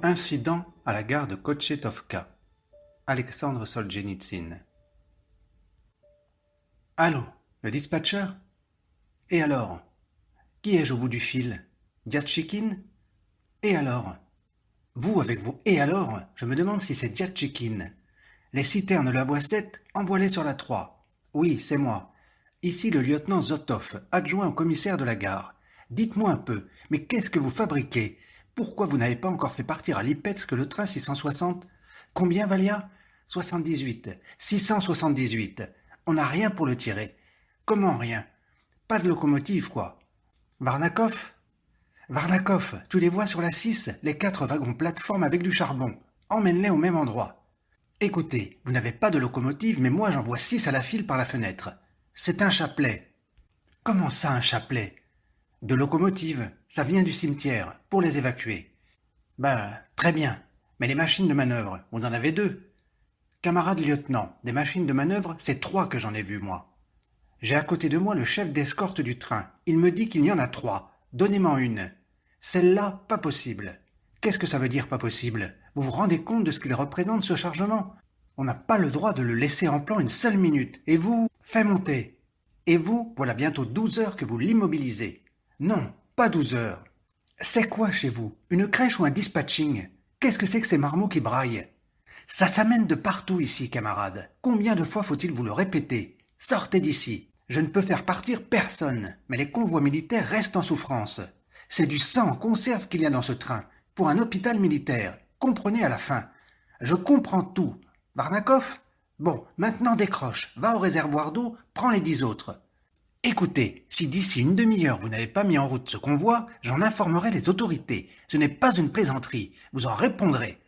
Incident à la gare de Kochetovka. Alexandre Solzhenitsyn. Allô, le dispatcher? Et alors? Qui ai-je au bout du fil? Diatchikin? Et alors? Vous avec vos et alors? Je me demande si c'est Diatchikin. Les citernes de la voie 7, envoie-les sur la 3. Oui, c'est moi. Ici le lieutenant Zotov, adjoint au commissaire de la gare. Dites-moi un peu, mais qu'est-ce que vous fabriquez? Pourquoi vous n'avez pas encore fait partir à Lipetsk le train 660? Combien, Valia? 78. 678. On n'a rien pour le tirer. Comment rien? Pas de locomotive, quoi. Varnakov? Varnakov, tu les vois sur la 6, les 4 wagons plateforme avec du charbon. Emmène-les au même endroit. Écoutez, vous n'avez pas de locomotive, mais moi j'en vois 6 à la file par la fenêtre. C'est un chapelet. Comment ça, un chapelet? De locomotives, ça vient du cimetière, pour les évacuer. Ben, très bien. Mais les machines de manœuvre, vous en avez 2. Camarade lieutenant, des machines de manœuvre, c'est 3 que j'en ai vues, moi. J'ai à côté de moi le chef d'escorte du train. Il me dit qu'il y en a 3. Donnez-moi une. Celle-là, pas possible. Qu'est-ce que ça veut dire pas possible? Vous vous rendez compte de ce qu'il représente, ce chargement? On n'a pas le droit de le laisser en plan une seule minute. Et vous, faites monter. Et vous, voilà bientôt 12 heures que vous l'immobilisez. Non, pas 12 heures. C'est quoi chez vous? Une crèche ou un dispatching? Qu'est-ce que c'est que ces marmots qui braillent? Ça s'amène de partout ici, camarade. Combien de fois faut-il vous le répéter? Sortez d'ici. Je ne peux faire partir personne, mais les convois militaires restent en souffrance. C'est du sang en conserve qu'il y a dans ce train, pour un hôpital militaire. Comprenez à la fin. Je comprends tout. Varnakov? Bon, maintenant décroche, va au réservoir d'eau, prends les 10 autres. Écoutez, si d'ici une demi-heure vous n'avez pas mis en route ce convoi, j'en informerai les autorités. Ce n'est pas une plaisanterie, vous en répondrez.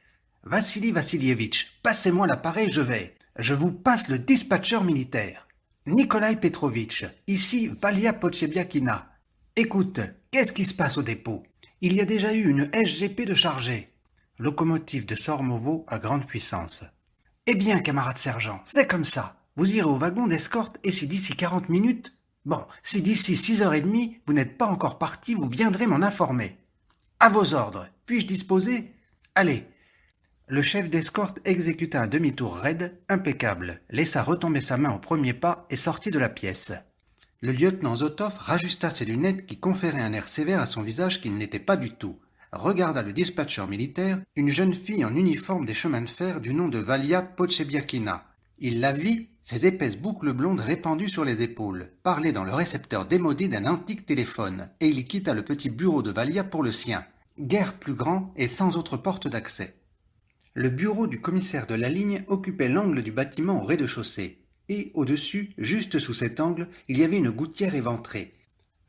Vassili Vassilievitch, passez-moi l'appareil, je vais. Je vous passe le dispatcher militaire. Nikolai Petrovitch, ici Valia Podchebiakina. Écoute, qu'est-ce qui se passe au dépôt? Il y a déjà eu une SGP de chargée. Locomotive de Sormovo à grande puissance. Eh bien, camarade sergent, c'est comme ça. Vous irez au wagon d'escorte et si d'ici 40 minutes... Bon, si d'ici 6h30, vous n'êtes pas encore parti, vous viendrez m'en informer. À vos ordres. Puis-je disposer? Allez. Le chef d'escorte exécuta un demi-tour raide, impeccable, laissa retomber sa main au premier pas et sortit de la pièce. Le lieutenant Zotov rajusta ses lunettes qui conféraient un air sévère à son visage qui ne l'était pas du tout. Regarda le dispatcher militaire, une jeune fille en uniforme des chemins de fer du nom de Valia Podchebiakina. Il la vit, ses épaisses boucles blondes répandues sur les épaules, parler dans le récepteur démodé d'un antique téléphone, et il quitta le petit bureau de Valia pour le sien, guère plus grand et sans autre porte d'accès. Le bureau du commissaire de la ligne occupait l'angle du bâtiment au rez-de-chaussée, et au-dessus, juste sous cet angle, il y avait une gouttière éventrée.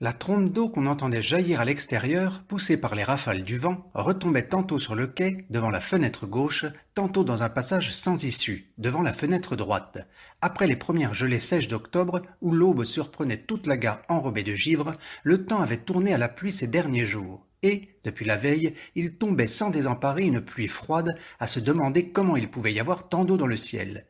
La trompe d'eau qu'on entendait jaillir à l'extérieur, poussée par les rafales du vent, retombait tantôt sur le quai, devant la fenêtre gauche, tantôt dans un passage sans issue, devant la fenêtre droite. Après les premières gelées sèches d'octobre, où l'aube surprenait toute la gare enrobée de givre, le temps avait tourné à la pluie ces derniers jours. Et, depuis la veille, il tombait sans désemparer une pluie froide, à se demander comment il pouvait y avoir tant d'eau dans le ciel.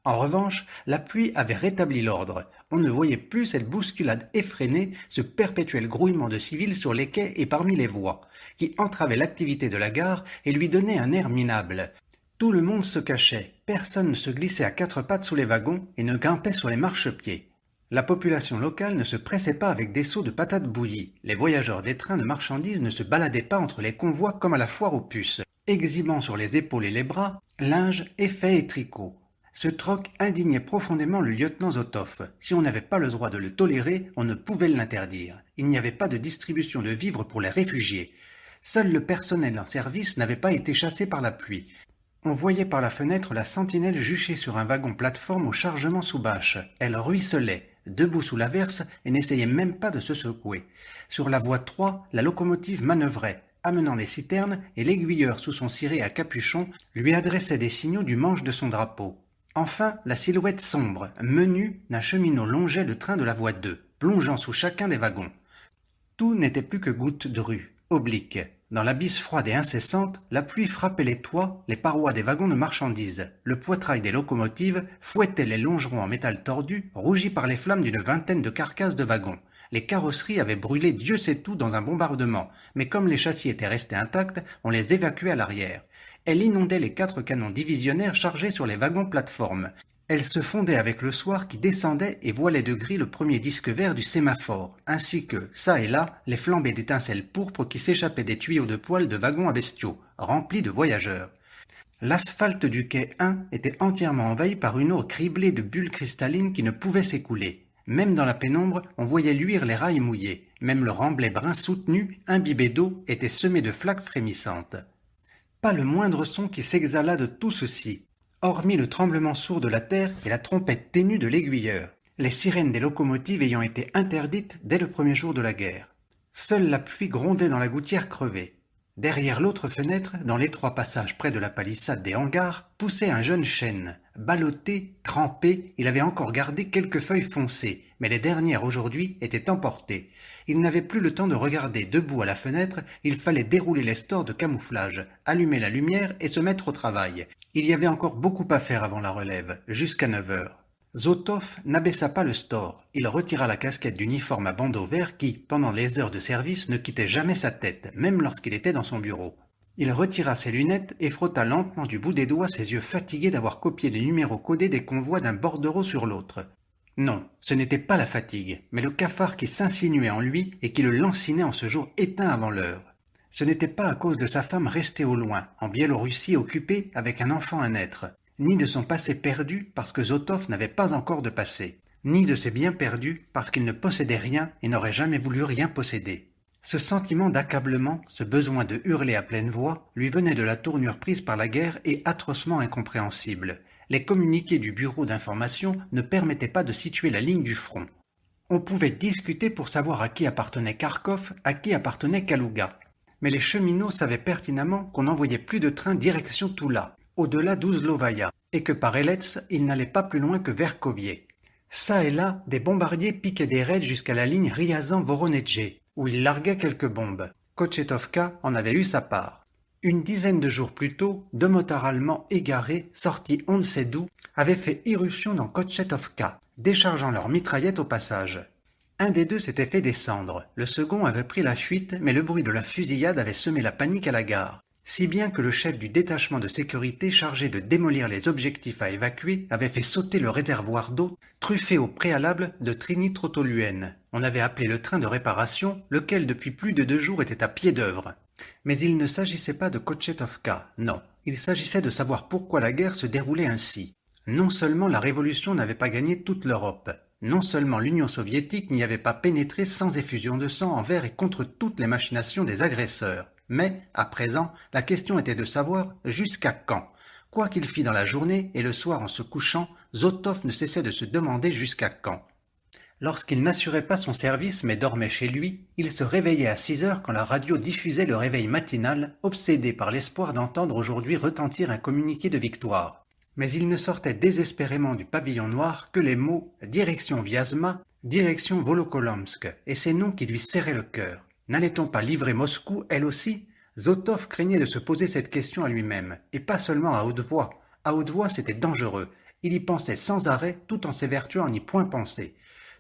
En revanche, la pluie avait rétabli l'ordre. On ne voyait plus cette bousculade effrénée, ce perpétuel grouillement de civils sur les quais et parmi les voies, qui entravait l'activité de la gare et lui donnait un air minable. Tout le monde se cachait, personne ne se glissait à 4 pattes sous les wagons et ne grimpait sur les marchepieds. La population locale ne se pressait pas avec des seaux de patates bouillies. Les voyageurs des trains de marchandises ne se baladaient pas entre les convois comme à la foire aux puces, exhibant sur les épaules et les bras linge, effets et tricots. Ce troc indignait profondément le lieutenant Zotov. Si on n'avait pas le droit de le tolérer, on ne pouvait l'interdire. Il n'y avait pas de distribution de vivres pour les réfugiés. Seul le personnel en service n'avait pas été chassé par la pluie. On voyait par la fenêtre la sentinelle juchée sur un wagon plateforme au chargement sous bâche. Elle ruisselait, debout sous l'averse, et n'essayait même pas de se secouer. Sur la voie 3, la locomotive manœuvrait, amenant les citernes, et l'aiguilleur sous son ciré à capuchon lui adressait des signaux du manche de son drapeau. Enfin, la silhouette sombre, menue, d'un cheminot longeait le train de la voie 2, plongeant sous chacun des wagons. Tout n'était plus que gouttes de rue, obliques. Dans la bise froide et incessante, la pluie frappait les toits, les parois des wagons de marchandises. Le poitrail des locomotives fouettait les longerons en métal tordu, rougis par les flammes d'une vingtaine de carcasses de wagons. Les carrosseries avaient brûlé Dieu sait où dans un bombardement, mais comme les châssis étaient restés intacts, on les évacuait à l'arrière. Elle inondait les 4 canons divisionnaires chargés sur les wagons plateformes. Elle se fondait avec le soir qui descendait et voilait de gris le premier disque vert du sémaphore, ainsi que, çà et là, les flambées d'étincelles pourpres qui s'échappaient des tuyaux de poêle de wagons à bestiaux, remplis de voyageurs. L'asphalte du quai 1 était entièrement envahi par une eau criblée de bulles cristallines qui ne pouvaient s'écouler. Même dans la pénombre, on voyait luire les rails mouillés. Même le remblai brun soutenu, imbibé d'eau, était semé de flaques frémissantes. Pas le moindre son qui s'exhala de tout ceci, hormis le tremblement sourd de la terre et la trompette ténue de l'aiguilleur, les sirènes des locomotives ayant été interdites dès le premier jour de la guerre. Seule la pluie grondait dans la gouttière crevée. Derrière l'autre fenêtre, dans l'étroit passage près de la palissade des hangars, poussait un jeune chêne. Ballotté, trempé, il avait encore gardé quelques feuilles foncées, mais les dernières aujourd'hui étaient emportées. Il n'avait plus le temps de regarder debout à la fenêtre, il fallait dérouler les stores de camouflage, allumer la lumière et se mettre au travail. Il y avait encore beaucoup à faire avant la relève, jusqu'à 9 heures. Zotov n'abaissa pas le store. Il retira la casquette d'uniforme à bandeau vert qui, pendant les heures de service, ne quittait jamais sa tête, même lorsqu'il était dans son bureau. Il retira ses lunettes et frotta lentement du bout des doigts ses yeux fatigués d'avoir copié les numéros codés des convois d'un bordereau sur l'autre. Non, ce n'était pas la fatigue, mais le cafard qui s'insinuait en lui et qui le lancinait en ce jour éteint avant l'heure. Ce n'était pas à cause de sa femme restée au loin, en Biélorussie occupée avec un enfant à naître, ni de son passé perdu parce que Zotov n'avait pas encore de passé, ni de ses biens perdus parce qu'il ne possédait rien et n'aurait jamais voulu rien posséder. Ce sentiment d'accablement, ce besoin de hurler à pleine voix, lui venait de la tournure prise par la guerre et atrocement incompréhensible. Les communiqués du bureau d'information ne permettaient pas de situer la ligne du front. On pouvait discuter pour savoir à qui appartenait Kharkov, à qui appartenait Kalouga. Mais les cheminots savaient pertinemment qu'on n'envoyait plus de train direction Toula, au-delà d'Ouzlovaya, et que par Elets, il n'allait pas plus loin que Verkhovié. Ça et là, des bombardiers piquaient des raids jusqu'à la ligne Ryazan-Voronezhe, où ils larguaient quelques bombes. Kochetovka en avait eu sa part. Une dizaine de jours plus tôt, deux motards allemands égarés, sortis on ne sait d'où, avaient fait irruption dans Kochetovka, déchargeant leurs mitraillettes au passage. Un des deux s'était fait descendre, le second avait pris la fuite, mais le bruit de la fusillade avait semé la panique à la gare. Si bien que le chef du détachement de sécurité chargé de démolir les objectifs à évacuer avait fait sauter le réservoir d'eau truffé au préalable de trinitrotoluène. On avait appelé le train de réparation, lequel depuis plus de 2 jours était à pied d'œuvre. Mais il ne s'agissait pas de Kochetovka, non. Il s'agissait de savoir pourquoi la guerre se déroulait ainsi. Non seulement la révolution n'avait pas gagné toute l'Europe, non seulement l'Union soviétique n'y avait pas pénétré sans effusion de sang envers et contre toutes les machinations des agresseurs, mais, à présent, la question était de savoir jusqu'à quand. Quoi qu'il fît dans la journée et le soir en se couchant, Zotov ne cessait de se demander jusqu'à quand. Lorsqu'il n'assurait pas son service mais dormait chez lui, il se réveillait à 6 heures quand la radio diffusait le réveil matinal, obsédé par l'espoir d'entendre aujourd'hui retentir un communiqué de victoire. Mais il ne sortait désespérément du pavillon noir que les mots « direction Vyazma »,« direction Volokolamsk » et ces noms qui lui serraient le cœur. N'allait-on pas livrer Moscou, elle aussi? Zotov craignait de se poser cette question à lui-même, et pas seulement à haute voix. À haute voix, c'était dangereux. Il y pensait sans arrêt, tout en s'évertuant à n'y point penser.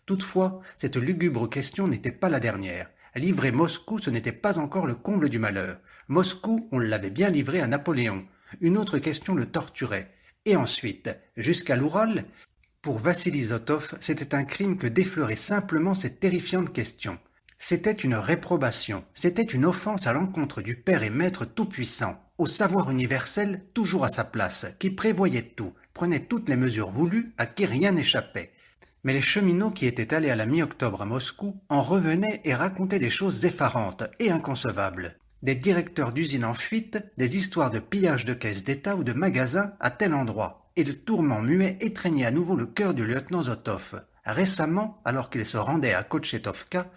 Toutefois, cette lugubre question n'était pas la dernière. Livrer Moscou, ce n'était pas encore le comble du malheur. Moscou, on l'avait bien livré à Napoléon. Une autre question le torturait. Et ensuite, jusqu'à l'Oural? Pour Vassili Zotov, c'était un crime que d'effleurer simplement cette terrifiante question. C'était une réprobation, c'était une offense à l'encontre du Père et Maître Tout-Puissant, au savoir universel toujours à sa place, qui prévoyait tout, prenait toutes les mesures voulues, à qui rien n'échappait. Mais les cheminots qui étaient allés à la mi-octobre à Moscou en revenaient et racontaient des choses effarantes et inconcevables. Des directeurs d'usines en fuite, des histoires de pillage de caisses d'État ou de magasins à tel endroit, et de tourments muets étreignaient à nouveau le cœur du lieutenant Zotov. Récemment, alors qu'il se rendait à Kochetovka,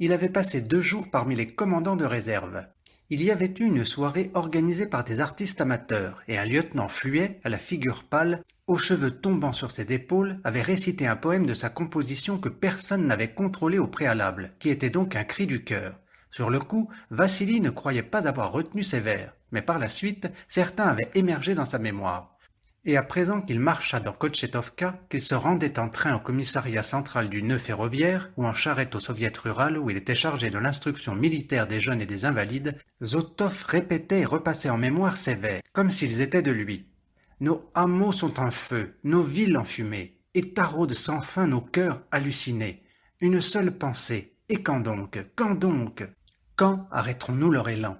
il avait passé 2 jours parmi les commandants de réserve. Il y avait eu une soirée organisée par des artistes amateurs, et un lieutenant fluet, à la figure pâle, aux cheveux tombant sur ses épaules, avait récité un poème de sa composition que personne n'avait contrôlé au préalable, qui était donc un cri du cœur. Sur le coup, Vassili ne croyait pas avoir retenu ses vers, mais par la suite, certains avaient émergé dans sa mémoire. Et à présent qu'il marcha dans Kotchetovka, qu'il se rendait en train au commissariat central du nœud ferroviaire ou en charrette au soviet rural où il était chargé de l'instruction militaire des jeunes et des invalides, Zotov répétait et repassait en mémoire ces vers, comme s'ils étaient de lui. Nos hameaux sont en feu, nos villes en fumée, et taraudent sans fin nos cœurs hallucinés. Une seule pensée, et quand donc, quand donc? Quand arrêterons-nous leur élan?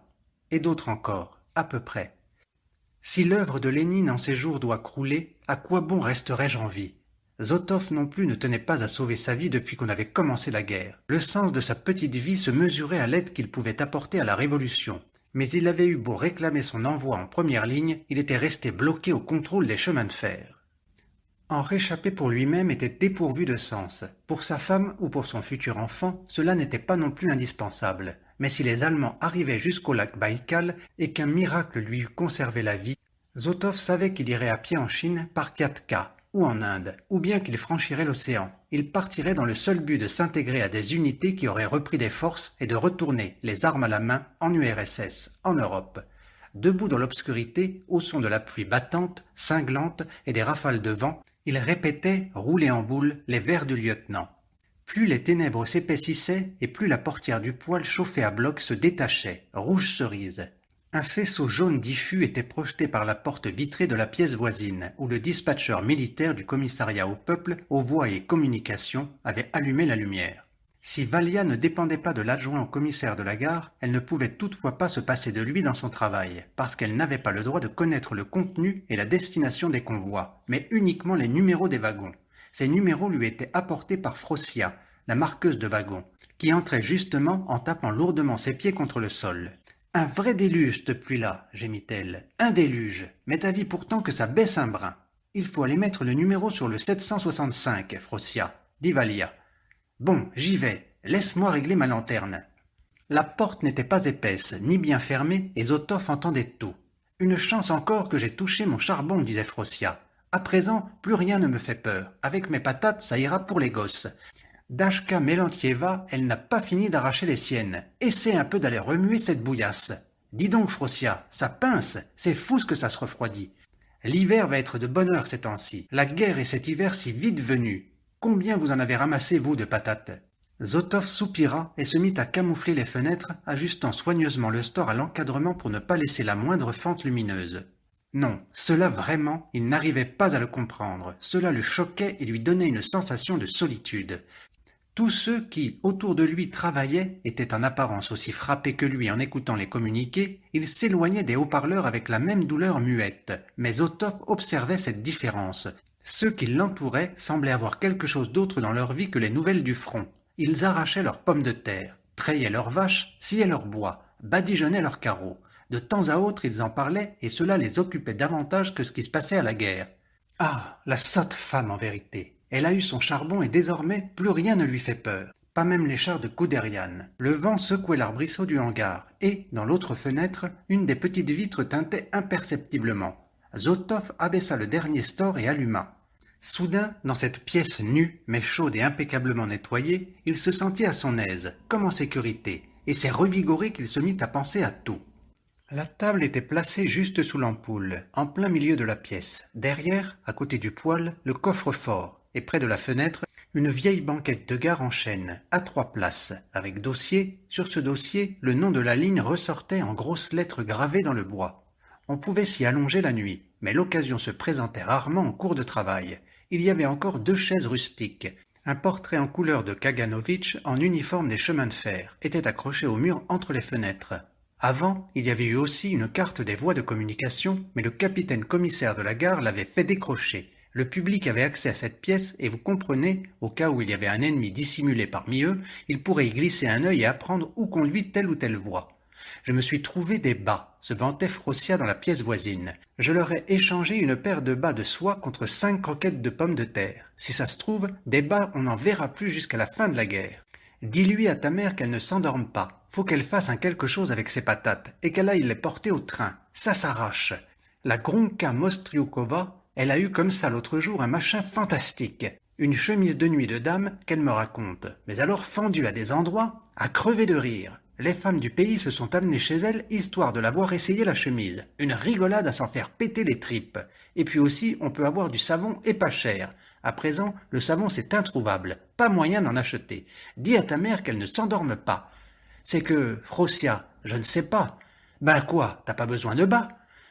Et d'autres encore, à peu près. Si l'œuvre de Lénine en ces jours doit crouler, à quoi bon resterai-je en vie? Zotov non plus ne tenait pas à sauver sa vie depuis qu'on avait commencé la guerre. Le sens de sa petite vie se mesurait à l'aide qu'il pouvait apporter à la révolution. Mais il avait eu beau réclamer son envoi en première ligne, il était resté bloqué au contrôle des chemins de fer. En réchapper pour lui-même était dépourvu de sens. Pour sa femme ou pour son futur enfant, cela n'était pas non plus indispensable. Mais si les Allemands arrivaient jusqu'au lac Baïkal et qu'un miracle lui eût conservé la vie, Zotov savait qu'il irait à pied en Chine par Kiatka ou en Inde, ou bien qu'il franchirait l'océan. Il partirait dans le seul but de s'intégrer à des unités qui auraient repris des forces et de retourner, les armes à la main, en URSS, en Europe. Debout dans l'obscurité, au son de la pluie battante, cinglante et des rafales de vent, il répétait, roulé en boule, les vers du lieutenant. Plus les ténèbres s'épaississaient et plus la portière du poêle chauffé à bloc se détachait, rouge cerise. Un faisceau jaune diffus était projeté par la porte vitrée de la pièce voisine, où le dispatcheur militaire du commissariat au peuple, aux voies et communications, avait allumé la lumière. Si Valia ne dépendait pas de l'adjoint au commissaire de la gare, elle ne pouvait toutefois pas se passer de lui dans son travail, parce qu'elle n'avait pas le droit de connaître le contenu et la destination des convois, mais uniquement les numéros des wagons. Ces numéros lui étaient apportés par Frossia, la marqueuse de wagons, qui entrait justement en tapant lourdement ses pieds contre le sol. « Un vrai déluge, cette pluie-là, gémit-elle. Un déluge. Mais t'as vu pourtant que ça baisse un brin. Il faut aller mettre le numéro sur le 765, Frossia, dit Valia. Bon, j'y vais. Laisse-moi régler ma lanterne. » La porte n'était pas épaisse, ni bien fermée, et Zotov entendait tout. « Une chance encore que j'ai touché mon charbon, disait Frossia. À présent, plus rien ne me fait peur. Avec mes patates, ça ira pour les gosses. Dashka Melantieva, elle n'a pas fini d'arracher les siennes. Essaie un peu d'aller remuer cette bouillasse. Dis donc, Frossia, ça pince, c'est fou ce que ça se refroidit. L'hiver va être de bonne heure ces temps-ci. La guerre et cet hiver si vite venu. Combien vous en avez ramassé, vous, de patates? » Zotov soupira et se mit à camoufler les fenêtres, ajustant soigneusement le store à l'encadrement pour ne pas laisser la moindre fente lumineuse. Non, cela vraiment, il n'arrivait pas à le comprendre. Cela le choquait et lui donnait une sensation de solitude. Tous ceux qui, autour de lui, travaillaient étaient en apparence aussi frappés que lui en écoutant les communiqués. Il s'éloignait des haut-parleurs avec la même douleur muette. Mais Zotov observait cette différence. Ceux qui l'entouraient semblaient avoir quelque chose d'autre dans leur vie que les nouvelles du front. Ils arrachaient leurs pommes de terre, treyaient leurs vaches, sciaient leur bois, badigeonnaient leurs carreaux. De temps à autre, ils en parlaient et cela les occupait davantage que ce qui se passait à la guerre. Ah, la sotte femme en vérité. Elle a eu son charbon et désormais plus rien ne lui fait peur. Pas même les chars de Guderian. Le vent secouait l'arbrisseau du hangar et, dans l'autre fenêtre, une des petites vitres tintait imperceptiblement. Zotov abaissa le dernier store et alluma. Soudain, dans cette pièce nue, mais chaude et impeccablement nettoyée, il se sentit à son aise, comme en sécurité, et c'est revigoré qu'il se mit à penser à tout. La table était placée juste sous l'ampoule, en plein milieu de la pièce. Derrière, à côté du poêle, le coffre-fort, et près de la fenêtre, une vieille banquette de gare en chêne, à 3 places, avec dossier. Sur ce dossier, le nom de la ligne ressortait en grosses lettres gravées dans le bois. On pouvait s'y allonger la nuit, mais l'occasion se présentait rarement en cours de travail. Il y avait encore 2 chaises rustiques. Un portrait en couleur de Kaganovitch, en uniforme des chemins de fer, était accroché au mur entre les fenêtres. Avant, il y avait eu aussi une carte des voies de communication, mais le capitaine commissaire de la gare l'avait fait décrocher. Le public avait accès à cette pièce et vous comprenez, au cas où il y avait un ennemi dissimulé parmi eux, il pourrait y glisser un œil et apprendre où conduit telle ou telle voie. Je me suis trouvé des bas, se vantait Frossia dans la pièce voisine. Je leur ai échangé une paire de bas de soie contre 5 croquettes de pommes de terre. Si ça se trouve, des bas on n'en verra plus jusqu'à la fin de la guerre. Dis-lui à ta mère qu'elle ne s'endorme pas. Faut qu'elle fasse un quelque chose avec ses patates et qu'elle aille les porter au train. Ça s'arrache. La Gronka Mostriukova, elle a eu comme ça l'autre jour un machin fantastique. Une chemise de nuit de dame qu'elle me raconte. Mais alors fendue à des endroits, à crever de rire. Les femmes du pays se sont amenées chez elle histoire de la voir essayer la chemise. Une rigolade à s'en faire péter les tripes. Et puis aussi, on peut avoir du savon et pas cher. À présent, le savon c'est introuvable. Pas moyen d'en acheter. Dis à ta mère qu'elle ne s'endorme pas. C'est que, Frossia, je ne sais pas. Ben quoi, t'as pas besoin de bas?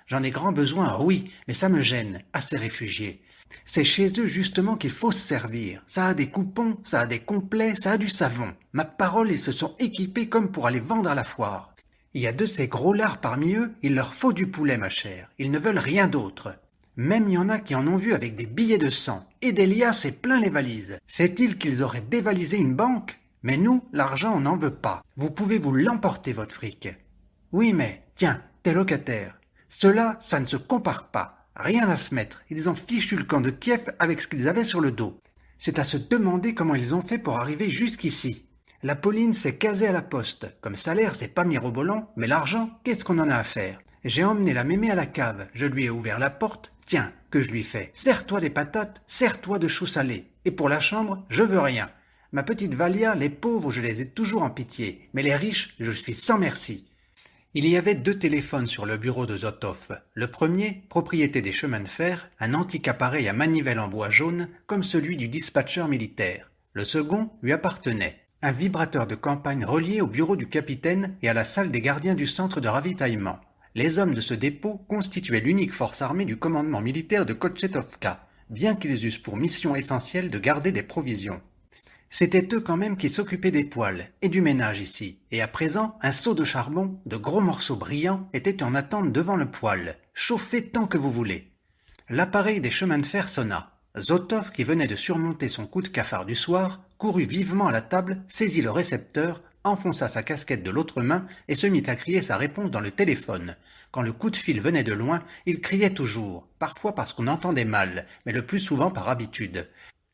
J'en ai grand besoin, oui, mais ça me gêne, à ces réfugiés. C'est chez eux justement qu'il faut se servir. Ça a des coupons, ça a des complets, ça a du savon. Ma parole, ils se sont équipés comme pour aller vendre à la foire. Il y a de ces gros lards parmi eux, il leur faut du poulet, ma chère. Ils ne veulent rien d'autre. Même il y en a qui en ont vu avec des billets de sang. Et des liasses et plein les valises. C'est-il qu'ils auraient dévalisé une banque? Mais nous, l'argent, on n'en veut pas. Vous pouvez vous l'emporter, votre fric. Oui, mais, tiens, t'es locataire. Cela, ça ne se compare pas. Rien à se mettre. Ils ont fichu le camp de Kiev avec ce qu'ils avaient sur le dos. C'est à se demander comment ils ont fait pour arriver jusqu'ici. La Pauline s'est casée à la poste. Comme salaire, c'est pas mirobolant, mais l'argent, qu'est-ce qu'on en a à faire? J'ai emmené la mémé à la cave. Je lui ai ouvert la porte. Tiens, que je lui fais. Serre-toi des patates, serre-toi de choux salés. Et pour la chambre, je veux rien. Ma petite Valia, les pauvres, je les ai toujours en pitié. Mais les riches, je suis sans merci. Il y avait 2 téléphones sur le bureau de Zotov. Le premier, propriété des chemins de fer, un antique appareil à manivelle en bois jaune, comme celui du dispatcher militaire. Le second lui appartenait. Un vibrateur de campagne relié au bureau du capitaine et à la salle des gardiens du centre de ravitaillement. Les hommes de ce dépôt constituaient l'unique force armée du commandement militaire de Kochetovka, bien qu'ils eussent pour mission essentielle de garder des provisions. C'étaient eux quand même qui s'occupaient des poêles et du ménage ici, et à présent, un seau de charbon, de gros morceaux brillants, était en attente devant le poêle. Chauffez tant que vous voulez. L'appareil des chemins de fer sonna. Zotov, qui venait de surmonter son coup de cafard du soir, courut vivement à la table, saisit le récepteur, enfonça sa casquette de l'autre main et se mit à crier sa réponse dans le téléphone. Quand le coup de fil venait de loin, il criait toujours, parfois parce qu'on entendait mal, mais le plus souvent par habitude.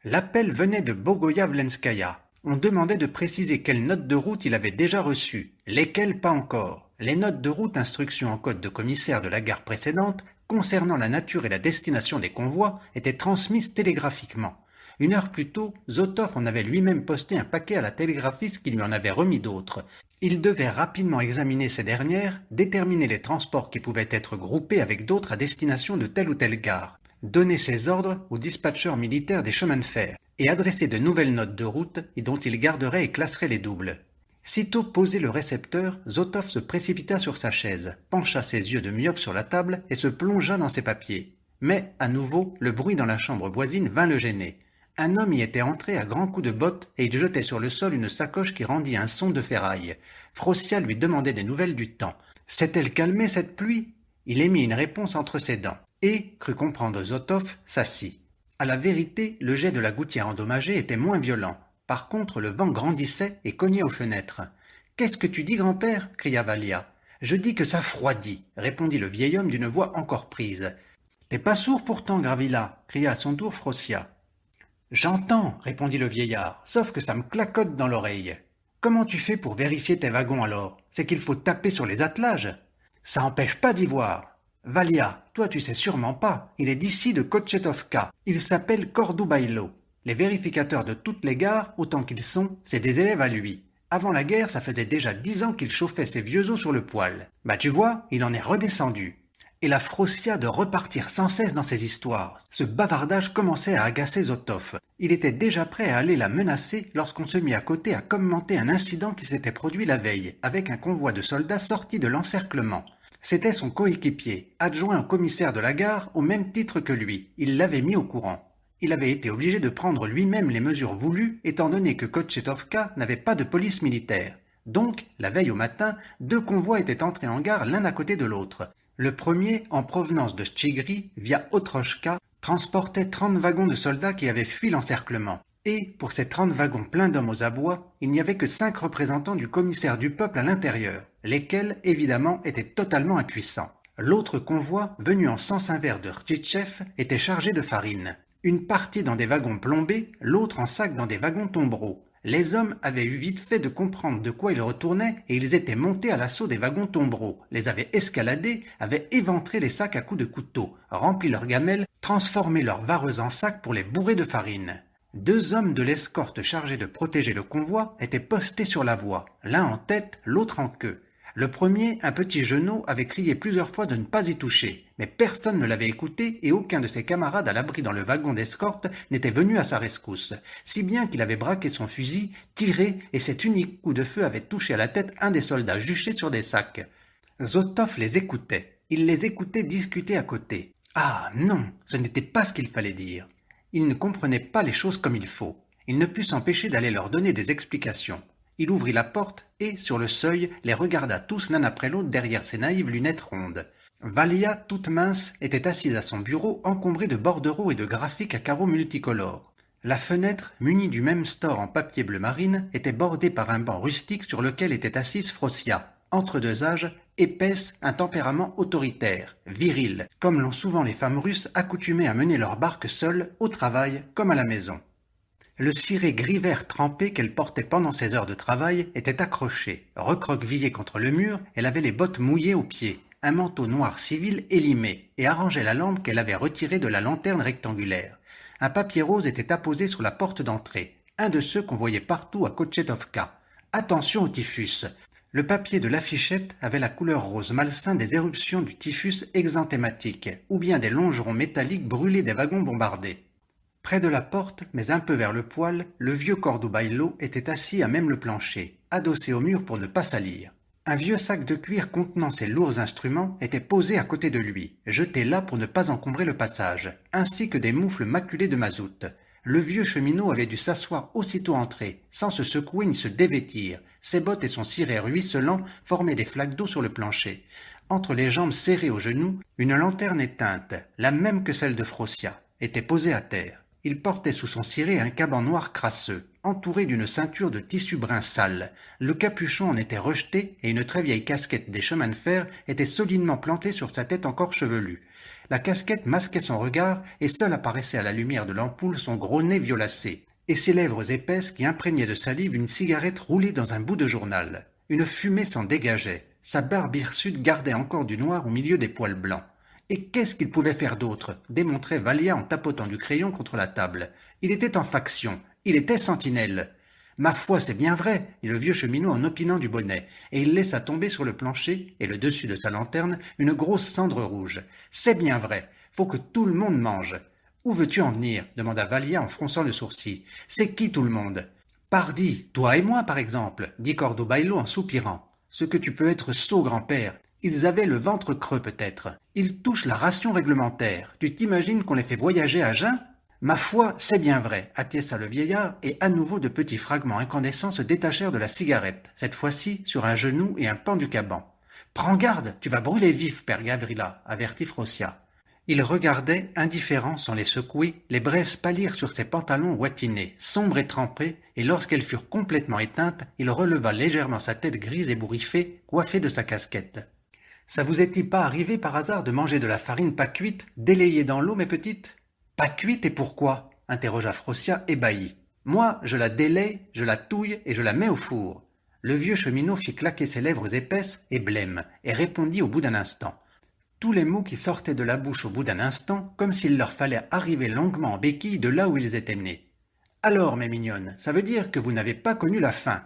L'appel venait de Bogoyavlenskaya. On demandait de préciser quelles notes de route il avait déjà reçues, lesquelles pas encore. Les notes de route instructions en code de commissaire de la gare précédente, concernant la nature et la destination des convois, étaient transmises télégraphiquement. 1 heure plus tôt, Zotov en avait lui-même posté un paquet à la télégraphiste qui lui en avait remis d'autres. Il devait rapidement examiner ces dernières, déterminer les transports qui pouvaient être groupés avec d'autres à destination de telle ou telle gare, donner ses ordres au dispatcher militaire des chemins de fer et adresser de nouvelles notes de route dont il garderait et classerait les doubles. Sitôt posé le récepteur, Zotov se précipita sur sa chaise, pencha ses yeux de myope sur la table et se plongea dans ses papiers. Mais, à nouveau, le bruit dans la chambre voisine vint le gêner. Un homme y était entré à grands coups de botte et il jetait sur le sol une sacoche qui rendit un son de ferraille. Frossia lui demandait des nouvelles du temps. S'est-elle calmée cette pluie? Il émit une réponse entre ses dents et, crut comprendre Zotov, s'assit. À la vérité, le jet de la gouttière endommagée était moins violent. Par contre, le vent grandissait et cognait aux fenêtres. « Qu'est-ce que tu dis, grand-père » cria Valia. « Je dis que ça froidit » répondit le vieil homme d'une voix encore prise. « T'es pas sourd pourtant, Gravilla » cria à son tour Frossia. « J'entends » répondit le vieillard, « sauf que ça me clacote dans l'oreille. »« Comment tu fais pour vérifier tes wagons alors? C'est qu'il faut taper sur les attelages. »« Ça empêche pas d'y voir. »« Valia, toi tu sais sûrement pas, il est d'ici de Kochetovka. Il s'appelle Kordubailo. Les vérificateurs de toutes les gares, autant qu'ils sont, c'est des élèves à lui. Avant la guerre, ça faisait déjà 10 ans qu'il chauffait ses vieux os sur le poêle. Bah tu vois, il en est redescendu. » Et la Frossia de repartir sans cesse dans ses histoires. Ce bavardage commençait à agacer Zotov. Il était déjà prêt à aller la menacer lorsqu'on se mit à côté à commenter un incident qui s'était produit la veille, avec un convoi de soldats sortis de l'encerclement. C'était son coéquipier, adjoint au commissaire de la gare au même titre que lui. Il l'avait mis au courant. Il avait été obligé de prendre lui-même les mesures voulues, étant donné que Kochetovka n'avait pas de police militaire. Donc, la veille au matin, 2 convois étaient entrés en gare l'un à côté de l'autre. Le premier, en provenance de Tchigri, via Otrochka, transportait 30 wagons de soldats qui avaient fui l'encerclement. Et, pour ces 30 wagons pleins d'hommes aux abois, il n'y avait que 5 représentants du commissaire du peuple à l'intérieur, lesquels, évidemment, étaient totalement impuissants. L'autre convoi, venu en sens inverse de Rtitchev, était chargé de farine. Une partie dans des wagons plombés, l'autre en sac dans des wagons tombereaux. Les hommes avaient eu vite fait de comprendre de quoi ils retournaient et ils étaient montés à l'assaut des wagons tombereaux, les avaient escaladés, avaient éventré les sacs à coups de couteau, rempli leurs gamelles, transformé leurs vareuses en sacs pour les bourrer de farine. 2 hommes de l'escorte chargés de protéger le convoi étaient postés sur la voie, l'un en tête, l'autre en queue. Le premier, un petit genou, avait crié plusieurs fois de ne pas y toucher, mais personne ne l'avait écouté et aucun de ses camarades à l'abri dans le wagon d'escorte n'était venu à sa rescousse, si bien qu'il avait braqué son fusil, tiré, et cet unique coup de feu avait touché à la tête un des soldats juchés sur des sacs. Zotov les écoutait. Il les écoutait discuter à côté. Ah non, ce n'était pas ce qu'il fallait dire. Il ne comprenait pas les choses comme il faut. Il ne put s'empêcher d'aller leur donner des explications. Il ouvrit la porte et, sur le seuil, les regarda tous l'un après l'autre derrière ses naïves lunettes rondes. Valia, toute mince, était assise à son bureau encombré de bordereaux et de graphiques à carreaux multicolores. La fenêtre, munie du même store en papier bleu marine, était bordée par un banc rustique sur lequel était assise Frossia, entre deux âges, épaisse, un tempérament autoritaire, viril, comme l'ont souvent les femmes russes accoutumées à mener leur barque seules, au travail comme à la maison. Le ciré gris-vert trempé qu'elle portait pendant ses heures de travail était accroché. Recroquevillée contre le mur, elle avait les bottes mouillées aux pieds, un manteau noir civil élimé, et arrangeait la lampe qu'elle avait retirée de la lanterne rectangulaire. Un papier rose était apposé sur la porte d'entrée, un de ceux qu'on voyait partout à Kochetovka. Attention au typhus. Le papier de l'affichette avait la couleur rose malsain des éruptions du typhus exanthématique, ou bien des longerons métalliques brûlés des wagons bombardés. Près de la porte, mais un peu vers le poêle, le vieux Cordobailo était assis à même le plancher, adossé au mur pour ne pas salir. Un vieux sac de cuir contenant ses lourds instruments était posé à côté de lui, jeté là pour ne pas encombrer le passage, ainsi que des moufles maculées de mazout. Le vieux cheminot avait dû s'asseoir aussitôt entré, sans se secouer ni se dévêtir. Ses bottes et son ciré ruisselant formaient des flaques d'eau sur le plancher. Entre les jambes serrées aux genoux, une lanterne éteinte, la même que celle de Frossia, était posée à terre. Il portait sous son ciré un caban noir crasseux, entouré d'une ceinture de tissu brun sale. Le capuchon en était rejeté et une très vieille casquette des chemins de fer était solidement plantée sur sa tête encore chevelue. La casquette masquait son regard et seul apparaissait à la lumière de l'ampoule son gros nez violacé, et ses lèvres épaisses qui imprégnaient de salive une cigarette roulée dans un bout de journal. Une fumée s'en dégageait. Sa barbe hirsute gardait encore du noir au milieu des poils blancs. Et qu'est-ce qu'il pouvait faire d'autre démontrait Valia en tapotant du crayon contre la table. Il était en faction, il était sentinelle. Ma foi, c'est bien vrai, dit le vieux cheminot en opinant du bonnet, et il laissa tomber sur le plancher et le dessus de sa lanterne une grosse cendre rouge. C'est bien vrai, faut que tout le monde mange. Où veux-tu en venir demanda Valia en fronçant le sourcil. C'est qui tout le monde? Pardi, toi et moi par exemple, dit Cordobailo en soupirant. Ce que tu peux être sot, grand-père. Ils avaient le ventre creux peut-être. Ils touchent la ration réglementaire. Tu t'imagines qu'on les fait voyager à jeun? Ma foi, c'est bien vrai, acquiesça le vieillard, et à nouveau de petits fragments incandescents se détachèrent de la cigarette, cette fois-ci sur un genou et un pan du caban. Prends garde, tu vas brûler vif, père Gavrila, avertit Frossia. Il regardait, indifférent sans les secouer, les braises pâlir sur ses pantalons ouatinés, sombres et trempés, et lorsqu'elles furent complètement éteintes, il releva légèrement sa tête grise ébouriffée, coiffée de sa casquette. Ça vous est-il pas arrivé par hasard de manger de la farine pas cuite, délayée dans l'eau, mes petites? Pas cuite et pourquoi? Interrogea Frossia ébahie. Moi, je la délaye, je la touille et je la mets au four. Le vieux cheminot fit claquer ses lèvres épaisses et blêmes, et répondit au bout d'un instant. Tous les mots qui sortaient de la bouche au bout d'un instant, comme s'il leur fallait arriver longuement en béquille de là où ils étaient nés. Alors, mes mignonnes, ça veut dire que vous n'avez pas connu la faim.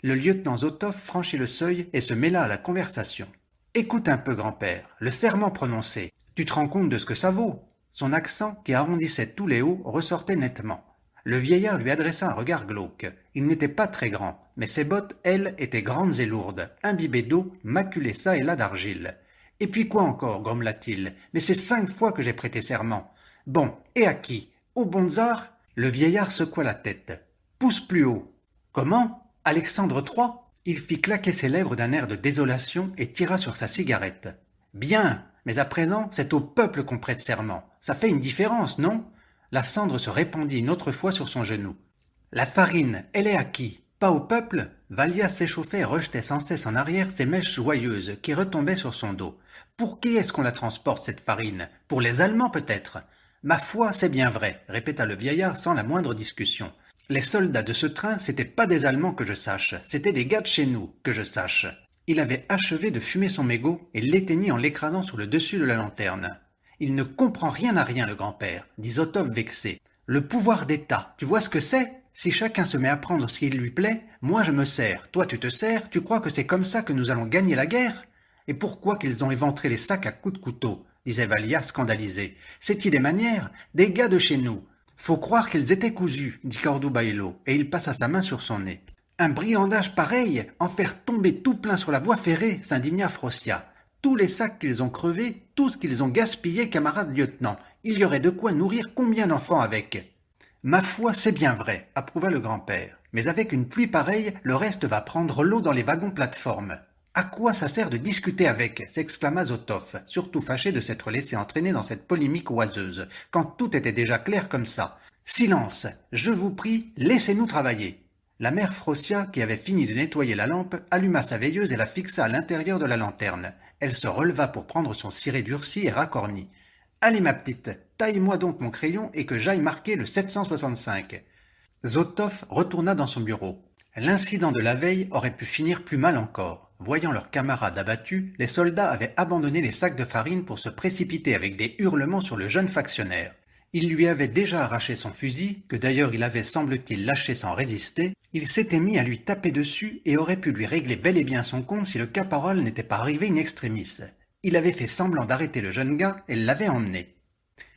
Le lieutenant Zotov franchit le seuil et se mêla à la conversation. Écoute un peu, grand-père, le serment prononcé. Tu te rends compte de ce que ça vaut? Son accent, qui arrondissait tous les hauts, ressortait nettement. Le vieillard lui adressa un regard glauque. Il n'était pas très grand, mais ses bottes, elles, étaient grandes et lourdes, imbibées d'eau, maculées çà et là d'argile. Et puis quoi encore, grommela-t-il, mais c'est 5 fois que j'ai prêté serment. Bon, et à qui? Au bon tsar? Le vieillard secoua la tête. Pousse plus haut. Comment? Alexandre III? Il fit claquer ses lèvres d'un air de désolation et tira sur sa cigarette. Bien, mais à présent, c'est au peuple qu'on prête serment. Ça fait une différence, non? La cendre se répandit une autre fois sur son genou. La farine, elle est à qui? Pas au peuple? Valia s'échauffait et rejetait sans cesse en arrière ses mèches joyeuses qui retombaient sur son dos. Pour qui est-ce qu'on la transporte, cette farine? Pour les Allemands, peut-être? Ma foi, c'est bien vrai, répéta le vieillard sans la moindre discussion. Les soldats de ce train, c'étaient pas des Allemands que je sache, c'étaient des gars de chez nous, que je sache. Il avait achevé de fumer son mégot et l'éteignit en l'écrasant sur le dessus de la lanterne. Il ne comprend rien à rien, le grand-père, dit Zotov vexé. Le pouvoir d'État, tu vois ce que c'est? Si chacun se met à prendre ce qui lui plaît, moi je me sers, toi tu te sers, tu crois que c'est comme ça que nous allons gagner la guerre? Et pourquoi qu'ils ont éventré les sacs à coups de couteau? Disait Valia scandalisé. C'est-il des manières? Des gars de chez nous. Faut croire qu'ils étaient cousus, dit Cordobaello, et il passa sa main sur son nez. Un briandage pareil, en faire tomber tout plein sur la voie ferrée, s'indigna Frossia. Tous les sacs qu'ils ont crevés, tout ce qu'ils ont gaspillé, camarade lieutenant. Il y aurait de quoi nourrir combien d'enfants avec? Ma foi, c'est bien vrai, approuva le grand-père. Mais avec une pluie pareille, le reste va prendre l'eau dans les wagons plateformes. À quoi ça sert de discuter avec? S'exclama Zotoff, surtout fâché de s'être laissé entraîner dans cette polémique oiseuse, quand tout était déjà clair comme ça. Silence, je vous prie, laissez-nous travailler. La mère Frossia, qui avait fini de nettoyer la lampe, alluma sa veilleuse et la fixa à l'intérieur de la lanterne. Elle se releva pour prendre son ciré durci et racorni. Allez ma petite, taille-moi donc mon crayon et que j'aille marquer le 765. Zotoff retourna dans son bureau. L'incident de la veille aurait pu finir plus mal encore. Voyant leurs camarades abattus, les soldats avaient abandonné les sacs de farine pour se précipiter avec des hurlements sur le jeune factionnaire. Il lui avait déjà arraché son fusil, que d'ailleurs il avait semble-t-il lâché sans résister. Il s'était mis à lui taper dessus et aurait pu lui régler bel et bien son compte si le caporal n'était pas arrivé in extremis. Il avait fait semblant d'arrêter le jeune gars et l'avait emmené.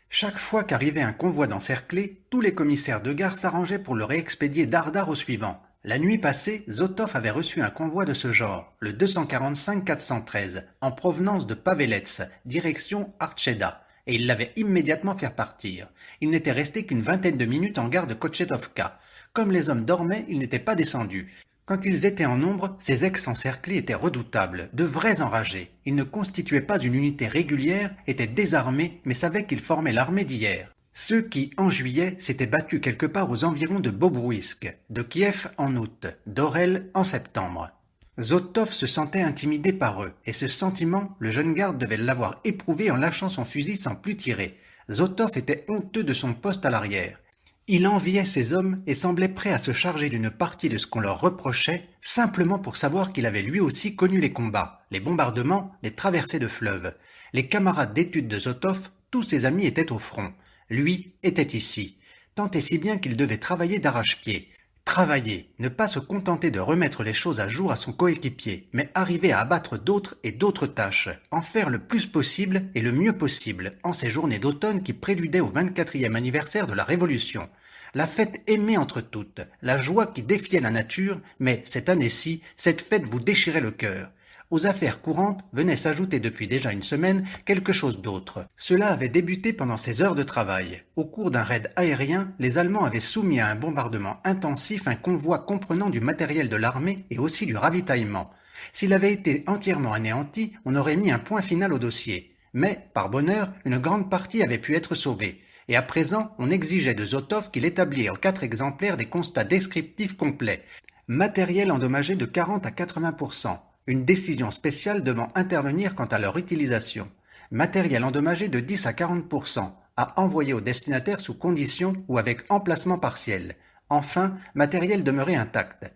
Chaque fois qu'arrivait un convoi d'encerclés, tous les commissaires de gare s'arrangeaient pour le réexpédier dardard au suivant. La nuit passée, Zotoff avait reçu un convoi de ce genre, le 245-413, en provenance de Pavelets, direction Artcheda, et il l'avait immédiatement fait partir. Il n'était resté qu'une vingtaine de minutes en gare de Kochetovka. Comme les hommes dormaient, ils n'étaient pas descendus. Quand ils étaient en nombre, ces ex-encerclés étaient redoutables, de vrais enragés. Ils ne constituaient pas une unité régulière, étaient désarmés, mais savaient qu'ils formaient l'armée d'hier. Ceux qui, en juillet, s'étaient battus quelque part aux environs de Bobruisk, de Kiev en août, d'Orel en septembre. Zotoff se sentait intimidé par eux, et ce sentiment, le jeune garde devait l'avoir éprouvé en lâchant son fusil sans plus tirer. Zotoff était honteux de son poste à l'arrière. Il enviait ces hommes et semblait prêt à se charger d'une partie de ce qu'on leur reprochait, simplement pour savoir qu'il avait lui aussi connu les combats, les bombardements, les traversées de fleuves. Les camarades d'études de Zotoff, tous ses amis étaient au front. Lui était ici, tant et si bien qu'il devait travailler d'arrache-pied. Travailler, ne pas se contenter de remettre les choses à jour à son coéquipier, mais arriver à abattre d'autres et d'autres tâches, en faire le plus possible et le mieux possible, en ces journées d'automne qui préludaient au 24e anniversaire de la Révolution. La fête aimée entre toutes, la joie qui défiait la nature, mais cette année-ci, cette fête vous déchirait le cœur. Aux affaires courantes venait s'ajouter depuis déjà une semaine quelque chose d'autre. Cela avait débuté pendant ses heures de travail. Au cours d'un raid aérien, les Allemands avaient soumis à un bombardement intensif un convoi comprenant du matériel de l'armée et aussi du ravitaillement. S'il avait été entièrement anéanti, on aurait mis un point final au dossier. Mais, par bonheur, une grande partie avait pu être sauvée. Et à présent, on exigeait de Zotoff qu'il établisse en 4 exemplaires des constats descriptifs complets. Matériel endommagé de 40 à 80%. Une décision spéciale devant intervenir quant à leur utilisation. Matériel endommagé de 10 à 40%, à envoyer au destinataire sous condition ou avec emplacement partiel. Enfin, matériel demeuré intact.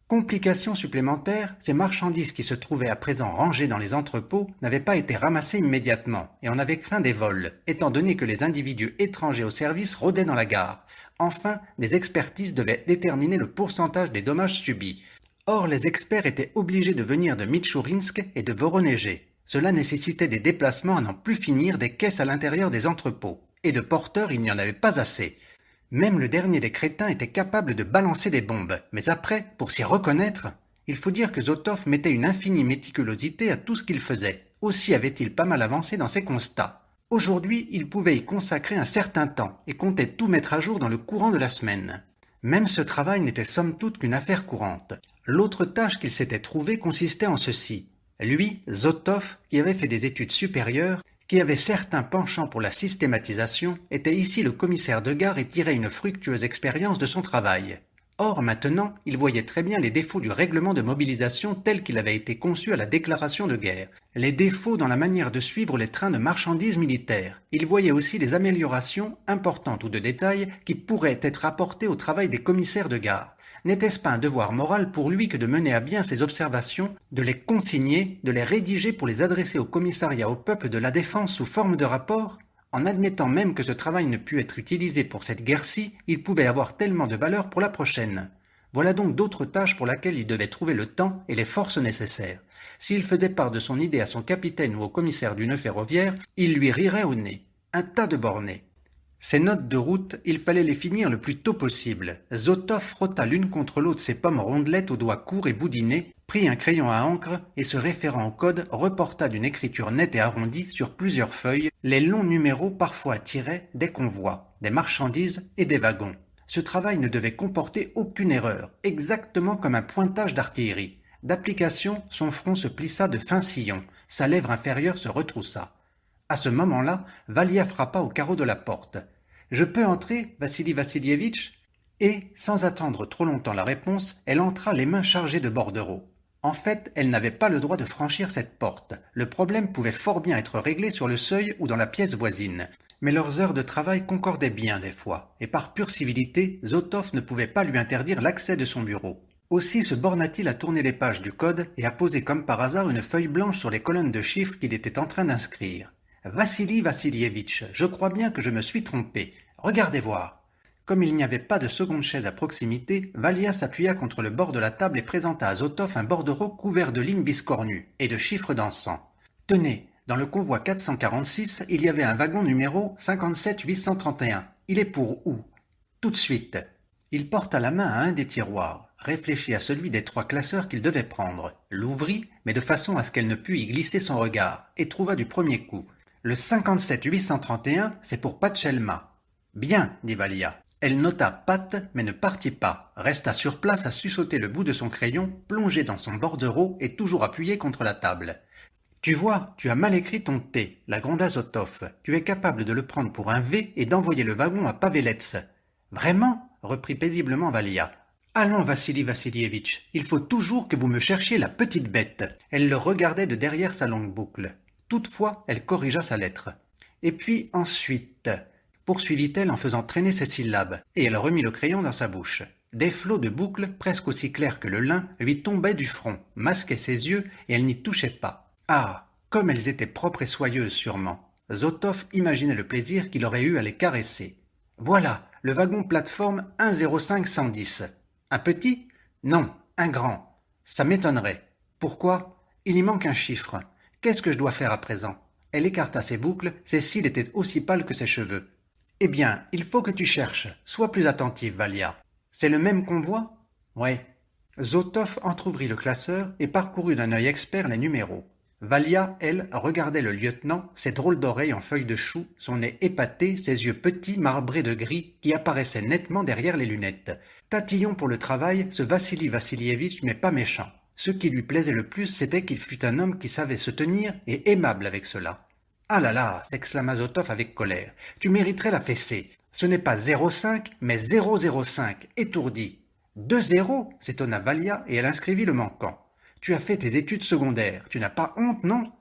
Complication supplémentaire, ces marchandises qui se trouvaient à présent rangées dans les entrepôts n'avaient pas été ramassées immédiatement, et on avait craint des vols, étant donné que les individus étrangers au service rôdaient dans la gare. Enfin, des expertises devaient déterminer le pourcentage des dommages subis. Or, les experts étaient obligés de venir de Mitchourinsk et de Voronezh. Cela nécessitait des déplacements à n'en plus finir des caisses à l'intérieur des entrepôts. Et de porteurs, il n'y en avait pas assez. Même le dernier des crétins était capable de balancer des bombes. Mais après, pour s'y reconnaître, il faut dire que Zotoff mettait une infinie méticulosité à tout ce qu'il faisait. Aussi avait-il pas mal avancé dans ses constats. Aujourd'hui, il pouvait y consacrer un certain temps et comptait tout mettre à jour dans le courant de la semaine. Même ce travail n'était somme toute qu'une affaire courante. L'autre tâche qu'il s'était trouvée consistait en ceci. Lui, Zotoff, qui avait fait des études supérieures, qui avait certains penchants pour la systématisation, était ici le commissaire de gare et tirait une fructueuse expérience de son travail. Or, maintenant, il voyait très bien les défauts du règlement de mobilisation tel qu'il avait été conçu à la déclaration de guerre, les défauts dans la manière de suivre les trains de marchandises militaires. Il voyait aussi les améliorations, importantes ou de détail, qui pourraient être apportées au travail des commissaires de gare. N'était-ce pas un devoir moral pour lui que de mener à bien ces observations, de les consigner, de les rédiger pour les adresser au commissariat au peuple de la Défense sous forme de rapport? En admettant même que ce travail ne pût être utilisé pour cette guerre-ci, il pouvait avoir tellement de valeur pour la prochaine. Voilà donc d'autres tâches pour lesquelles il devait trouver le temps et les forces nécessaires. S'il faisait part de son idée à son capitaine ou au commissaire du nœud ferroviaire, il lui rirait au nez. Un tas de bornés. Ces notes de route, il fallait les finir le plus tôt possible. Zotov frotta l'une contre l'autre ses pommes rondelettes aux doigts courts et boudinés, prit un crayon à encre et, se référant au code, reporta d'une écriture nette et arrondie sur plusieurs feuilles les longs numéros parfois tirés des convois, des marchandises et des wagons. Ce travail ne devait comporter aucune erreur, exactement comme un pointage d'artillerie. D'application, son front se plissa de fins sillons, sa lèvre inférieure se retroussa. À ce moment-là, Valia frappa au carreau de la porte. « Je peux entrer, Vassili Vassilievitch ?» Et, sans attendre trop longtemps la réponse, elle entra les mains chargées de bordereaux. En fait, elle n'avait pas le droit de franchir cette porte. Le problème pouvait fort bien être réglé sur le seuil ou dans la pièce voisine. Mais leurs heures de travail concordaient bien des fois, et par pure civilité, Zotov ne pouvait pas lui interdire l'accès de son bureau. Aussi se borna-t-il à tourner les pages du code et à poser comme par hasard une feuille blanche sur les colonnes de chiffres qu'il était en train d'inscrire. « Vassili Vassilievitch, je crois bien que je me suis trompé. Regardez voir. » Comme il n'y avait pas de seconde chaise à proximité, Valia s'appuya contre le bord de la table et présenta à Zotov un bordereau couvert de lignes biscornues et de chiffres d'encens. « Tenez, dans le convoi 446, il y avait un wagon numéro 57831. Il est pour où ? Tout de suite. » Il porta la main à un des tiroirs, réfléchit à celui des 3 classeurs qu'il devait prendre, l'ouvrit, mais de façon à ce qu'elle ne pût y glisser son regard, et trouva du premier coup. Le 57831, c'est pour Patchelma. Bien, dit Valia. Elle nota Pat, mais ne partit pas, resta sur place à suçoter le bout de son crayon, plongé dans son bordereau et toujours appuyé contre la table. Tu vois, tu as mal écrit ton T, la gronda Zotov. Tu es capable de le prendre pour un V et d'envoyer le wagon à Pavelets. Vraiment ? Reprit paisiblement Valia. Allons, Vassili Vassilievitch, il faut toujours que vous me cherchiez la petite bête. Elle le regardait de derrière sa longue boucle. Toutefois, elle corrigea sa lettre. Et puis ensuite, poursuivit-elle en faisant traîner ses syllabes, et elle remit le crayon dans sa bouche. Des flots de boucles, presque aussi clairs que le lin, lui tombaient du front, masquaient ses yeux, et elle n'y touchait pas. Ah, comme elles étaient propres et soyeuses sûrement. Zotov imaginait le plaisir qu'il aurait eu à les caresser. Voilà, le wagon plateforme 105-110. Un petit ? Non, un grand. Ça m'étonnerait. Pourquoi ? Il y manque un chiffre. Qu'est-ce que je dois faire à présent ? Elle écarta ses boucles, ses cils étaient aussi pâles que ses cheveux. Eh bien, il faut que tu cherches. Sois plus attentive, Valia. C'est le même convoi ? Ouais. Zotov entr'ouvrit le classeur et parcourut d'un œil expert les numéros. Valia, elle, regardait le lieutenant, ses drôles d'oreilles en feuilles de chou, son nez épaté, ses yeux petits marbrés de gris qui apparaissaient nettement derrière les lunettes. Tatillon pour le travail, ce Vassili Vassilievitch n'est pas méchant. Ce qui lui plaisait le plus, c'était qu'il fût un homme qui savait se tenir et aimable avec cela. « Ah là là !» s'exclama Zotov avec colère. « Tu mériterais la fessée. Ce n'est pas 0,5, mais 005, étourdi. »« 2 zéros !» s'étonna Valia et elle inscrivit le manquant. « Tu as fait tes études secondaires. Tu n'as pas honte, non ?»«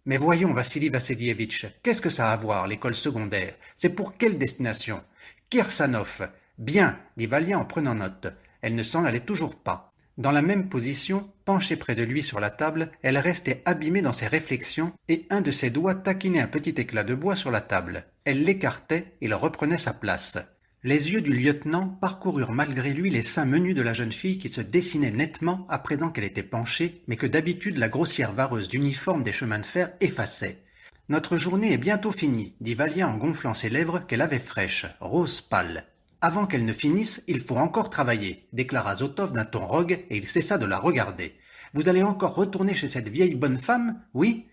Mais voyons, Vassili Vassilievitch, qu'est-ce que ça a à voir, l'école secondaire ? C'est pour quelle destination ? Kirsanov. Bien, dit Valia en prenant note. Elle ne s'en allait toujours pas. Dans la même position, penchée près de lui sur la table, elle restait abîmée dans ses réflexions et un de ses doigts taquinait un petit éclat de bois sur la table. Elle l'écartait et le reprenait sa place. Les yeux du lieutenant parcoururent malgré lui les seins menus de la jeune fille qui se dessinait nettement à présent qu'elle était penchée, mais que d'habitude la grossière vareuse d'uniforme des chemins de fer effaçait. « Notre journée est bientôt finie, dit Valia en gonflant ses lèvres qu'elle avait fraîches, rose pâle. Avant qu'elle ne finisse, il faut encore travailler, déclara Zotov d'un ton rogue et il cessa de la regarder. Vous allez encore retourner chez cette vieille bonne femme, oui ?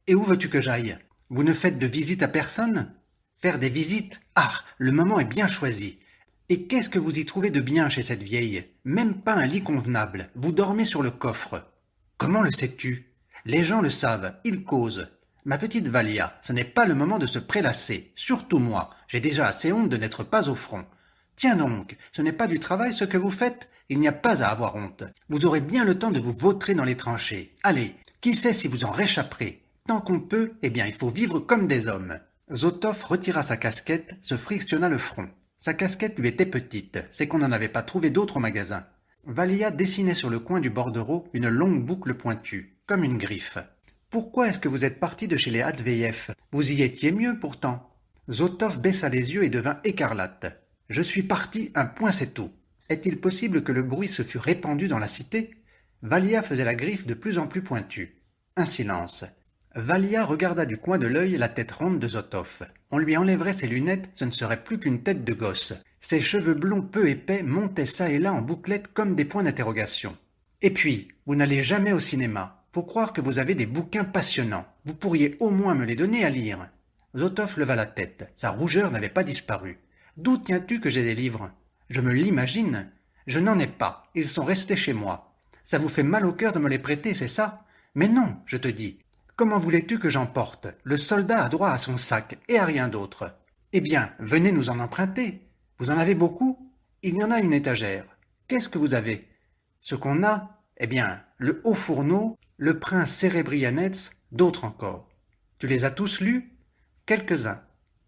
Et où veux-tu que j'aille ? Vous ne faites de visite à personne ? Faire des visites ? Ah, le moment est bien choisi. Et qu'est-ce que vous y trouvez de bien chez cette vieille ? Même pas un lit convenable, vous dormez sur le coffre. Comment le sais-tu ? Les gens le savent, ils causent. Ma petite Valia, ce n'est pas le moment de se prélasser, surtout moi, j'ai déjà assez honte de n'être pas au front. Tiens donc, ce n'est pas du travail ce que vous faites ? Il n'y a pas à avoir honte. Vous aurez bien le temps de vous vautrer dans les tranchées. Allez, qui sait si vous en réchapperez ? Tant qu'on peut, eh bien il faut vivre comme des hommes. Zotov retira sa casquette, se frictionna le front. Sa casquette lui était petite, c'est qu'on n'en avait pas trouvé d'autre au magasin. Valia dessinait sur le coin du bordereau une longue boucle pointue, comme une griffe. Pourquoi est-ce que vous êtes parti de chez les Adveyev ? Vous y étiez mieux pourtant. Zotov baissa les yeux et devint écarlate. « Je suis parti, un point c'est tout. Est-il possible que le bruit se fût répandu dans la cité ?» Valia faisait la griffe de plus en plus pointue. Un silence. Valia regarda du coin de l'œil la tête ronde de Zotov. On lui enlèverait ses lunettes, ce ne serait plus qu'une tête de gosse. Ses cheveux blonds peu épais montaient çà et là en bouclettes comme des points d'interrogation. Et puis, vous n'allez jamais au cinéma. Faut croire que vous avez des bouquins passionnants. Vous pourriez au moins me les donner à lire. Zotov leva la tête. Sa rougeur n'avait pas disparu. D'où tiens-tu que j'ai des livres? Je me l'imagine. Je n'en ai pas. Ils sont restés chez moi. Ça vous fait mal au cœur de me les prêter, c'est ça? Mais non, je te dis. Comment voulais-tu que j'emporte? Le soldat a droit à son sac et à rien d'autre. Eh bien, venez nous en emprunter. Vous en avez beaucoup? Il y en a une étagère. Qu'est-ce que vous avez? Ce qu'on a, eh bien, le Haut-Fourneau, le Prince Sérébrianets, d'autres encore. Tu les as tous lus? Quelques-uns.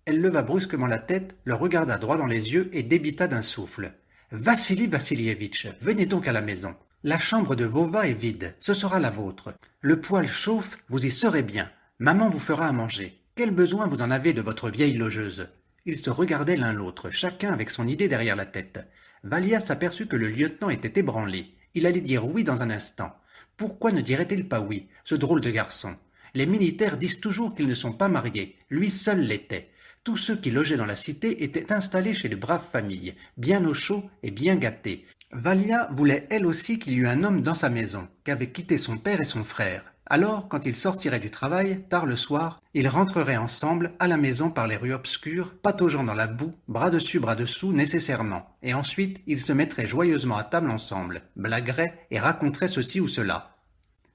Elle leva brusquement la tête, le regarda droit dans les yeux et débita d'un souffle. Vassili Vassilievitch, venez donc à la maison. La chambre de Vova est vide, ce sera la vôtre. Le poêle chauffe, vous y serez bien. Maman vous fera à manger. Quel besoin vous en avez de votre vieille logeuse? Ils se regardaient l'un l'autre, chacun avec son idée derrière la tête. Valia s'aperçut que le lieutenant était ébranlé. Il allait dire oui dans un instant. Pourquoi ne dirait-il pas oui, ce drôle de garçon? Les militaires disent toujours qu'ils ne sont pas mariés. Lui seul l'était. Tous ceux qui logeaient dans la cité étaient installés chez de braves familles, bien au chaud et bien gâtés. Valia voulait elle aussi qu'il y eût un homme dans sa maison, qu'avaient quitté son père et son frère. Alors, quand ils sortiraient du travail, tard le soir, ils rentreraient ensemble à la maison par les rues obscures, pataugeant dans la boue, bras dessus, bras dessous, nécessairement. Et ensuite, ils se mettraient joyeusement à table ensemble, blagueraient et raconteraient ceci ou cela.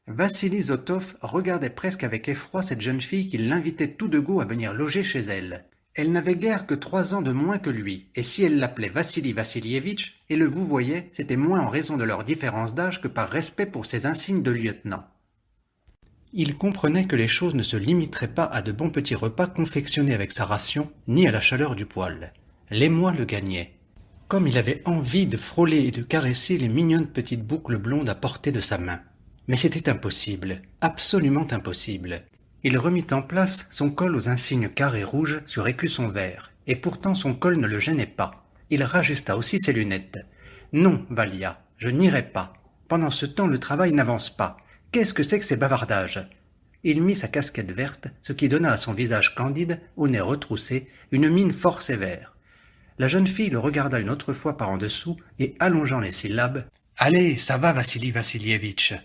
Vassili Zotov regardait presque avec effroi cette jeune fille qui l'invitait tout de go à venir loger chez elle. Elle n'avait guère que 3 ans de moins que lui, et si elle l'appelait Vassili Vassilievitch et le vouvoyait, c'était moins en raison de leur différence d'âge que par respect pour ses insignes de lieutenant. Il comprenait que les choses ne se limiteraient pas à de bons petits repas confectionnés avec sa ration, ni à la chaleur du poêle. L'émoi le gagnait. Comme il avait envie de frôler et de caresser les mignonnes petites boucles blondes à portée de sa main. Mais c'était impossible, absolument impossible. Il remit en place son col aux insignes carrés rouges sur écusson vert, et pourtant son col ne le gênait pas. Il rajusta aussi ses lunettes. « Non, Valia, je n'irai pas. Pendant ce temps, le travail n'avance pas. Qu'est-ce que c'est que ces bavardages ?» Il mit sa casquette verte, ce qui donna à son visage candide, au nez retroussé, une mine fort sévère. La jeune fille le regarda une autre fois par en dessous, et allongeant les syllabes, « Allez, ça va, Vassili Vassilievitch !»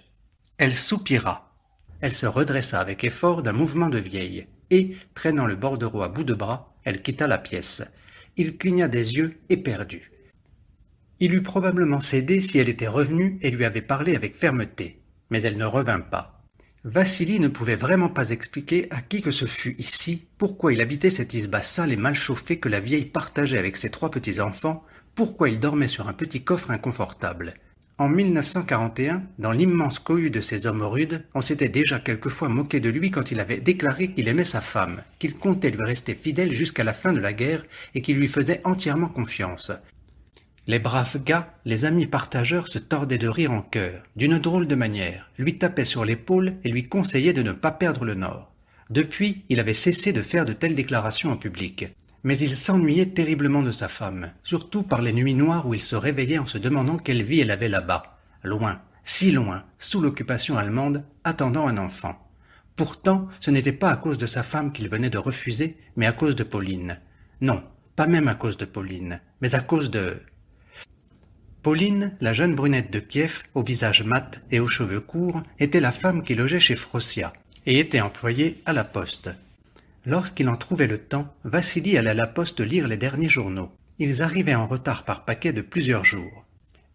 Elle soupira. Elle se redressa avec effort d'un mouvement de vieille, et, traînant le bordereau à bout de bras, elle quitta la pièce. Il cligna des yeux, éperdu. Il eût probablement cédé si elle était revenue et lui avait parlé avec fermeté, mais elle ne revint pas. Vassili ne pouvait vraiment pas expliquer à qui que ce fût ici pourquoi il habitait cette isba sale et mal chauffée que la vieille partageait avec ses 3 petits-enfants, pourquoi il dormait sur un petit coffre inconfortable. En 1941, dans l'immense cohue de ces hommes rudes, on s'était déjà quelquefois moqué de lui quand il avait déclaré qu'il aimait sa femme, qu'il comptait lui rester fidèle jusqu'à la fin de la guerre et qu'il lui faisait entièrement confiance. Les braves gars, les amis partageurs se tordaient de rire en chœur, d'une drôle de manière, lui tapaient sur l'épaule et lui conseillaient de ne pas perdre le nord. Depuis, il avait cessé de faire de telles déclarations en public. Mais il s'ennuyait terriblement de sa femme, surtout par les nuits noires où il se réveillait en se demandant quelle vie elle avait là-bas, loin, si loin, sous l'occupation allemande, attendant un enfant. Pourtant, ce n'était pas à cause de sa femme qu'il venait de refuser, mais à cause de Pauline. Non, pas même à cause de Pauline, mais à cause de... Pauline, la jeune brunette de Kiev, au visage mat et aux cheveux courts, était la femme qui logeait chez Frossia, et était employée à la poste. Lorsqu'il en trouvait le temps, Vassili allait à la poste lire les derniers journaux. Ils arrivaient en retard par paquet de plusieurs jours.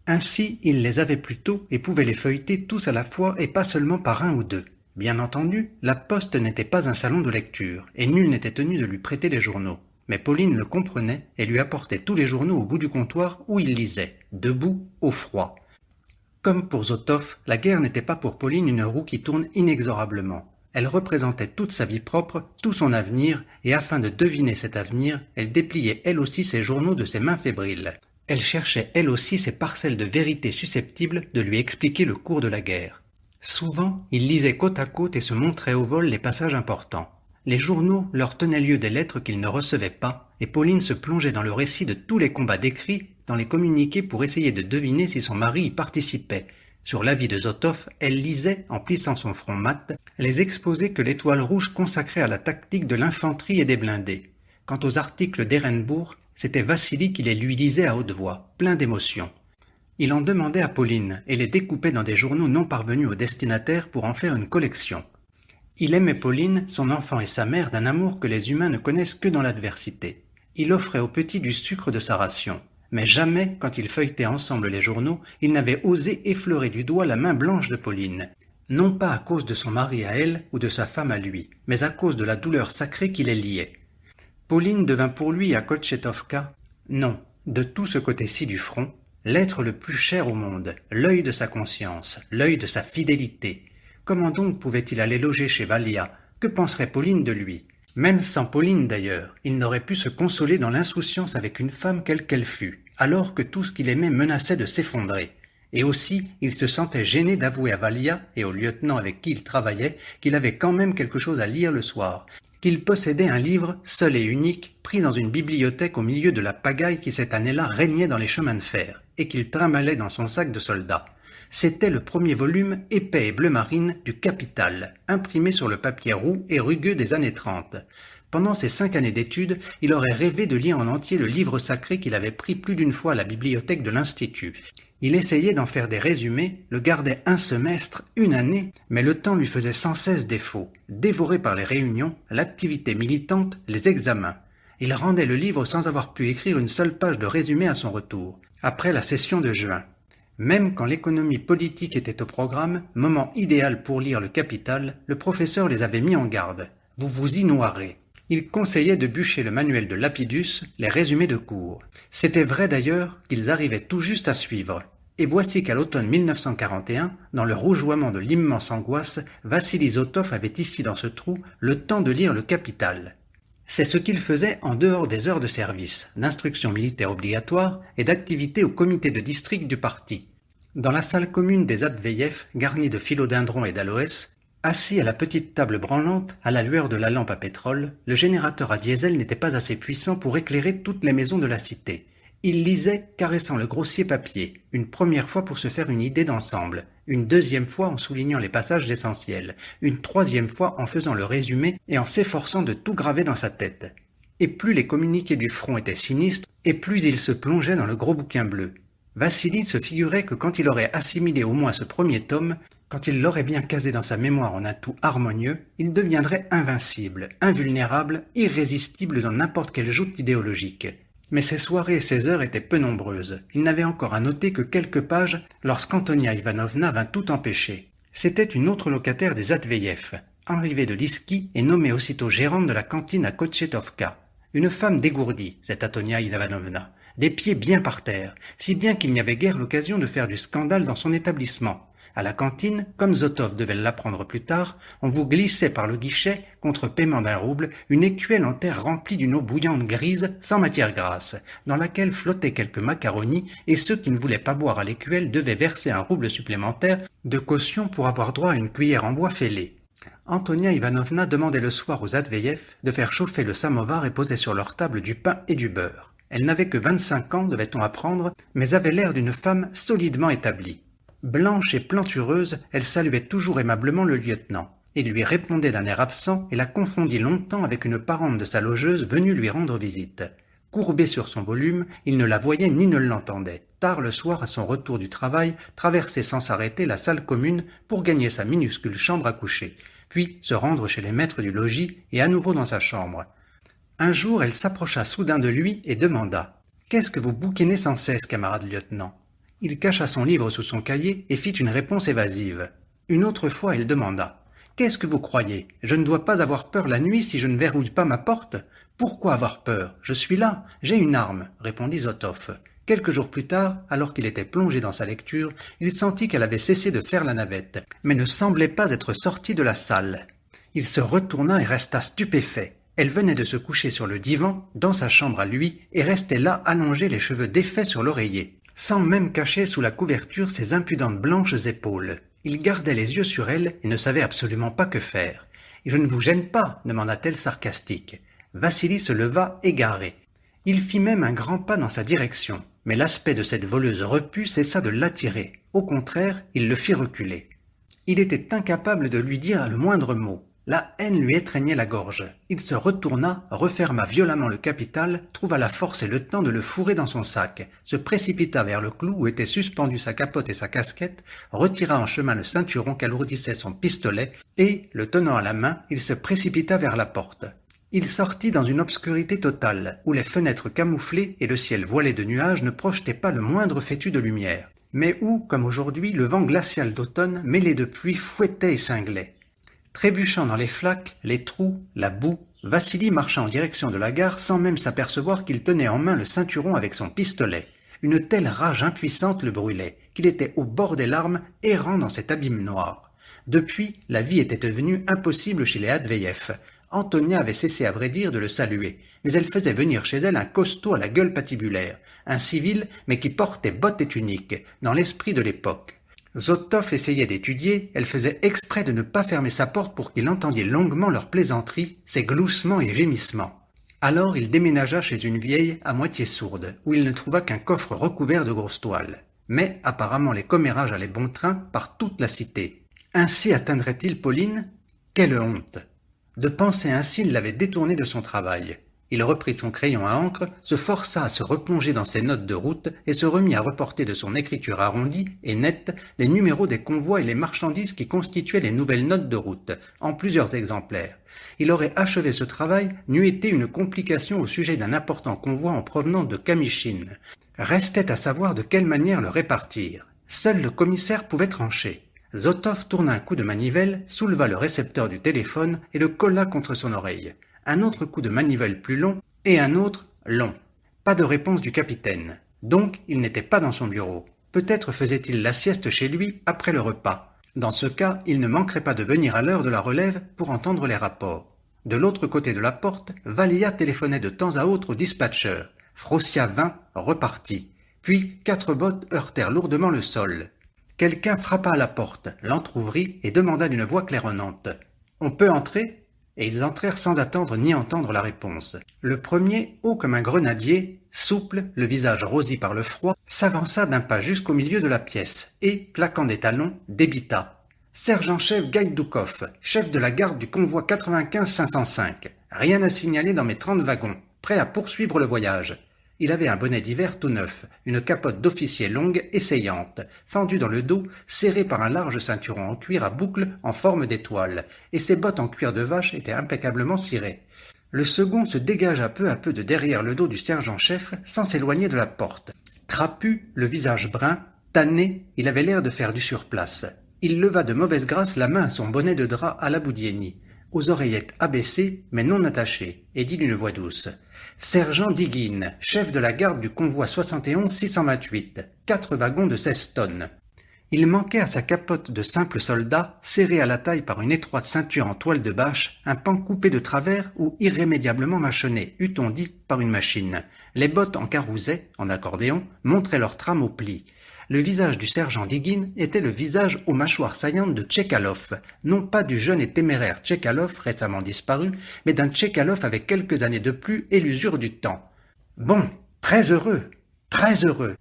Ainsi, il les avait plus tôt et pouvait les feuilleter tous à la fois et pas seulement par un ou deux. Bien entendu, la poste n'était pas un salon de lecture, et nul n'était tenu de lui prêter les journaux. Mais Pauline le comprenait et lui apportait tous les journaux au bout du comptoir où il lisait, debout, au froid. Comme pour Zotov, la guerre n'était pas pour Pauline une roue qui tourne inexorablement. Elle représentait toute sa vie propre, tout son avenir, et afin de deviner cet avenir, elle dépliait elle aussi ses journaux de ses mains fébriles. Elle cherchait elle aussi ces parcelles de vérité susceptibles de lui expliquer le cours de la guerre. Souvent, il lisait côte à côte et se montrait au vol les passages importants. Les journaux leur tenaient lieu des lettres qu'ils ne recevaient pas, et Pauline se plongeait dans le récit de tous les combats décrits dans les communiqués pour essayer de deviner si son mari y participait. Sur l'avis de Zotov, elle lisait, en plissant son front mat, les exposés que l'Étoile rouge consacrait à la tactique de l'infanterie et des blindés. Quant aux articles d'Ehrenbourg, c'était Vassili qui les lui lisait à haute voix, plein d'émotion. Il en demandait à Pauline et les découpait dans des journaux non parvenus au destinataire pour en faire une collection. Il aimait Pauline, son enfant et sa mère d'un amour que les humains ne connaissent que dans l'adversité. Il offrait aux petits du sucre de sa ration. Mais jamais, quand ils feuilletaient ensemble les journaux, il n'avait osé effleurer du doigt la main blanche de Pauline. Non pas à cause de son mari à elle ou de sa femme à lui, mais à cause de la douleur sacrée qui les liait. Pauline devint pour lui à Kotchetovka, non, de tout ce côté-ci du front, l'être le plus cher au monde, l'œil de sa conscience, l'œil de sa fidélité. Comment donc pouvait-il aller loger chez Valia? Que penserait Pauline de lui? Même sans Pauline d'ailleurs, il n'aurait pu se consoler dans l'insouciance avec une femme quelle qu'elle fût, alors que tout ce qu'il aimait menaçait de s'effondrer. Et aussi, il se sentait gêné d'avouer à Valia et au lieutenant avec qui il travaillait qu'il avait quand même quelque chose à lire le soir, qu'il possédait un livre, seul et unique, pris dans une bibliothèque au milieu de la pagaille qui cette année-là régnait dans les chemins de fer, et qu'il trimbalait dans son sac de soldat. C'était le premier volume épais et bleu marine du Capital, imprimé sur le papier roux et rugueux des années 30. Pendant ces 5 années d'études, il aurait rêvé de lire en entier le livre sacré qu'il avait pris plus d'une fois à la bibliothèque de l'Institut. Il essayait d'en faire des résumés, le gardait un semestre, une année, mais le temps lui faisait sans cesse défaut, dévoré par les réunions, l'activité militante, les examens. Il rendait le livre sans avoir pu écrire une seule page de résumé à son retour, après la session de juin. Même quand l'économie politique était au programme, moment idéal pour lire le Capital, le professeur les avait mis en garde. Vous vous y noierez. Il conseillait de bûcher le manuel de Lapidus, les résumés de cours. C'était vrai d'ailleurs qu'ils arrivaient tout juste à suivre. Et voici qu'à l'automne 1941, dans le rougeoiement de l'immense angoisse, Vassili Zotov avait ici dans ce trou le temps de lire le Capital. C'est ce qu'il faisait en dehors des heures de service, d'instruction militaire obligatoire et d'activité au comité de district du parti. Dans la salle commune des Adveyev, garnie de philodendrons et d'aloès, assis à la petite table branlante, à la lueur de la lampe à pétrole, le générateur à diesel n'était pas assez puissant pour éclairer toutes les maisons de la cité. Il lisait, caressant le grossier papier, une première fois pour se faire une idée d'ensemble, une deuxième fois en soulignant les passages essentiels, une troisième fois en faisant le résumé et en s'efforçant de tout graver dans sa tête. Et plus les communiqués du front étaient sinistres, et plus il se plongeait dans le gros bouquin bleu. Vassili se figurait que quand il aurait assimilé au moins ce premier tome, quand il l'aurait bien casé dans sa mémoire en un tout harmonieux, il deviendrait invincible, invulnérable, irrésistible dans n'importe quelle joute idéologique. Mais ses soirées et ses heures étaient peu nombreuses. Il n'avait encore à noter que quelques pages lorsqu'Antonia Ivanovna vint tout empêcher. C'était une autre locataire des Adveyev, arrivée de Liski et nommée aussitôt gérante de la cantine à Kotchetovka. Une femme dégourdie, cette Antonia Ivanovna, les pieds bien par terre, si bien qu'il n'y avait guère l'occasion de faire du scandale dans son établissement. À la cantine, comme Zotov devait l'apprendre plus tard, on vous glissait par le guichet, contre paiement d'1 rouble, une écuelle en terre remplie d'une eau bouillante grise, sans matière grasse, dans laquelle flottaient quelques macaronis, et ceux qui ne voulaient pas boire à l'écuelle devaient verser 1 rouble supplémentaire de caution pour avoir droit à une cuillère en bois fêlée. Antonia Ivanovna demandait le soir aux Adveyev de faire chauffer le samovar et posait sur leur table du pain et du beurre. Elle n'avait que 25 ans, devait-on apprendre, mais avait l'air d'une femme solidement établie. Blanche et plantureuse, elle saluait toujours aimablement le lieutenant. Il lui répondait d'un air absent et la confondit longtemps avec une parente de sa logeuse venue lui rendre visite. Courbé sur son volume, il ne la voyait ni ne l'entendait. Tard le soir, à son retour du travail, traversait sans s'arrêter la salle commune pour gagner sa minuscule chambre à coucher, puis se rendre chez les maîtres du logis et à nouveau dans sa chambre. Un jour, elle s'approcha soudain de lui et demanda « Qu'est-ce que vous bouquinez sans cesse, camarade lieutenant ?» Il cacha son livre sous son cahier et fit une réponse évasive. Une autre fois, elle demanda « Qu'est-ce que vous croyez? Je ne dois pas avoir peur la nuit si je ne verrouille pas ma porte? Pourquoi avoir peur? Je suis là, j'ai une arme, répondit Zotov. Quelques jours plus tard, alors qu'il était plongé dans sa lecture, il sentit qu'elle avait cessé de faire la navette, mais ne semblait pas être sortie de la salle. Il se retourna et resta stupéfait. Elle venait de se coucher sur le divan, dans sa chambre à lui, et restait là allongée, les cheveux défaits sur l'oreiller, sans même cacher sous la couverture ses impudentes blanches épaules. Il gardait les yeux sur elle et ne savait absolument pas que faire. « Je ne vous gêne pas ?» demanda-t-elle sarcastique. Vassili se leva égaré. Il fit même un grand pas dans sa direction, mais l'aspect de cette voleuse repue cessa de l'attirer. Au contraire, il le fit reculer. Il était incapable de lui dire le moindre mot. La haine lui étreignait la gorge. Il se retourna, referma violemment le capital, trouva la force et le temps de le fourrer dans son sac, se précipita vers le clou où étaient suspendus sa capote et sa casquette, retira en chemin le ceinturon qu'alourdissait son pistolet, et, le tenant à la main, il se précipita vers la porte. Il sortit dans une obscurité totale, où les fenêtres camouflées et le ciel voilé de nuages ne projetaient pas le moindre fétu de lumière, mais où, comme aujourd'hui, le vent glacial d'automne, mêlé de pluie, fouettait et cinglait. Trébuchant dans les flaques, les trous, la boue, Vassili marcha en direction de la gare sans même s'apercevoir qu'il tenait en main le ceinturon avec son pistolet. Une telle rage impuissante le brûlait, qu'il était au bord des larmes, errant dans cet abîme noir. Depuis, la vie était devenue impossible chez les Adveyev. Antonia avait cessé à vrai dire de le saluer, mais elle faisait venir chez elle un costaud à la gueule patibulaire, un civil mais qui portait bottes et tuniques, dans l'esprit de l'époque. Zotov essayait d'étudier, elle faisait exprès de ne pas fermer sa porte pour qu'il entendît longuement leurs plaisanteries, ses gloussements et gémissements. Alors il déménagea chez une vieille à moitié sourde, où il ne trouva qu'un coffre recouvert de grosses toiles. Mais apparemment les commérages allaient bon train par toute la cité. Ainsi atteindrait-il Pauline? Quelle honte! De penser ainsi, il l'avait détourné de son travail. Il reprit son crayon à encre, se força à se replonger dans ses notes de route et se remit à reporter de son écriture arrondie et nette les numéros des convois et les marchandises qui constituaient les nouvelles notes de route, en plusieurs exemplaires. Il aurait achevé ce travail n'eût été une complication au sujet d'un important convoi en provenance de Kamichine. Restait à savoir de quelle manière le répartir. Seul le commissaire pouvait trancher. Zotov tourna un coup de manivelle, souleva le récepteur du téléphone et le colla contre son oreille. Un autre coup de manivelle plus long, et un autre long. Pas de réponse du capitaine. Donc, il n'était pas dans son bureau. Peut-être faisait-il la sieste chez lui après le repas. Dans ce cas, il ne manquerait pas de venir à l'heure de la relève pour entendre les rapports. De l'autre côté de la porte, Valia téléphonait de temps à autre au dispatcher. Frossia vint, repartit. Puis, 4 bottes heurtèrent lourdement le sol. Quelqu'un frappa à la porte, l'entr'ouvrit et demanda d'une voix claironnante. « On peut entrer ?» Et ils entrèrent sans attendre ni entendre la réponse. Le premier, haut comme un grenadier, souple, le visage rosi par le froid, s'avança d'un pas jusqu'au milieu de la pièce et, claquant des talons, débita. « Sergent-chef Gaïdoukov, chef de la garde du convoi 95-505. Rien à signaler dans mes 30 wagons. Prêt à poursuivre le voyage. » Il avait un bonnet d'hiver tout neuf, une capote d'officier longue, essayante, fendue dans le dos, serrée par un large ceinturon en cuir à boucles en forme d'étoile, et ses bottes en cuir de vache étaient impeccablement cirées. Le second se dégagea peu à peu de derrière le dos du sergent-chef sans s'éloigner de la porte. Trapu, le visage brun, tanné, il avait l'air de faire du surplace. Il leva de mauvaise grâce la main à son bonnet de drap à la Boudienny, aux oreillettes abaissées mais non attachées, et dit d'une voix douce. Sergent Diguine, chef de la garde du convoi 71-628, 4 wagons de 16 tonnes. Il manquait à sa capote de simple soldat, serré à la taille par une étroite ceinture en toile de bâche, un pan coupé de travers ou irrémédiablement mâchonné, eût-on dit, par une machine. Les bottes en carouset, en accordéon, montraient leur trame au pli. Le visage du sergent Diguine était le visage aux mâchoires saillantes de Tchekalov, non pas du jeune et téméraire Tchekalov récemment disparu, mais d'un Tchekalov avec quelques années de plus et l'usure du temps. « Bon, très heureux,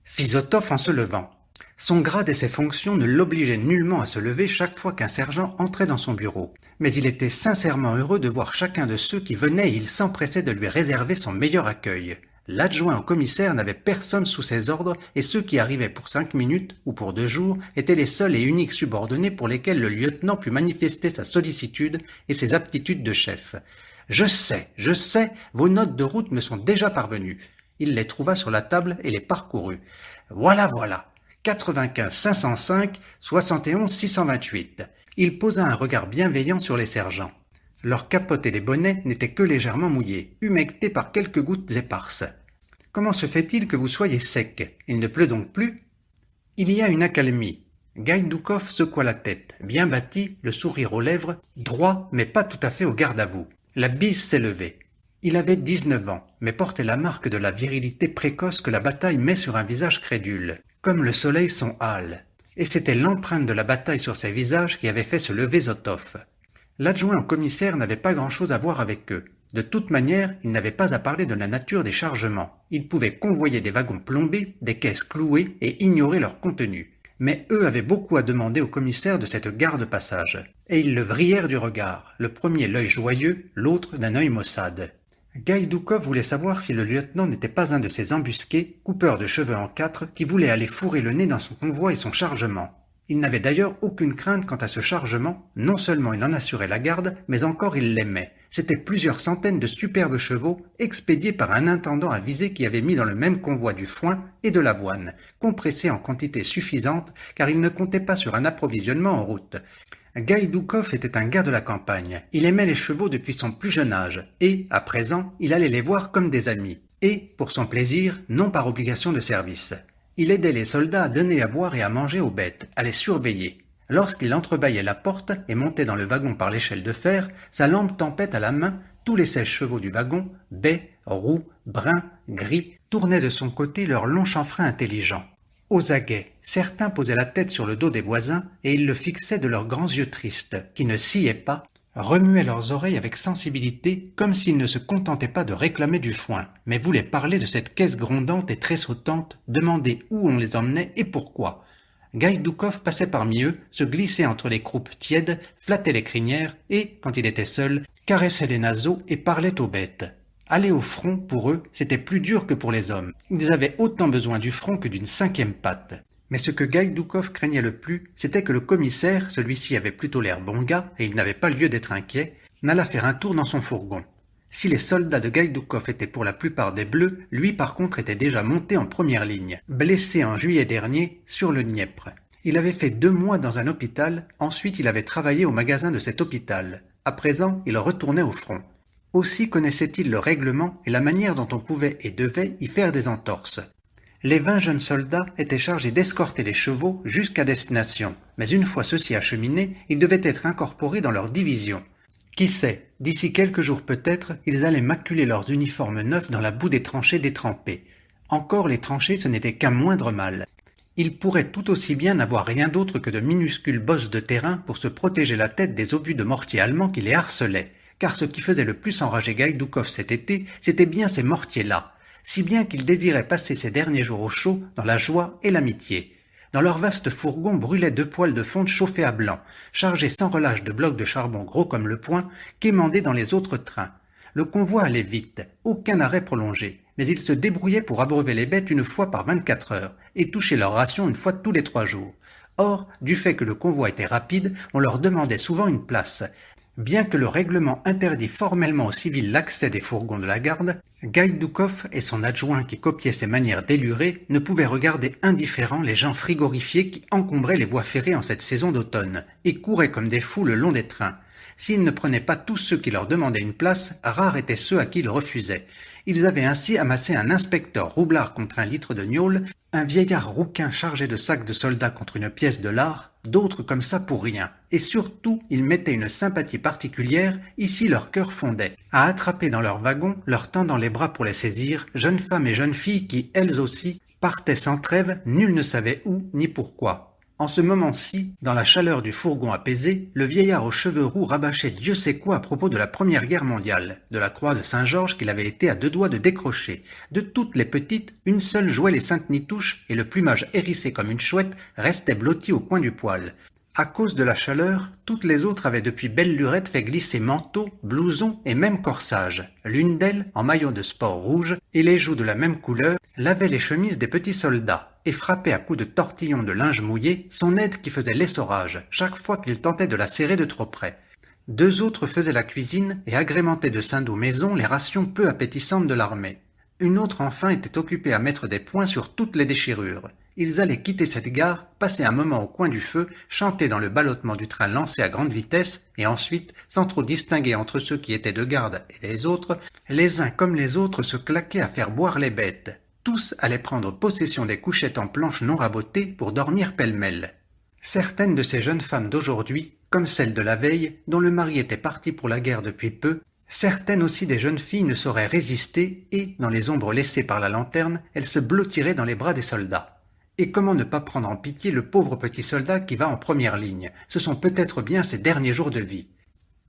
fit Zotov en se levant. Son grade et ses fonctions ne l'obligeaient nullement à se lever chaque fois qu'un sergent entrait dans son bureau, mais il était sincèrement heureux de voir chacun de ceux qui venaient et il s'empressait de lui réserver son meilleur accueil. L'adjoint au commissaire n'avait personne sous ses ordres et ceux qui arrivaient pour 5 minutes ou pour 2 jours étaient les seuls et uniques subordonnés pour lesquels le lieutenant put manifester sa sollicitude et ses aptitudes de chef. « Je sais, vos notes de route me sont déjà parvenues. » Il les trouva sur la table et les parcourut. « Voilà, 95-505, 71-628. » Il posa un regard bienveillant sur les sergents. Leurs capotes et les bonnets n'étaient que légèrement mouillés, humectés par quelques gouttes éparses. « Comment se fait-il que vous soyez sec? Il ne pleut donc plus ?» « Il y a une accalmie. » Gaïdoukov secoua la tête, bien bâti, le sourire aux lèvres, droit mais pas tout à fait au garde à vous. La bise s'est levée. Il avait 19 ans, mais portait la marque de la virilité précoce que la bataille met sur un visage crédule, comme le soleil son hâle. Et c'était l'empreinte de la bataille sur ces visages qui avait fait se lever Zotov. L'adjoint au commissaire n'avait pas grand-chose à voir avec eux. De toute manière, il n'avait pas à parler de la nature des chargements. Il pouvait convoyer des wagons plombés, des caisses clouées et ignorer leur contenu. Mais eux avaient beaucoup à demander au commissaire de cette garde-passage. Et ils le vrillèrent du regard, le premier l'œil joyeux, l'autre d'un œil maussade. Gaïdoukov voulait savoir si le lieutenant n'était pas un de ces embusqués, coupeurs de cheveux en quatre, qui voulaient aller fourrer le nez dans son convoi et son chargement. Il n'avait d'ailleurs aucune crainte quant à ce chargement, non seulement il en assurait la garde, mais encore il l'aimait. C'étaient plusieurs centaines de superbes chevaux, expédiés par un intendant avisé qui avait mis dans le même convoi du foin et de l'avoine, compressés en quantité suffisante, car il ne comptait pas sur un approvisionnement en route. Gaïdoukov était un gars de la campagne. Il aimait les chevaux depuis son plus jeune âge, et, à présent, il allait les voir comme des amis. Et, pour son plaisir, non par obligation de service. Il aidait les soldats à donner à boire et à manger aux bêtes, à les surveiller. Lorsqu'il entrebâillait la porte et montait dans le wagon par l'échelle de fer, sa lampe tempête à la main, tous les 16 chevaux du wagon, bais, roux, bruns, gris, tournaient de son côté leurs longs chanfreins intelligents. Aux aguets, certains posaient la tête sur le dos des voisins et ils le fixaient de leurs grands yeux tristes, qui ne sciaient pas, remuaient leurs oreilles avec sensibilité, comme s'ils ne se contentaient pas de réclamer du foin, mais voulaient parler de cette caisse grondante et tressautante, demander où on les emmenait et pourquoi. Gaïdoukov passait parmi eux, se glissait entre les croupes tièdes, flattait les crinières et, quand il était seul, caressait les naseaux et parlait aux bêtes. Aller au front, pour eux, c'était plus dur que pour les hommes. Ils avaient autant besoin du front que d'une cinquième patte. Mais ce que Gaïdoukov craignait le plus, c'était que le commissaire, celui-ci avait plutôt l'air bon gars, et il n'avait pas lieu d'être inquiet, n'allât faire un tour dans son fourgon. Si les soldats de Gaïdoukov étaient pour la plupart des bleus, lui par contre était déjà monté en première ligne, blessé en juillet dernier sur le Dniepr. Il avait fait 2 mois dans un hôpital, ensuite il avait travaillé au magasin de cet hôpital. À présent, il retournait au front. Aussi connaissait-il le règlement et la manière dont on pouvait et devait y faire des entorses. Les 20 jeunes soldats étaient chargés d'escorter les chevaux jusqu'à destination, mais une fois ceux-ci acheminés, ils devaient être incorporés dans leur division. Qui sait, d'ici quelques jours peut-être, ils allaient maculer leurs uniformes neufs dans la boue des tranchées détrempées. Encore les tranchées, ce n'était qu'un moindre mal. Ils pourraient tout aussi bien n'avoir rien d'autre que de minuscules bosses de terrain pour se protéger la tête des obus de mortiers allemands qui les harcelaient. Car ce qui faisait le plus enrager Gaïdoukov cet été, c'était bien ces mortiers-là, si bien qu'il désirait passer ses derniers jours au chaud, dans la joie et l'amitié. Dans leur vaste fourgon brûlaient 2 poêles de fonte chauffés à blanc, chargés sans relâche de blocs de charbon gros comme le poing, quémandaient dans les autres trains. Le convoi allait vite, aucun arrêt prolongé, mais ils se débrouillaient pour abreuver les bêtes une fois par 24 heures, et toucher leur ration une fois tous les 3 jours. Or, du fait que le convoi était rapide, on leur demandait souvent une place. Bien que le règlement interdit formellement aux civils l'accès des fourgons de la garde, Gaïdoukov et son adjoint qui copiait ses manières délurées ne pouvaient regarder indifférents les gens frigorifiés qui encombraient les voies ferrées en cette saison d'automne et couraient comme des fous le long des trains. S'ils ne prenaient pas tous ceux qui leur demandaient une place, rares étaient ceux à qui ils refusaient. Ils avaient ainsi amassé un inspecteur roublard contre un litre de gnôle, un vieillard rouquin chargé de sacs de soldats contre une pièce de lard, d'autres comme ça pour rien. Et surtout, ils mettaient une sympathie particulière, ici leur cœur fondait, à attraper dans leur wagon, leur tendant les bras pour les saisir, jeunes femmes et jeunes filles qui, elles aussi, partaient sans trêve, nul ne savait où ni pourquoi. En ce moment-ci, dans la chaleur du fourgon apaisé, le vieillard aux cheveux roux rabâchait Dieu sait quoi à propos de la Première Guerre mondiale, de la croix de Saint-Georges qu'il avait été à 2 doigts de décrocher. De toutes les petites, une seule jouait les saintes nitouches et le plumage hérissé comme une chouette restait blotti au coin du poil. À cause de la chaleur, toutes les autres avaient depuis belle lurette fait glisser manteaux, blousons et même corsage. L'une d'elles, en maillot de sport rouge et les joues de la même couleur, lavait les chemises des petits soldats et frappait à coups de tortillon de linge mouillé son aide qui faisait l'essorage chaque fois qu'il tentait de la serrer de trop près. 2 autres faisaient la cuisine et agrémentaient de saindoux maison les rations peu appétissantes de l'armée. Une autre enfin était occupée à mettre des points sur toutes les déchirures. Ils allaient quitter cette gare, passer un moment au coin du feu, chanter dans le ballottement du train lancé à grande vitesse, et ensuite, sans trop distinguer entre ceux qui étaient de garde et les autres, les uns comme les autres se claquaient à faire boire les bêtes. Tous allaient prendre possession des couchettes en planches non rabotées pour dormir pêle-mêle. Certaines de ces jeunes femmes d'aujourd'hui, comme celles de la veille, dont le mari était parti pour la guerre depuis peu, certaines aussi des jeunes filles ne sauraient résister et, dans les ombres laissées par la lanterne, elles se blottiraient dans les bras des soldats. Et comment ne pas prendre en pitié le pauvre petit soldat qui va en première ligne? Ce sont peut-être bien ses derniers jours de vie.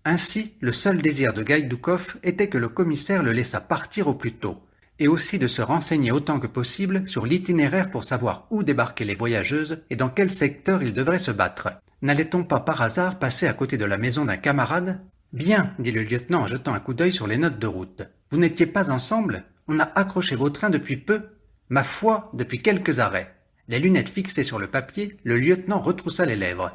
Ainsi, le seul désir de Gaïdoukov était que le commissaire le laissât partir au plus tôt, et aussi de se renseigner autant que possible sur l'itinéraire pour savoir où débarquaient les voyageuses et dans quel secteur ils devraient se battre. N'allait-on pas par hasard passer à côté de la maison d'un camarade ? Bien, dit le lieutenant en jetant un coup d'œil sur les notes de route. Vous n'étiez pas ensemble ? On a accroché vos trains depuis peu ? Ma foi, depuis quelques arrêts. Les lunettes fixées sur le papier, le lieutenant retroussa les lèvres.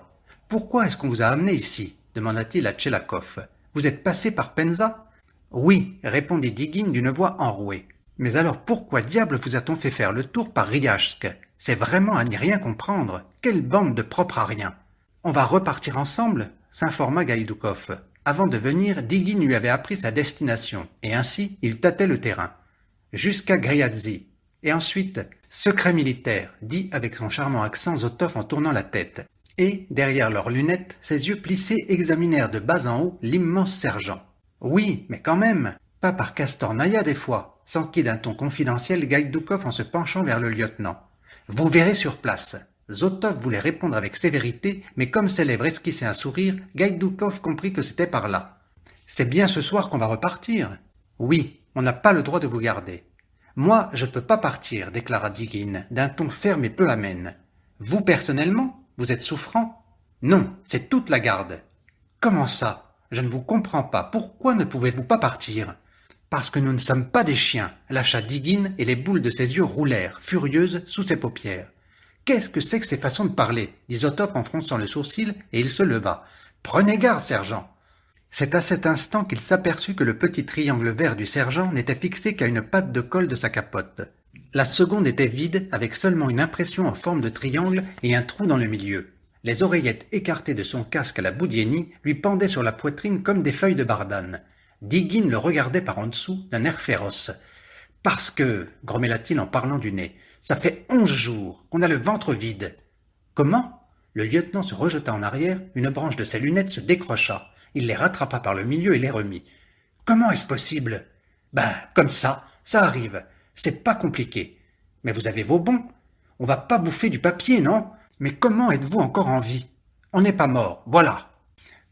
Pourquoi est-ce qu'on vous a amené ici ? Demanda-t-il à Tchelakov. Vous êtes passé par Penza ? Oui, répondit Digine d'une voix enrouée. Mais alors pourquoi diable vous a-t-on fait faire le tour par Riachsk ? C'est vraiment à n'y rien comprendre. Quelle bande de propres à rien. On va repartir ensemble ? S'informa Gaïdoukov. Avant de venir, Digine lui avait appris sa destination, et ainsi il tâtait le terrain. Jusqu'à Griazi. Et ensuite, secret militaire, dit avec son charmant accent Zotov en tournant la tête. Et, derrière leurs lunettes, ses yeux plissés examinèrent de bas en haut l'immense sergent. Oui, mais quand même, pas par Castornaïa des fois, s'enquit d'un ton confidentiel Gaïdoukov en se penchant vers le lieutenant. Vous verrez sur place. Zotov voulait répondre avec sévérité, mais comme ses lèvres esquissaient un sourire, Gaïdoukov comprit que c'était par là. C'est bien ce soir qu'on va repartir. Oui, on n'a pas le droit de vous garder. Moi, je peux pas partir, déclara Digine, d'un ton ferme et peu amène. Vous, personnellement, vous êtes souffrant ? Non, c'est toute la garde. Comment ça ? Je ne vous comprends pas. Pourquoi ne pouvez-vous pas partir ? Parce que nous ne sommes pas des chiens, lâcha Digine et les boules de ses yeux roulèrent, furieuses, sous ses paupières. Qu'est-ce que c'est que ces façons de parler ? Dit Zotov en fronçant le sourcil, et il se leva. Prenez garde, sergent. C'est à cet instant qu'il s'aperçut que le petit triangle vert du sergent n'était fixé qu'à une patte de colle de sa capote. La seconde était vide, avec seulement une impression en forme de triangle et un trou dans le milieu. Les oreillettes écartées de son casque à la Boudieni lui pendaient sur la poitrine comme des feuilles de bardane. Digine le regardait par en dessous d'un air féroce. « Parce que, grommela-t-il en parlant du nez, ça fait 11 jours qu'on a le ventre vide. »« Comment ?» Le lieutenant se rejeta en arrière, une branche de ses lunettes se décrocha. Il les rattrapa par le milieu et les remit. « Comment est-ce possible ?»« Ben, comme ça arrive. C'est pas compliqué. Mais vous avez vos bons. On va pas bouffer du papier, non ? Mais comment êtes-vous encore en vie ? On n'est pas mort, voilà.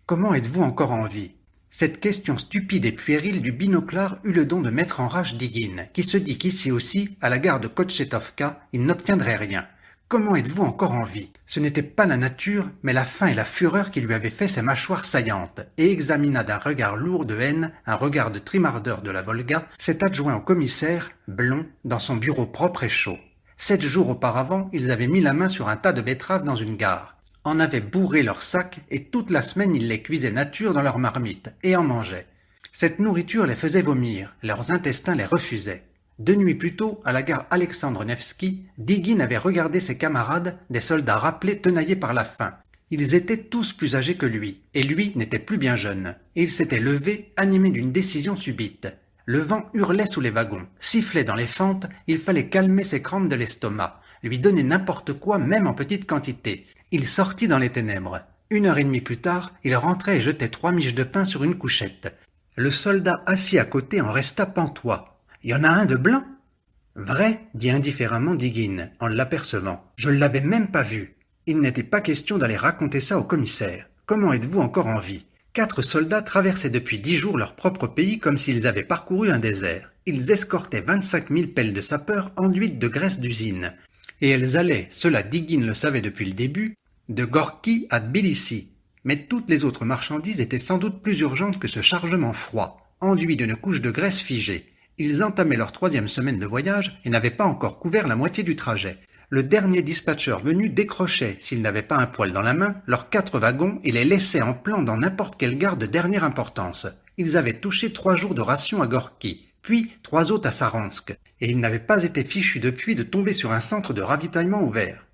Comment êtes-vous encore en vie ? Cette question stupide et puérile du binoclard eut le don de mettre en rage Digine, qui se dit qu'ici aussi, à la gare de Kotchetovka, il n'obtiendrait rien. Comment êtes-vous encore en vie ? Ce n'était pas la nature, mais la faim et la fureur qui lui avaient fait ses mâchoires saillantes, et examina d'un regard lourd de haine, un regard de trimardeur de la Volga, cet adjoint au commissaire, blond, dans son bureau propre et chaud. 7 jours auparavant, ils avaient mis la main sur un tas de betteraves dans une gare, en avaient bourré leurs sacs, et toute la semaine ils les cuisaient nature dans leur marmite, et en mangeaient. Cette nourriture les faisait vomir, leurs intestins les refusaient. 2 nuits plus tôt, à la gare Alexandre Nevski, Digine avait regardé ses camarades, des soldats rappelés tenaillés par la faim. Ils étaient tous plus âgés que lui, et lui n'était plus bien jeune. Et il s'était levé, animé d'une décision subite. Le vent hurlait sous les wagons, sifflait dans les fentes, il fallait calmer ses crampes de l'estomac, lui donner n'importe quoi, même en petite quantité. Il sortit dans les ténèbres. 1h30 plus tard, il rentrait et jetait 3 miches de pain sur une couchette. Le soldat assis à côté en resta pantois. « Il y en a un de blanc ?»« Vrai, dit indifféremment Digine, en l'apercevant. Je ne l'avais même pas vu. Il n'était pas question d'aller raconter ça au commissaire. Comment êtes-vous encore en vie ? 4 soldats traversaient depuis 10 jours leur propre pays comme s'ils avaient parcouru un désert. Ils escortaient 25 000 pelles de sapeurs enduites de graisse d'usine. Et elles allaient, cela Digine le savait depuis le début, de Gorki à Tbilissi. Mais toutes les autres marchandises étaient sans doute plus urgentes que ce chargement froid, enduit d'une couche de graisse figée. Ils entamaient leur 3e semaine de voyage et n'avaient pas encore couvert la moitié du trajet. Le dernier dispatcher venu décrochait, s'il n'avait pas un poil dans la main, leurs 4 wagons et les laissait en plan dans n'importe quelle gare de dernière importance. Ils avaient touché 3 jours de ration à Gorki, puis 3 autres à Saransk, et ils n'avaient pas été fichus depuis de tomber sur un centre de ravitaillement ouvert.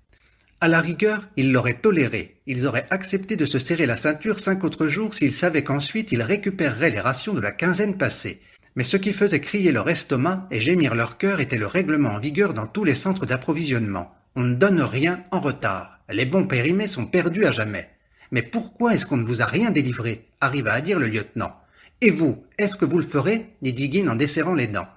À la rigueur, ils l'auraient toléré. Ils auraient accepté de se serrer la ceinture 5 autres jours s'ils savaient qu'ensuite ils récupéreraient les rations de la quinzaine passée. Mais ce qui faisait crier leur estomac et gémir leur cœur était le règlement en vigueur dans tous les centres d'approvisionnement. On ne donne rien en retard. Les bons périmés sont perdus à jamais. Mais pourquoi est-ce qu'on ne vous a rien délivré ? Arriva à dire le lieutenant. Et vous, est-ce que vous le ferez ? Dit Digine en desserrant les dents.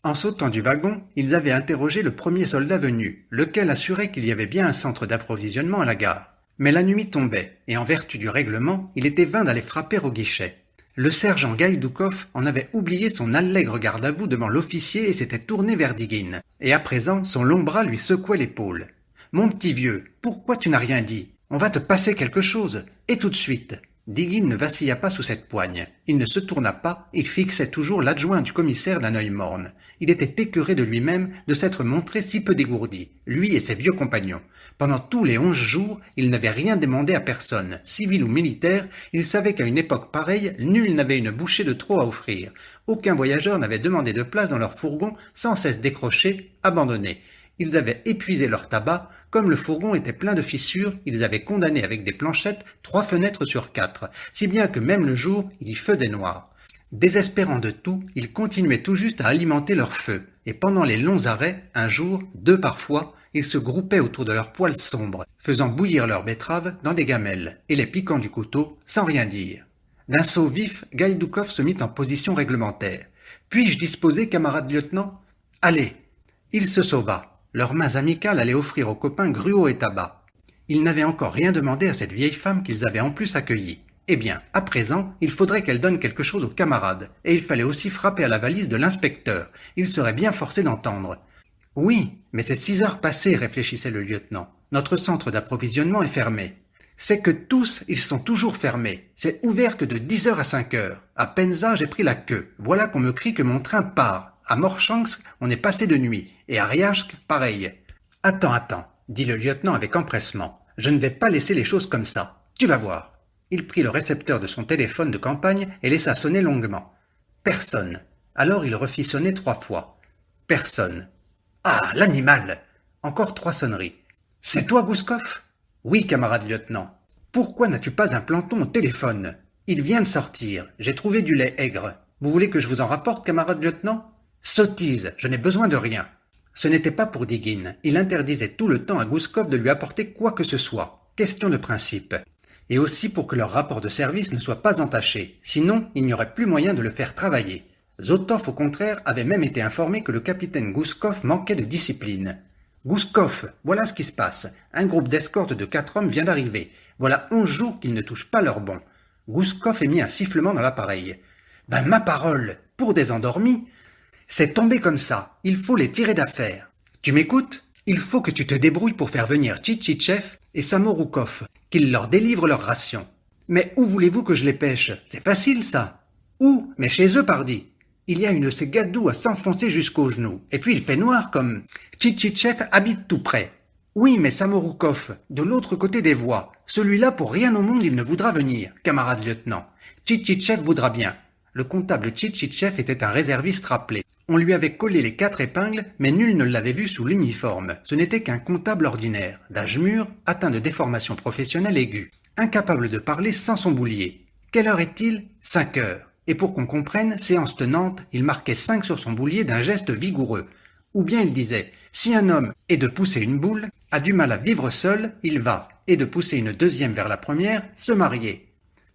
En sautant du wagon, ils avaient interrogé le premier soldat venu, lequel assurait qu'il y avait bien un centre d'approvisionnement à la gare. Mais la nuit tombait, et en vertu du règlement, il était vain d'aller frapper au guichet. Le sergent Gaïdoukov en avait oublié son allègre garde à vous devant l'officier et s'était tourné vers Digin. Et à présent, son long bras lui secouait l'épaule. « Mon petit vieux, pourquoi tu n'as rien dit? On va te passer quelque chose, et tout de suite !» Digin ne vacilla pas sous cette poigne. Il ne se tourna pas, il fixait toujours l'adjoint du commissaire d'un œil morne. Il était écœuré de lui-même de s'être montré si peu dégourdi, lui et ses vieux compagnons. Pendant tous les 11 jours, il n'avait rien demandé à personne, civil ou militaire. Il savait qu'à une époque pareille, nul n'avait une bouchée de trop à offrir. Aucun voyageur n'avait demandé de place dans leur fourgon, sans cesse décroché, abandonné. Ils avaient épuisé leur tabac. Comme le fourgon était plein de fissures, ils avaient condamné avec des planchettes 3 fenêtres sur 4, si bien que même le jour, il y faisait noir. Désespérant de tout, ils continuaient tout juste à alimenter leur feu, et pendant les longs arrêts, un jour, 2 parfois, ils se groupaient autour de leurs poêles sombres, faisant bouillir leurs betteraves dans des gamelles, et les piquant du couteau, sans rien dire. D'un saut vif, Gaïdoukov se mit en position réglementaire. « Puis-je disposer, camarade lieutenant ?»« Allez !» Il se sauva. Leurs mains amicales allaient offrir aux copains gruau et tabac. Ils n'avaient encore rien demandé à cette vieille femme qu'ils avaient en plus accueillie. Eh bien, à présent, il faudrait qu'elle donne quelque chose aux camarades, et il fallait aussi frapper à la valise de l'inspecteur. Il serait bien forcé d'entendre. « Oui, mais c'est 6 heures passées, réfléchissait le lieutenant. Notre centre d'approvisionnement est fermé. »« C'est que tous, ils sont toujours fermés. C'est ouvert que de 10 heures à 5 heures. À Penza, j'ai pris la queue. Voilà qu'on me crie que mon train part. À Morchansk, on est passé de nuit, et à Riajsk, pareil. »« Attends, dit le lieutenant avec empressement. Je ne vais pas laisser les choses comme ça. Tu vas voir. » Il prit le récepteur de son téléphone de campagne et laissa sonner longuement. Personne. Alors il refit sonner 3 fois. Personne. Ah, l'animal! Encore 3 sonneries. C'est toi, Gouskov? Oui, camarade lieutenant. Pourquoi n'as-tu pas un planton au téléphone? Il vient de sortir. J'ai trouvé du lait aigre. Vous voulez que je vous en rapporte, camarade lieutenant? Sottise, je n'ai besoin de rien. Ce n'était pas pour Digin. Il interdisait tout le temps à Gouskov de lui apporter quoi que ce soit. Question de principe. Et aussi pour que leur rapport de service ne soit pas entaché. Sinon, il n'y aurait plus moyen de le faire travailler. Zotov, au contraire, avait même été informé que le capitaine Gouskov manquait de discipline. « Gouskov, voilà ce qui se passe. Un groupe d'escorte de 4 hommes vient d'arriver. Voilà 11 jours qu'ils ne touchent pas leur bon. » Gouskov émit un sifflement dans l'appareil. « Ben ma parole, pour des endormis, c'est tombé comme ça. Il faut les tirer d'affaire. Tu m'écoutes? Il faut que tu te débrouilles pour faire venir Tchitchitchev et Samorukov, qu'ils leur délivrent leurs rations. Mais où voulez-vous que je les pêche? C'est facile, ça. Où? Mais chez eux, pardi. Il y a une de ces gadous à s'enfoncer jusqu'aux genoux. Et puis il fait noir comme... Tchitchitchev habite tout près. Oui, mais Samorukov, de l'autre côté des voies. Celui-là, pour rien au monde, il ne voudra venir, camarade lieutenant. Tchitchitchev voudra bien. Le comptable Tchitchitchev était un réserviste rappelé. On lui avait collé les 4 épingles, mais nul ne l'avait vu sous l'uniforme. Ce n'était qu'un comptable ordinaire, d'âge mûr, atteint de déformation professionnelle aiguë, incapable de parler sans son boulier. Quelle heure est-il? 5 heures. Et pour qu'on comprenne, séance tenante, il marquait 5 sur son boulier d'un geste vigoureux. Ou bien il disait, si un homme est de pousser une boule, a du mal à vivre seul, il va, et de pousser une deuxième vers la première, se marier.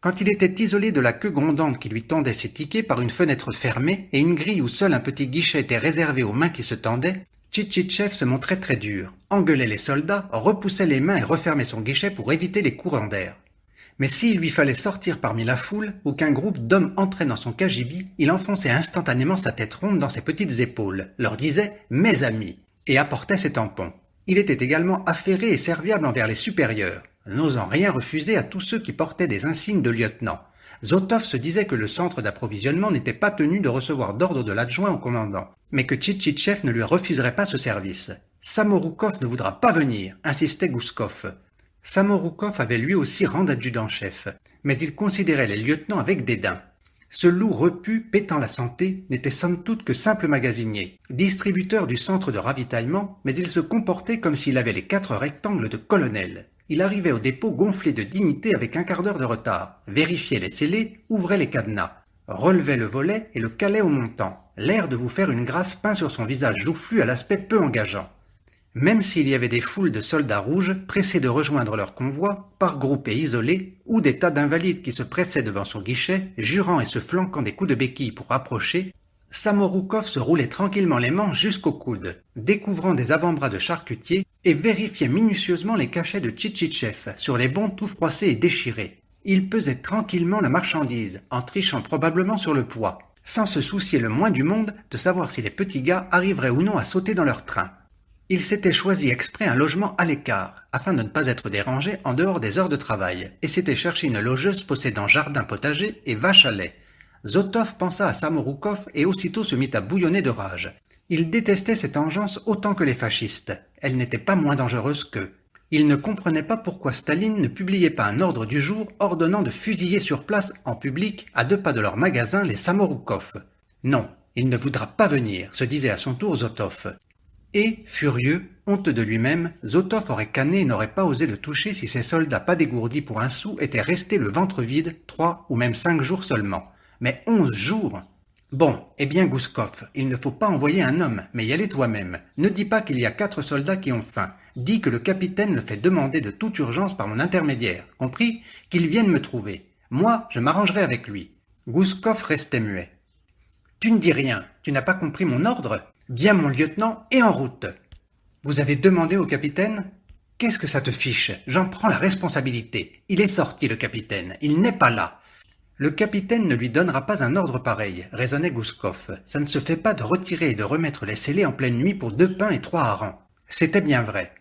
Quand il était isolé de la queue grondante qui lui tendait ses tickets par une fenêtre fermée et une grille où seul un petit guichet était réservé aux mains qui se tendaient, Tchitchitchev se montrait très dur, engueulait les soldats, repoussait les mains et refermait son guichet pour éviter les courants d'air. Mais s'il lui fallait sortir parmi la foule ou qu'un groupe d'hommes entrait dans son cagibi, il enfonçait instantanément sa tête ronde dans ses petites épaules, leur disait « mes amis » et apportait ses tampons. Il était également affairé et serviable envers les supérieurs, n'osant rien refuser à tous ceux qui portaient des insignes de lieutenant. Zotov se disait que le centre d'approvisionnement n'était pas tenu de recevoir d'ordre de l'adjoint au commandant, mais que Tchitchitchev ne lui refuserait pas ce service. « Samorukov ne voudra pas venir », insistait Gouskov. Samorukov avait lui aussi rang d'adjudant-chef, mais il considérait les lieutenants avec dédain. Ce loup repu, pétant la santé, n'était somme toute que simple magasinier, distributeur du centre de ravitaillement, mais il se comportait comme s'il avait les 4 rectangles de colonel. Il arrivait au dépôt gonflé de dignité avec un quart d'heure de retard, vérifiait les scellés, ouvrait les cadenas, relevait le volet et le calait au montant, l'air de vous faire une grâce peint sur son visage joufflu à l'aspect peu engageant. Même s'il y avait des foules de soldats rouges pressés de rejoindre leur convoi, par groupes et isolés, ou des tas d'invalides qui se pressaient devant son guichet, jurant et se flanquant des coups de béquille pour approcher, Samorukov se roulait tranquillement les manches jusqu'au coude, découvrant des avant-bras de charcutier et vérifiait minutieusement les cachets de Tchitchitchev sur les bons tout froissés et déchirés. Il pesait tranquillement la marchandise, en trichant probablement sur le poids, sans se soucier le moins du monde de savoir si les petits gars arriveraient ou non à sauter dans leur train. Il s'était choisi exprès un logement à l'écart, afin de ne pas être dérangé en dehors des heures de travail, et s'était cherché une logeuse possédant jardin potager et vache à lait. Zotov pensa à Samorukov et aussitôt se mit à bouillonner de rage. Il détestait cette engeance autant que les fascistes. Elle n'était pas moins dangereuse qu'eux. Il ne comprenait pas pourquoi Staline ne publiait pas un ordre du jour ordonnant de fusiller sur place, en public, à 2 pas de leur magasin, les Samorukov. Non, il ne voudra pas venir, se disait à son tour Zotov. Et, furieux, honteux de lui-même, Zotov aurait canné et n'aurait pas osé le toucher si ces soldats pas dégourdis pour un sou étaient restés le ventre vide 3 ou même 5 jours seulement. Mais 11 jours! Bon, eh bien Gouskov, il ne faut pas envoyer un homme, mais y aller toi-même. Ne dis pas qu'il y a 4 soldats qui ont faim. Dis que le capitaine le fait demander de toute urgence par mon intermédiaire. Compris? Qu'il vienne me trouver. Moi, je m'arrangerai avec lui. Gouskov restait muet. Tu ne dis rien. Tu n'as pas compris mon ordre? Bien mon lieutenant, et en route. Vous avez demandé au capitaine? Qu'est-ce que ça te fiche? J'en prends la responsabilité. Il est sorti, le capitaine. Il n'est pas là. Le capitaine ne lui donnera pas un ordre pareil, raisonnait Gouskov. Ça ne se fait pas de retirer et de remettre les scellés en pleine nuit pour 2 pains et 3 harengs. C'était bien vrai.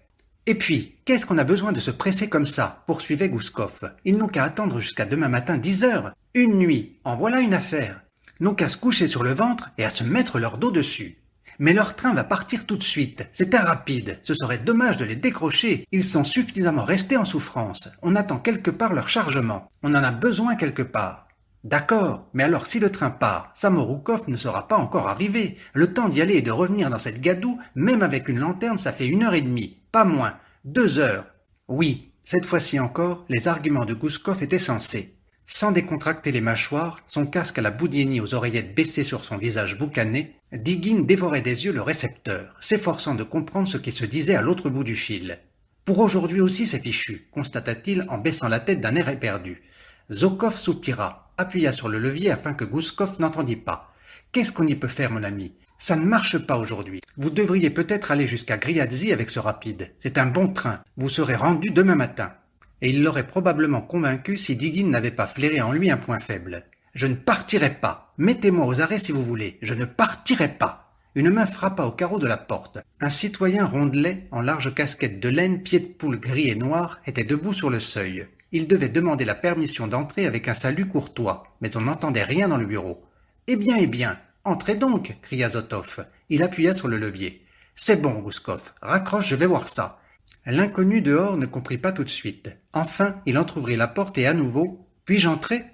Et puis, qu'est-ce qu'on a besoin de se presser comme ça, poursuivait Gouskov. Ils n'ont qu'à attendre jusqu'à demain matin 10 heures. Une nuit, en voilà une affaire. N'ont qu'à se coucher sur le ventre et à se mettre leur dos dessus. Mais leur train va partir tout de suite. C'est un rapide. Ce serait dommage de les décrocher. Ils sont suffisamment restés en souffrance. On attend quelque part leur chargement. On en a besoin quelque part. D'accord, mais alors si le train part, Samorukov ne sera pas encore arrivé. Le temps d'y aller et de revenir dans cette gadoue, même avec une lanterne, ça fait 1h30, pas moins, 2 heures. Oui, cette fois-ci encore, les arguments de Gouskov étaient sensés. Sans décontracter les mâchoires, son casque à la Boudini aux oreillettes baissées sur son visage boucané, Digin dévorait des yeux le récepteur, s'efforçant de comprendre ce qui se disait à l'autre bout du fil. Pour aujourd'hui aussi c'est fichu, constata-t-il en baissant la tête d'un air éperdu. Zokov soupira, appuya sur le levier afin que Gouskov n'entendît pas. « Qu'est-ce qu'on y peut faire, mon ami? Ça ne marche pas aujourd'hui. Vous devriez peut-être aller jusqu'à Griadzi avec ce rapide. C'est un bon train. Vous serez rendu demain matin. » Et il l'aurait probablement convaincu si Digin n'avait pas flairé en lui un point faible. « Je ne partirai pas. Mettez-moi aux arrêts si vous voulez. Je ne partirai pas. » Une main frappa au carreau de la porte. Un citoyen rondelet, en large casquette de laine, pied de poule gris et noir, était debout sur le seuil. Il devait demander la permission d'entrer avec un salut courtois, mais on n'entendait rien dans le bureau. « Eh bien, entrez donc !» cria Zotov. Il appuya sur le levier. « C'est bon, Gouskov, raccroche, je vais voir ça. » L'inconnu dehors ne comprit pas tout de suite. Enfin, il entr'ouvrit la porte et à nouveau « Puis-je entrer ?»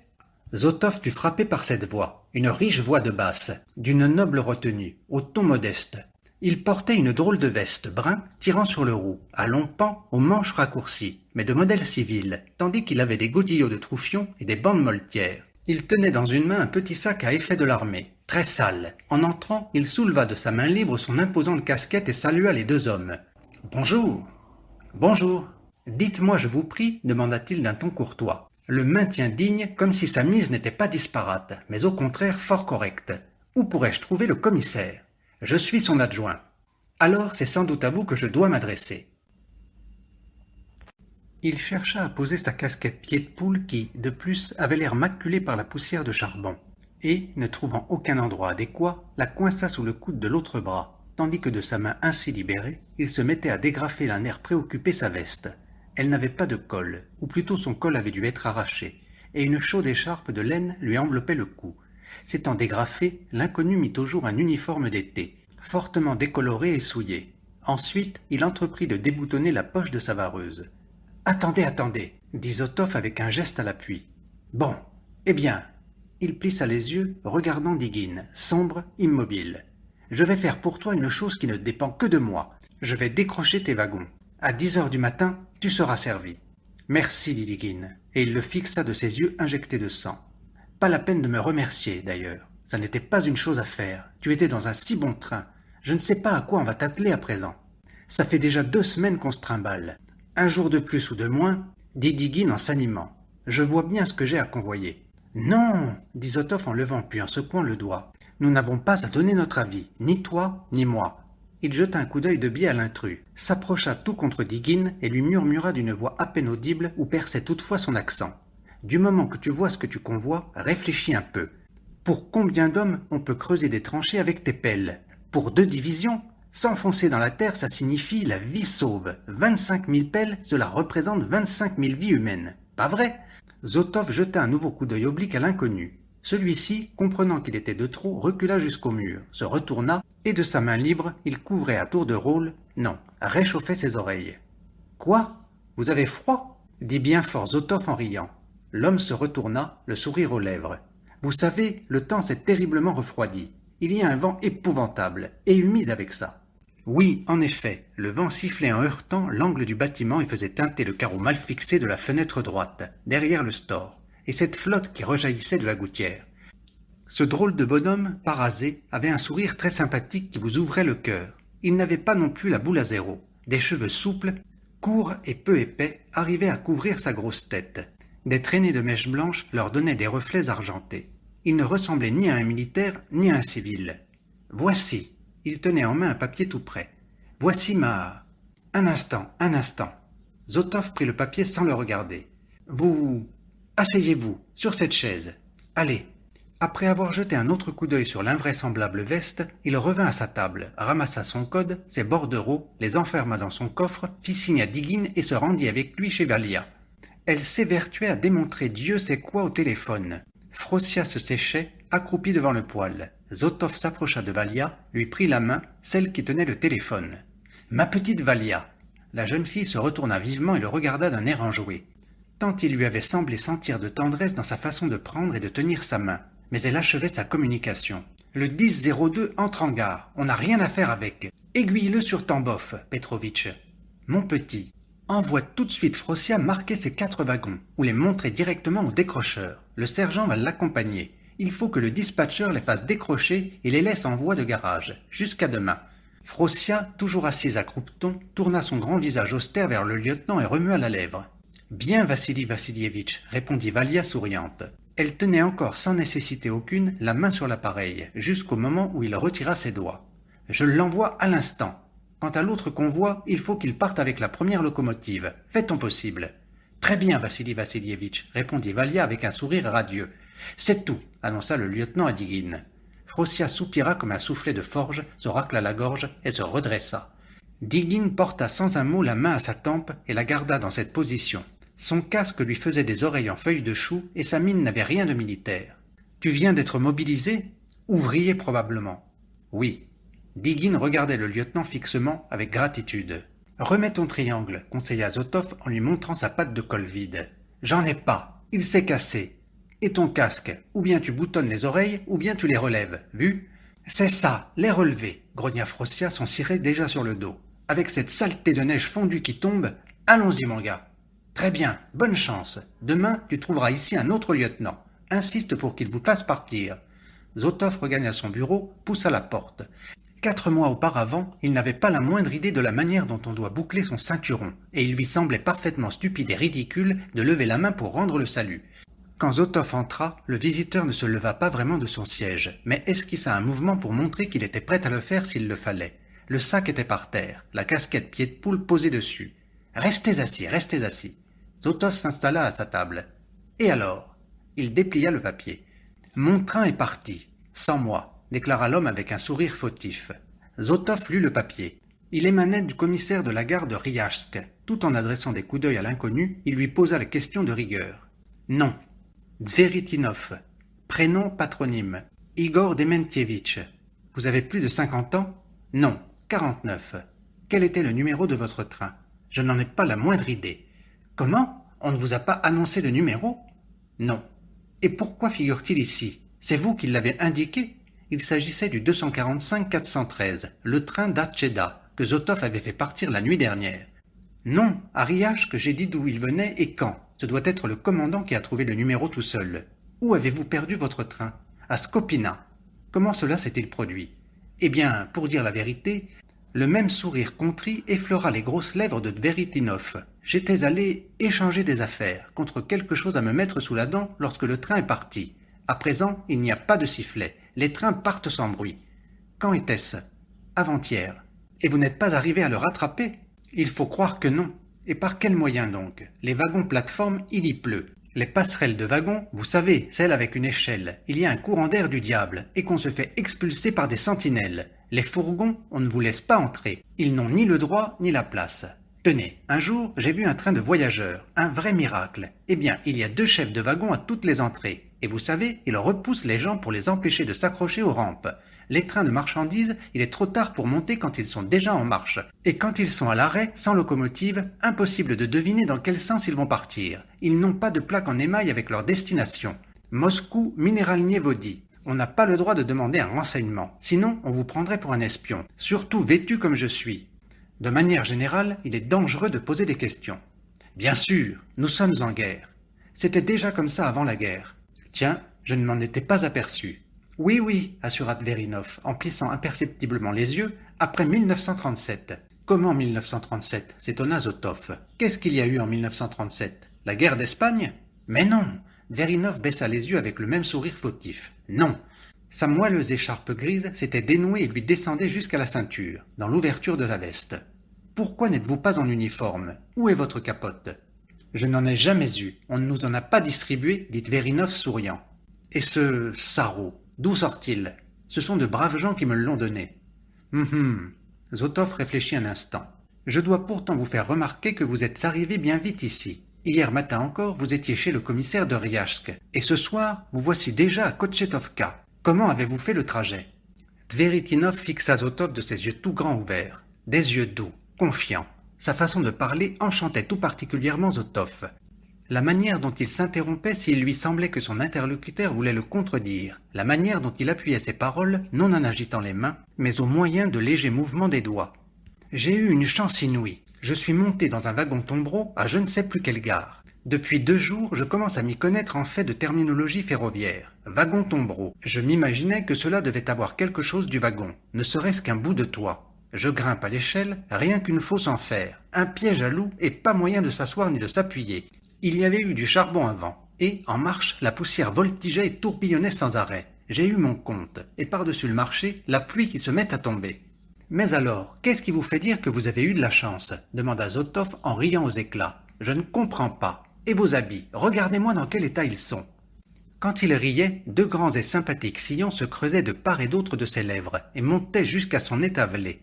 Zotov fut frappé par cette voix, une riche voix de basse, d'une noble retenue, au ton modeste. Il portait une drôle de veste brun tirant sur le roux, à longs pans, aux manches raccourcies, mais de modèle civil, tandis qu'il avait des godillots de troufion et des bandes moltières. Il tenait dans une main un petit sac à effet de l'armée, très sale. En entrant, il souleva de sa main libre son imposante casquette et salua les 2 hommes. « Bonjour !»« Bonjour !»« Dites-moi, je vous prie, demanda-t-il d'un ton courtois. Le maintien digne, comme si sa mise n'était pas disparate, mais au contraire fort correcte. Où pourrais-je trouver le commissaire ? Je suis son adjoint. Alors c'est sans doute à vous que je dois m'adresser. Il chercha à poser sa casquette pied de poule qui, de plus, avait l'air maculée par la poussière de charbon, et, ne trouvant aucun endroit adéquat, la coinça sous le coude de l'autre bras, tandis que de sa main ainsi libérée, il se mettait à dégrafer d'un air préoccupé sa veste. Elle n'avait pas de col, ou plutôt son col avait dû être arraché, et une chaude écharpe de laine lui enveloppait le cou. S'étant dégrafé, l'inconnu mit au jour un uniforme d'été, fortement décoloré et souillé. Ensuite, il entreprit de déboutonner la poche de sa vareuse. « Attendez, dit Zotov avec un geste à l'appui. « Bon, eh bien. » Il plissa les yeux, regardant Digin, sombre, immobile. « Je vais faire pour toi une chose qui ne dépend que de moi. Je vais décrocher tes wagons. À 10 heures du matin, tu seras servi. »« Merci, dit Digin, et il le fixa de ses yeux injectés de sang. « Pas la peine de me remercier, d'ailleurs. Ça n'était pas une chose à faire. Tu étais dans un si bon train. Je ne sais pas à quoi on va t'atteler à présent. Ça fait déjà 2 semaines qu'on se trimballe. Un jour de plus ou de moins, dit Digin en s'animant. Je vois bien ce que j'ai à convoyer. »« Non, dit Zotov en levant puis en secouant le doigt. Nous n'avons pas à donner notre avis, ni toi, ni moi. » Il jeta un coup d'œil de biais à l'intrus, s'approcha tout contre Digin et lui murmura d'une voix à peine audible où perçait toutefois son accent. « Du moment que tu vois ce que tu convois, réfléchis un peu. Pour combien d'hommes on peut creuser des tranchées avec tes pelles? Pour 2 divisions? S'enfoncer dans la terre, ça signifie la vie sauve. 25 000 pelles, cela représente 25 000 vies humaines. Pas vrai? Zotov jeta un nouveau coup d'œil oblique à l'inconnu. Celui-ci, comprenant qu'il était de trop, recula jusqu'au mur, se retourna, et de sa main libre, il couvrait à tour de rôle, non, réchauffait ses oreilles. Quoi? Vous avez froid? Dit bien fort Zotov en riant. L'homme se retourna, le sourire aux lèvres. Vous savez, le temps s'est terriblement refroidi. Il y a un vent épouvantable, et humide avec ça. Oui, en effet, le vent sifflait en heurtant l'angle du bâtiment et faisait teinter le carreau mal fixé de la fenêtre droite, derrière le store, et cette flotte qui rejaillissait de la gouttière. Ce drôle de bonhomme, parasé, avait un sourire très sympathique qui vous ouvrait le cœur. Il n'avait pas non plus la boule à zéro. Des cheveux souples, courts et peu épais, arrivaient à couvrir sa grosse tête. Des traînées de mèches blanches leur donnaient des reflets argentés. Il ne ressemblait ni à un militaire, ni à un civil. Voici. Il tenait en main un papier tout prêt. Voici ma... Un instant. Zotov prit le papier sans le regarder. Vous... Asseyez-vous, sur cette chaise. Allez. Après avoir jeté un autre coup d'œil sur l'invraisemblable veste, il revint à sa table, ramassa son code, ses bordereaux, les enferma dans son coffre, fit signe à Digin et se rendit avec lui chez Valia. Elle s'évertuait à démontrer Dieu sait quoi au téléphone. Frossia se séchait, accroupie devant le poêle. Zotov s'approcha de Valia, lui prit la main, celle qui tenait le téléphone. « Ma petite Valia !» La jeune fille se retourna vivement et le regarda d'un air enjoué. Tant il lui avait semblé sentir de tendresse dans sa façon de prendre et de tenir sa main. Mais elle achevait sa communication. « Le 10-02 entre en gare, on n'a rien à faire avec. Aiguille-le sur Tambov, Petrovitch. »« Mon petit, envoie tout de suite Frossia marquer ces 4 wagons, ou les montrer directement au décrocheur. Le sergent va l'accompagner. Il faut que le dispatcher les fasse décrocher et les laisse en voie de garage. Jusqu'à demain. » Frossia, toujours assise à croupeton, tourna son grand visage austère vers le lieutenant et remua la lèvre. « Bien, Vassili Vassilievitch, répondit Valia souriante. Elle tenait encore sans nécessité aucune la main sur l'appareil, jusqu'au moment où il retira ses doigts. « Je l'envoie à l'instant. Quant à l'autre convoi, il faut qu'il parte avec la première locomotive. Fais ton possible. »« Très bien, Vassili Vassilievitch, répondit Valia avec un sourire radieux. « C'est tout, annonça le lieutenant à Digin. Frossia soupira comme un soufflet de forge, se racla la gorge et se redressa. Digin porta sans un mot la main à sa tempe et la garda dans cette position. Son casque lui faisait des oreilles en feuilles de chou et sa mine n'avait rien de militaire. « Tu viens d'être mobilisé ? Ouvrier probablement. »« Oui. » Digin regardait le lieutenant fixement avec gratitude. « Remets ton triangle, conseilla Zotov en lui montrant sa patte de colle vide. « J'en ai pas. Il s'est cassé. Et ton casque, ou bien tu boutonnes les oreilles, ou bien tu les relèves. Vu ? » « C'est ça, les relever, grogna Frossia, son ciré déjà sur le dos. « Avec cette saleté de neige fondue qui tombe, allons-y mon gars. » « Très bien, bonne chance. Demain, tu trouveras ici un autre lieutenant. Insiste pour qu'il vous fasse partir. » Zotov regagna son bureau, poussa la porte. 4 mois auparavant, il n'avait pas la moindre idée de la manière dont on doit boucler son ceinturon, et il lui semblait parfaitement stupide et ridicule de lever la main pour rendre le salut. Quand Zotov entra, le visiteur ne se leva pas vraiment de son siège, mais esquissa un mouvement pour montrer qu'il était prêt à le faire s'il le fallait. Le sac était par terre, la casquette pied de poule posée dessus. « Restez assis, restez assis. » Zotov s'installa à sa table. « Et alors ?» Il déplia le papier. « Mon train est parti, sans moi, » déclara l'homme avec un sourire fautif. Zotov lut le papier. Il émanait du commissaire de la gare de Riachsk. Tout en adressant des coups d'œil à l'inconnu, il lui posa la question de rigueur. « Non. Zveritinov. Prénom, patronyme. Igor Dementievitch. Vous avez plus de 50 ans ? Non. 49. Quel était le numéro de votre train ? Je n'en ai pas la moindre idée. Comment ? On ne vous a pas annoncé le numéro ? Non. Et pourquoi figure-t-il ici ? C'est vous qui l'avez indiqué ? Il s'agissait du 245-413, le train d'Atcheda, que Zotov avait fait partir la nuit dernière. Non, à Riach que j'ai dit d'où il venait et quand. Ce doit être le commandant qui a trouvé le numéro tout seul. Où avez-vous perdu votre train ? À Skopina. Comment cela s'est-il produit ? Eh bien, pour dire la vérité, le même sourire contrit effleura les grosses lèvres de Dveritinov. J'étais allé échanger des affaires contre quelque chose à me mettre sous la dent lorsque le train est parti. À présent, il n'y a pas de sifflet. Les trains partent sans bruit. Quand était-ce ? Avant-hier. Et vous n'êtes pas arrivé à le rattraper ? Il faut croire que non. Et par quel moyen donc ? Les wagons plateformes, il y pleut. Les passerelles de wagons, vous savez, celles avec une échelle, il y a un courant d'air du diable, et qu'on se fait expulser par des sentinelles. Les fourgons, on ne vous laisse pas entrer. Ils n'ont ni le droit, ni la place. Tenez, un jour, j'ai vu un train de voyageurs, un vrai miracle. Eh bien, il y a 2 chefs de wagon à toutes les entrées. Et vous savez, ils repoussent les gens pour les empêcher de s'accrocher aux rampes. Les trains de marchandises, il est trop tard pour monter quand ils sont déjà en marche. Et quand ils sont à l'arrêt, sans locomotive, impossible de deviner dans quel sens ils vont partir. Ils n'ont pas de plaque en émail avec leur destination. Moscou, Minéralnier Vodi. On n'a pas le droit de demander un renseignement. Sinon, on vous prendrait pour un espion. Surtout vêtu comme je suis. De manière générale, il est dangereux de poser des questions. Bien sûr, nous sommes en guerre. C'était déjà comme ça avant la guerre. Tiens, je ne m'en étais pas aperçu. Oui, oui, assura Dverinov, en plissant imperceptiblement les yeux, après 1937. Comment 1937 s'étonna Zotov. Qu'est-ce qu'il y a eu en 1937? La guerre d'Espagne? Mais non! Dverinov baissa les yeux avec le même sourire fautif. Non! Sa moelleuse écharpe grise s'était dénouée et lui descendait jusqu'à la ceinture, dans l'ouverture de la veste. Pourquoi n'êtes-vous pas en uniforme? Où est votre capote? Je n'en ai jamais eu. On ne nous en a pas distribué, dit Dverinov souriant. Et ce sarrau, d'où sort-il? Ce sont de braves gens qui me l'ont donné. Zotov réfléchit un instant. Je dois pourtant vous faire remarquer que vous êtes arrivé bien vite ici. Hier matin encore, vous étiez chez le commissaire de Riachsk. Et ce soir, vous voici déjà à Kotchetovka. Comment avez-vous fait le trajet? Tveritinov fixa Zotov de ses yeux tout grands ouverts. Des yeux doux, confiants. Sa façon de parler enchantait tout particulièrement Zotov. La manière dont il s'interrompait s'il lui semblait que son interlocuteur voulait le contredire. La manière dont il appuyait ses paroles, non en agitant les mains, mais au moyen de légers mouvements des doigts. J'ai eu une chance inouïe. Je suis monté dans un wagon tombereau à je ne sais plus quelle gare. Depuis 2 jours, je commence à m'y connaître en fait de terminologie ferroviaire. Wagon tombereau. Je m'imaginais que cela devait avoir quelque chose du wagon, ne serait-ce qu'un bout de toit. Je grimpe à l'échelle, rien qu'une fosse en fer, un piège à loup et pas moyen de s'asseoir ni de s'appuyer. Il y avait eu du charbon avant, et, en marche, la poussière voltigeait et tourbillonnait sans arrêt. J'ai eu mon compte, et par-dessus le marché, la pluie qui se met à tomber. Mais alors, qu'est-ce qui vous fait dire que vous avez eu de la chance? Demanda Zotov en riant aux éclats. Je ne comprends pas. Et vos habits, regardez-moi dans quel état ils sont. Quand il riait, 2 grands et sympathiques sillons se creusaient de part et d'autre de ses lèvres et montaient jusqu'à son étavelé.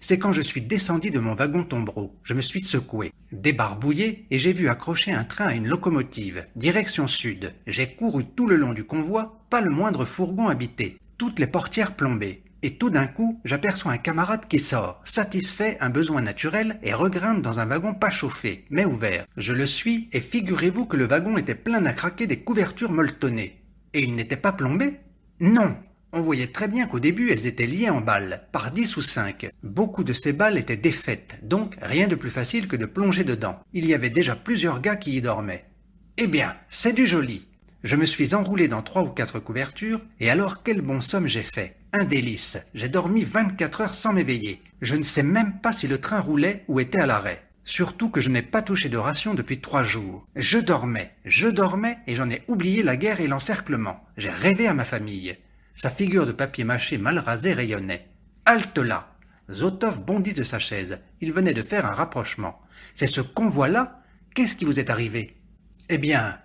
C'est quand je suis descendu de mon wagon tombereau, je me suis secoué, débarbouillé, et j'ai vu accrocher un train à une locomotive, direction sud. J'ai couru tout le long du convoi, pas le moindre fourgon habité, toutes les portières plombées. Et tout d'un coup, j'aperçois un camarade qui sort, satisfait un besoin naturel, et regrimpe dans un wagon pas chauffé, mais ouvert. Je le suis, et figurez-vous que le wagon était plein à craquer des couvertures molletonnées. Et il n'était pas plombé? Non! On voyait très bien qu'au début, elles étaient liées en balles, par 10 ou 5. Beaucoup de ces balles étaient défaites, donc rien de plus facile que de plonger dedans. Il y avait déjà plusieurs gars qui y dormaient. Eh bien, c'est du joli! Je me suis enroulé dans 3 ou 4 couvertures, et alors quel bon somme j'ai fait! Un délice! J'ai dormi 24 heures sans m'éveiller. Je ne sais même pas si le train roulait ou était à l'arrêt. Surtout que je n'ai pas touché de ration depuis 3 jours. Je dormais, et j'en ai oublié la guerre et l'encerclement. J'ai rêvé à ma famille. Sa figure de papier mâché mal rasée rayonnait. Halte là! Zotov bondit de sa chaise. Il venait de faire un rapprochement. C'est ce convoi-là? Qu'est-ce qui vous est arrivé? Eh bien,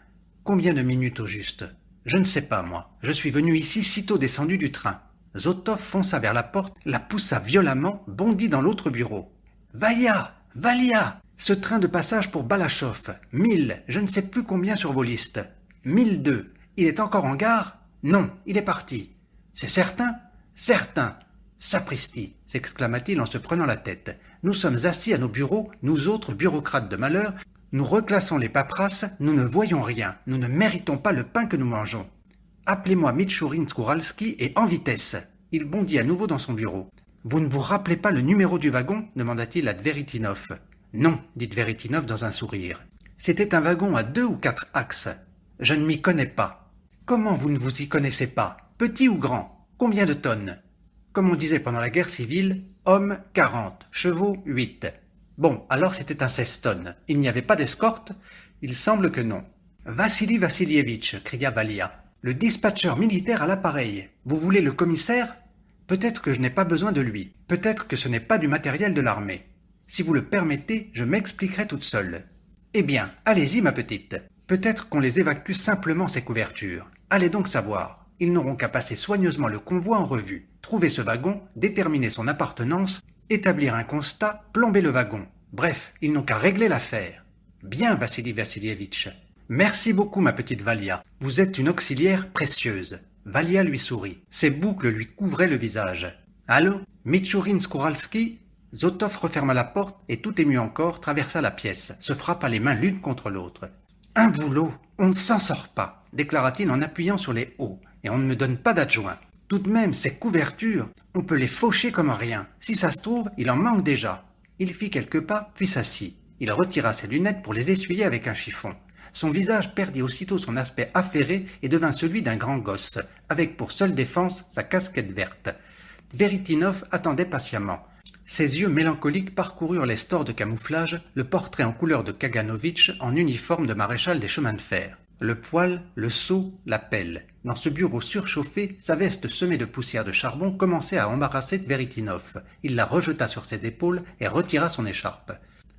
combien de minutes au juste? Je ne sais pas, moi. Je suis venu ici sitôt descendu du train. Zotov fonça vers la porte, la poussa violemment, bondit dans l'autre bureau. Valia! Valia! Ce train de passage pour Balachov. 1000, je ne sais plus combien sur vos listes. 1002. Il est encore en gare? Non, il est parti. C'est certain? Certain. Sapristi, s'exclama-t-il en se prenant la tête. Nous sommes assis à nos bureaux, nous autres bureaucrates de malheur, nous reclassons les paperasses, nous ne voyons rien, nous ne méritons pas le pain que nous mangeons. Appelez-moi Mitchourin Skouralski et en vitesse. Il bondit à nouveau dans son bureau. Vous ne vous rappelez pas le numéro du wagon? Demanda-t-il à Dveritinov. Non, dit Dveritinov dans un sourire. C'était un wagon à 2 ou 4 axes. Je ne m'y connais pas. Comment vous ne vous y connaissez pas? Petit ou grand? Combien de tonnes? Comme on disait pendant la guerre civile, hommes 40, chevaux 8. Bon, alors c'était un 16 tonnes. Il n'y avait pas d'escorte? Il semble que non. Vassili Vassilievitch, cria Valia. Le dispatcheur militaire à l'appareil. Vous voulez le commissaire? Peut-être que je n'ai pas besoin de lui. Peut-être que ce n'est pas du matériel de l'armée. Si vous le permettez, je m'expliquerai toute seule. Eh bien, allez-y, ma petite. Peut-être qu'on les évacue simplement ces couvertures. Allez donc savoir. Ils n'auront qu'à passer soigneusement le convoi en revue, trouver ce wagon, déterminer son appartenance, établir un constat, plomber le wagon. Bref, ils n'ont qu'à régler l'affaire. Bien, Vassili Vassilievitch. Merci beaucoup, ma petite Valia. Vous êtes une auxiliaire précieuse. Valia lui sourit. Ses boucles lui couvraient le visage. Allô? Mitchourine Skouralski? Zotov referma la porte et, tout ému encore, traversa la pièce, se frappa les mains l'une contre l'autre. Un boulot, on ne s'en sort pas, déclara-t-il en appuyant sur les hauts, et on ne me donne pas d'adjoint. Tout de même, ces couvertures, on peut les faucher comme rien. Si ça se trouve, il en manque déjà. Il fit quelques pas, puis s'assit. Il retira ses lunettes pour les essuyer avec un chiffon. Son visage perdit aussitôt son aspect affairé et devint celui d'un grand gosse, avec pour seule défense sa casquette verte. Veritinov attendait patiemment. Ses yeux mélancoliques parcoururent les stores de camouflage, le portrait en couleur de Kaganovitch en uniforme de maréchal des chemins de fer. Le poêle, le seau, la pelle. Dans ce bureau surchauffé, sa veste semée de poussière de charbon commençait à embarrasser Veritinov. Il la rejeta sur ses épaules et retira son écharpe.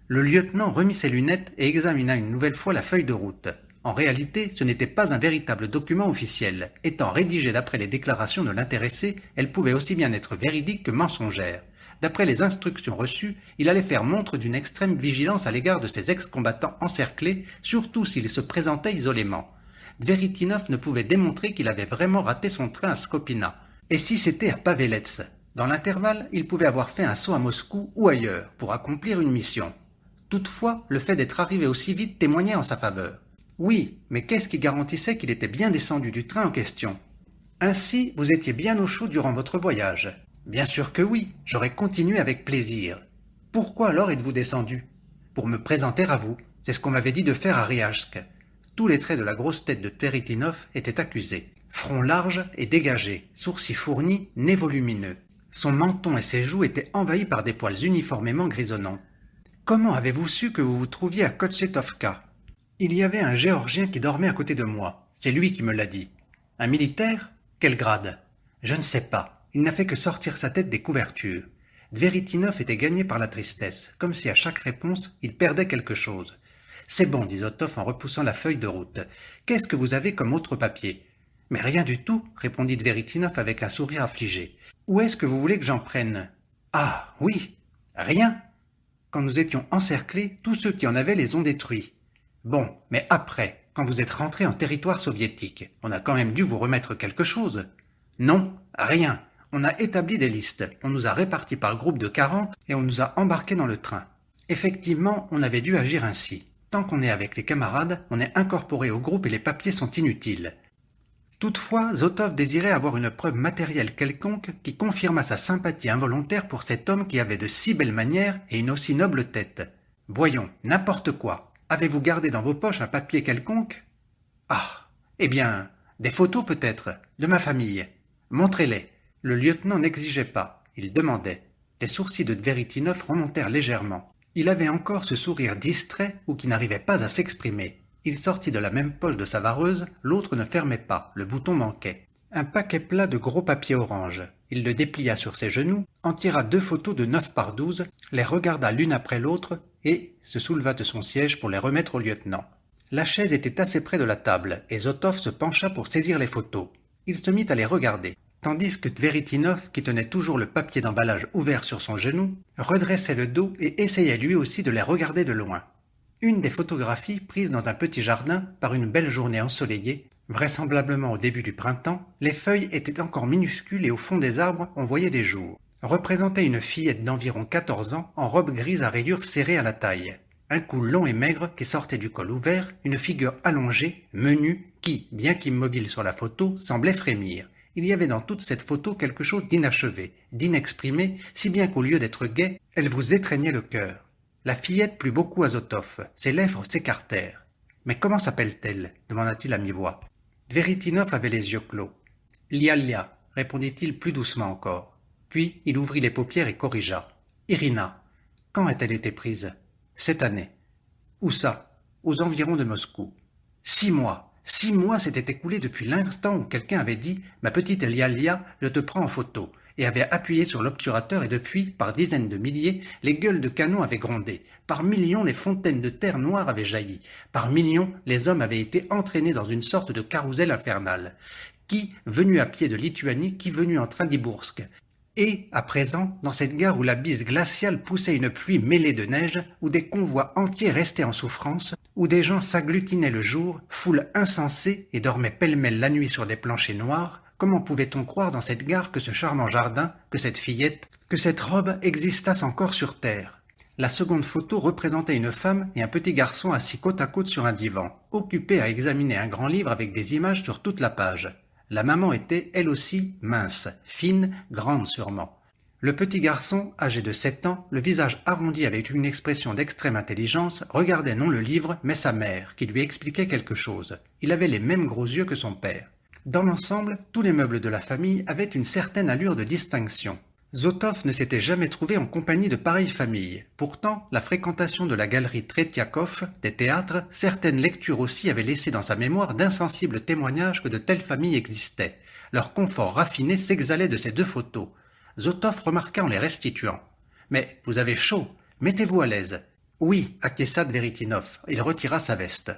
Le lieutenant remit ses lunettes et examina une nouvelle fois la feuille de route. En réalité, ce n'était pas un véritable document officiel. Étant rédigée d'après les déclarations de l'intéressé, elle pouvait aussi bien être véridique que mensongère. D'après les instructions reçues, il allait faire montre d'une extrême vigilance à l'égard de ses ex-combattants encerclés, surtout s'ils se présentaient isolément. Veritinov ne pouvait démontrer qu'il avait vraiment raté son train à Skopina. Et si c'était à Pavelets? Dans l'intervalle, il pouvait avoir fait un saut à Moscou ou ailleurs pour accomplir une mission. Toutefois, le fait d'être arrivé aussi vite témoignait en sa faveur. Oui, mais qu'est-ce qui garantissait qu'il était bien descendu du train en question? Ainsi, vous étiez bien au chaud durant votre voyage. Bien sûr que oui, j'aurais continué avec plaisir. Pourquoi alors êtes-vous descendu? Pour me présenter à vous, c'est ce qu'on m'avait dit de faire à Riajsk. Tous les traits de la grosse tête de Veritinov étaient accusés. Front large et dégagé, sourcils fournis, nez volumineux. Son menton et ses joues étaient envahis par des poils uniformément grisonnants. Comment avez-vous su que vous vous trouviez à Kotchetovka? Il y avait un Géorgien qui dormait à côté de moi. C'est lui qui me l'a dit. Un militaire? Quel grade? Je ne sais pas. Il n'a fait que sortir sa tête des couvertures. Veritinov était gagné par la tristesse, comme si à chaque réponse, il perdait quelque chose. C'est bon, dit Zotov en repoussant la feuille de route. Qu'est-ce que vous avez comme autre papier? Mais rien du tout, répondit Veritinov avec un sourire affligé. Où est-ce que vous voulez que j'en prenne? Ah, oui, rien. Quand nous étions encerclés, tous ceux qui en avaient les ont détruits. Bon, mais après, quand vous êtes rentrés en territoire soviétique, on a quand même dû vous remettre quelque chose. Non, rien. On a établi des listes, on nous a répartis par groupe de 40 et on nous a embarqués dans le train. Effectivement, on avait dû agir ainsi. Tant qu'on est avec les camarades, on est incorporé au groupe et les papiers sont inutiles. Toutefois, Zotov désirait avoir une preuve matérielle quelconque qui confirmât sa sympathie involontaire pour cet homme qui avait de si belles manières et une aussi noble tête. Voyons, n'importe quoi. Avez-vous gardé dans vos poches un papier quelconque? Ah, eh bien, des photos peut-être, de ma famille. Montrez-les. Le lieutenant n'exigeait pas, il demandait. Les sourcils de Veritinov remontèrent légèrement. Il avait encore ce sourire distrait ou qui n'arrivait pas à s'exprimer. Il sortit de la même poche de sa vareuse, l'autre ne fermait pas, le bouton manquait. Un paquet plat de gros papier orange. Il le déplia sur ses genoux, en tira 2 photos de 9 par 12, les regarda l'une après l'autre et se souleva de son siège pour les remettre au lieutenant. La chaise était assez près de la table et Zotov se pencha pour saisir les photos. Il se mit à les regarder, tandis que Veritinov, qui tenait toujours le papier d'emballage ouvert sur son genou, redressait le dos et essayait lui aussi de les regarder de loin. Une des photographies prises dans un petit jardin par une belle journée ensoleillée, vraisemblablement au début du printemps, les feuilles étaient encore minuscules et au fond des arbres on voyait des jours. Représentait une fillette d'environ 14 ans en robe grise à rayures serrées à la taille. Un cou long et maigre qui sortait du col ouvert, une figure allongée, menue, qui, bien qu'immobile sur la photo, semblait frémir. Il y avait dans toute cette photo quelque chose d'inachevé, d'inexprimé, si bien qu'au lieu d'être gaie, elle vous étreignait le cœur. La fillette plut beaucoup à Zotov, ses lèvres s'écartèrent. « Mais comment s'appelle-t-elle » demanda-t-il à mi-voix. Veritinov avait les yeux clos. « Lialia » répondit-il plus doucement encore. Puis il ouvrit les paupières et corrigea. « Irina. Quand a-t-elle été prise ?»« Cette année. »« Où ça ?»« Aux environs de Moscou. »« 6 mois. 6 mois s'étaient écoulés depuis l'instant où quelqu'un avait dit « Ma petite Lialia, je te prends en photo. » et avait appuyé sur l'obturateur et depuis, par dizaines de milliers, les gueules de canon avaient grondé. Par millions, les fontaines de terre noire avaient jailli. Par millions, les hommes avaient été entraînés dans une sorte de carrousel infernal. Qui venu à pied de Lituanie, qui venu en train d'Iboursk. Et, à présent, dans cette gare où la bise glaciale poussait une pluie mêlée de neige, où des convois entiers restaient en souffrance, où des gens s'agglutinaient le jour, foule insensée, et dormaient pêle-mêle la nuit sur des planchers noirs, comment pouvait-on croire dans cette gare que ce charmant jardin, que cette fillette, que cette robe existassent encore sur terre? La seconde photo représentait une femme et un petit garçon assis côte à côte sur un divan, occupés à examiner un grand livre avec des images sur toute la page. La maman était, elle aussi, mince, fine, grande sûrement. Le petit garçon, âgé de 7 ans, le visage arrondi avec une expression d'extrême intelligence, regardait non le livre, mais sa mère, qui lui expliquait quelque chose. Il avait les mêmes gros yeux que son père. Dans l'ensemble, tous les meubles de la famille avaient une certaine allure de distinction. Zotov ne s'était jamais trouvé en compagnie de pareille famille. Pourtant, la fréquentation de la galerie Tretiakov, des théâtres, certaines lectures aussi avaient laissé dans sa mémoire d'insensibles témoignages que de telles familles existaient. Leur confort raffiné s'exhalait de ces deux photos. Zotov remarqua en les restituant. « Mais vous avez chaud, mettez-vous à l'aise. »« Oui, acquiesça Veritinov. Il retira sa veste.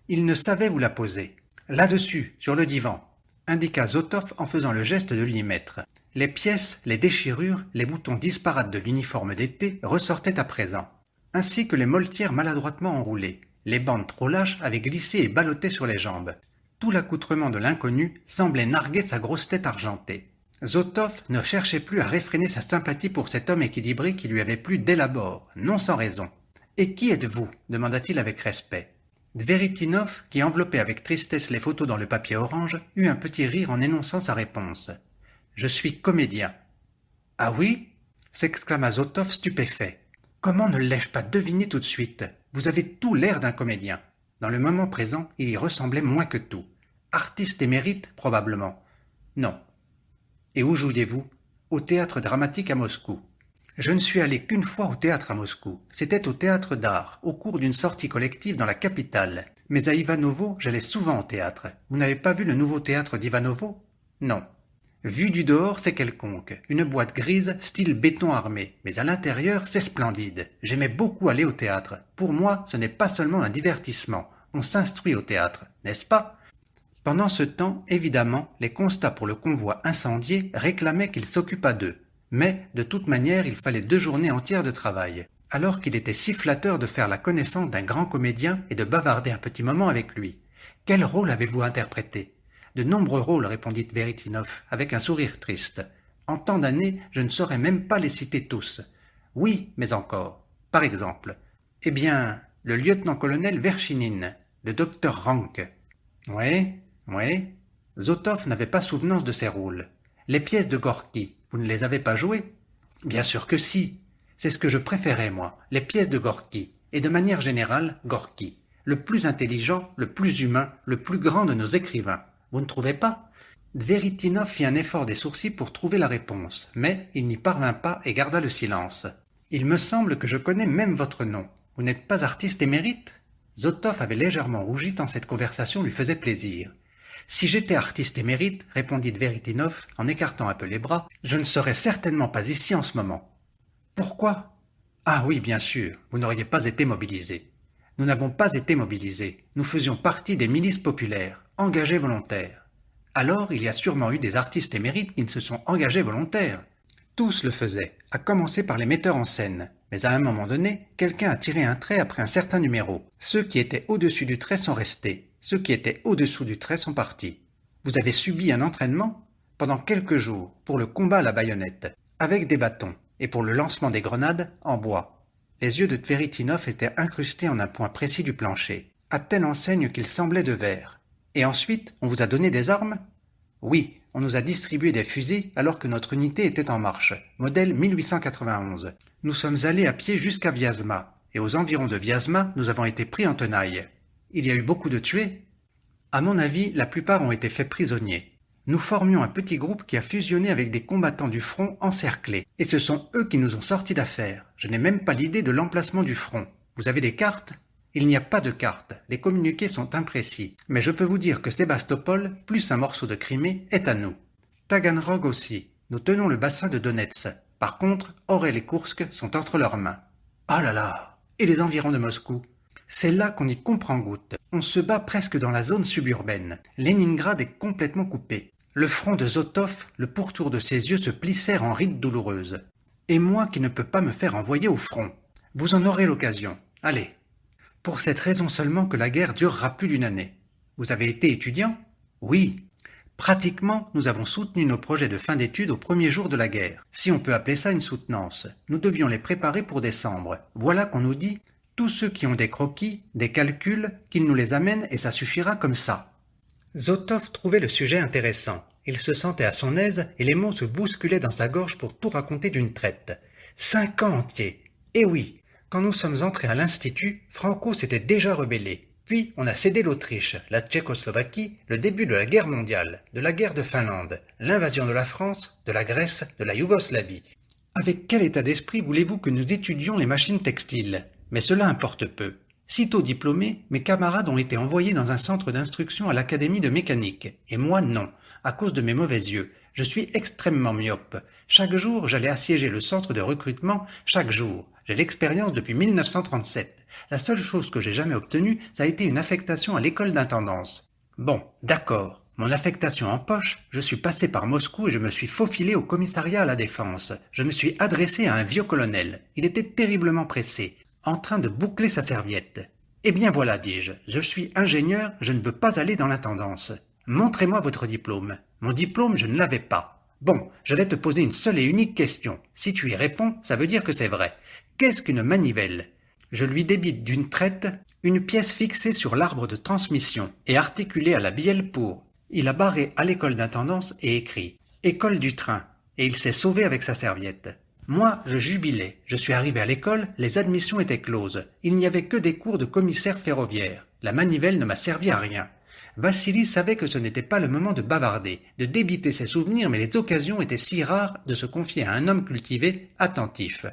Il ne savait où la poser. « Là-dessus, sur le divan. » indiqua Zotov en faisant le geste de l'y mettre. Les pièces, les déchirures, les boutons disparates de l'uniforme d'été ressortaient à présent, ainsi que les moletières maladroitement enroulées. Les bandes trop lâches avaient glissé et ballotté sur les jambes. Tout l'accoutrement de l'inconnu semblait narguer sa grosse tête argentée. Zotov ne cherchait plus à réfréner sa sympathie pour cet homme équilibré qui lui avait plu dès l'abord, non sans raison. « Et qui êtes-vous » demanda-t-il avec respect. Veritinov, qui enveloppait avec tristesse les photos dans le papier orange, eut un petit rire en énonçant sa réponse. « Je suis comédien. »« Ah oui » s'exclama Zotov stupéfait. « Comment ne l'ai-je pas deviné tout de suite? Vous avez tout l'air d'un comédien. » Dans le moment présent, il y ressemblait moins que tout. Artiste émérite, probablement. Non. Et où jouiez-vous? Au théâtre dramatique à Moscou. Je ne suis allé qu'une fois au théâtre à Moscou. C'était au théâtre d'art, au cours d'une sortie collective dans la capitale. Mais à Ivanovo, j'allais souvent au théâtre. Vous n'avez pas vu le nouveau théâtre d'Ivanovo? Non. Vu du dehors, c'est quelconque. Une boîte grise, style béton armé. Mais à l'intérieur, c'est splendide. J'aimais beaucoup aller au théâtre. Pour moi, ce n'est pas seulement un divertissement. On s'instruit au théâtre, n'est-ce pas? Pendant ce temps, évidemment, les constats pour le convoi incendié réclamaient qu'il s'occupât d'eux. Mais, de toute manière, il fallait 2 journées entières de travail. Alors qu'il était si flatteur de faire la connaissance d'un grand comédien et de bavarder un petit moment avec lui. Quel rôle avez-vous interprété? De nombreux rôles, répondit Veritinov, avec un sourire triste. En tant d'années, je ne saurais même pas les citer tous. Oui, mais encore. Par exemple. Eh bien, le lieutenant-colonel Verchinin, le docteur Rank. Oui. Zotov n'avait pas souvenance de ces rôles. Les pièces de Gorky, vous ne les avez pas jouées? Bien sûr que si. C'est ce que je préférais, moi, les pièces de Gorky. Et de manière générale, Gorky. Le plus intelligent, le plus humain, le plus grand de nos écrivains. Vous ne trouvez pas? Veritinov fit un effort des sourcils pour trouver la réponse, mais il n'y parvint pas et garda le silence. Il me semble que je connais même votre nom. Vous n'êtes pas artiste émérite? Zotov avait légèrement rougi tant cette conversation lui faisait plaisir. Si j'étais artiste émérite, répondit Veritinov en écartant un peu les bras, je ne serais certainement pas ici en ce moment. Pourquoi? Ah oui, bien sûr, vous n'auriez pas été mobilisé. Nous n'avons pas été mobilisés. Nous faisions partie des milices populaires, engagés volontaires. Alors, il y a sûrement eu des artistes émérites qui ne se sont engagés volontaires. Tous le faisaient, à commencer par les metteurs en scène. Mais à un moment donné, quelqu'un a tiré un trait après un certain numéro. Ceux qui étaient au-dessus du trait sont restés. Ceux qui étaient au-dessous du trait sont partis. Vous avez subi un entraînement pendant quelques jours pour le combat à la baïonnette, avec des bâtons, et pour le lancement des grenades en bois. Les yeux de Veritinov étaient incrustés en un point précis du plancher, à telle enseigne qu'ils semblaient de verre. Et ensuite, on vous a donné des armes? Oui, on nous a distribué des fusils alors que notre unité était en marche, modèle 1891. Nous sommes allés à pied jusqu'à Vyazma, et aux environs de Vyazma, nous avons été pris en tenaille. Il y a eu beaucoup de tués? À mon avis, la plupart ont été faits prisonniers. Nous formions un petit groupe qui a fusionné avec des combattants du front encerclés, et ce sont eux qui nous ont sortis d'affaire. Je n'ai même pas l'idée de l'emplacement du front. Vous avez des cartes? Il n'y a pas de cartes, les communiqués sont imprécis, mais je peux vous dire que Sébastopol, plus un morceau de Crimée, est à nous. Taganrog aussi. Nous tenons le bassin de Donetsk. Par contre, Orel et Koursk sont entre leurs mains. Ah là là! Et les environs de Moscou? C'est là qu'on y comprend goutte. On se bat presque dans la zone suburbaine. Leningrad est complètement coupé. Le front de Zotov, le pourtour de ses yeux se plissèrent en rides douloureuses. Et moi qui ne peux pas me faire envoyer au front. Vous en aurez l'occasion. Allez. Pour cette raison seulement que la guerre durera plus d'une année. Vous avez été étudiant? Oui. Pratiquement, nous avons soutenu nos projets de fin d'études au premier jour de la guerre. Si on peut appeler ça une soutenance. Nous devions les préparer pour décembre. Voilà qu'on nous dit, tous ceux qui ont des croquis, des calculs, qu'ils nous les amènent et ça suffira comme ça. Zotov trouvait le sujet intéressant. Il se sentait à son aise et les mots se bousculaient dans sa gorge pour tout raconter d'une traite. 5 ans entiers. Eh oui, quand nous sommes entrés à l'Institut, Franco s'était déjà rebellé. Puis on a cédé l'Autriche, la Tchécoslovaquie, le début de la guerre mondiale, de la guerre de Finlande, l'invasion de la France, de la Grèce, de la Yougoslavie. Avec quel état d'esprit voulez-vous que nous étudions les machines textiles? Mais cela importe peu. Sitôt diplômés, mes camarades ont été envoyés dans un centre d'instruction à l'académie de mécanique. Et moi non, à cause de mes mauvais yeux. Je suis extrêmement myope. Chaque jour, j'allais assiéger le centre de recrutement, chaque jour. J'ai l'expérience depuis 1937. La seule chose que j'ai jamais obtenue, ça a été une affectation à l'école d'intendance. Bon, d'accord. Mon affectation en poche, je suis passé par Moscou et je me suis faufilé au commissariat à la défense. Je me suis adressé à un vieux colonel. Il était terriblement pressé, en train de boucler sa serviette. Eh bien voilà, dis-je, je suis ingénieur, je ne veux pas aller dans l'intendance. Montrez-moi votre diplôme. Mon diplôme, je ne l'avais pas. Bon, je vais te poser une seule et unique question. Si tu y réponds, ça veut dire que c'est vrai. Qu'est-ce qu'une manivelle? Je lui débite d'une traite une pièce fixée sur l'arbre de transmission et articulée à la bielle pour. Il a barré à l'école d'intendance et écrit « École du train » et il s'est sauvé avec sa serviette. Moi, je jubilais. Je suis arrivé à l'école, les admissions étaient closes. Il n'y avait que des cours de commissaire ferroviaire. La manivelle ne m'a servi à rien. Vassili savait que ce n'était pas le moment de bavarder, de débiter ses souvenirs, mais les occasions étaient si rares de se confier à un homme cultivé, attentif.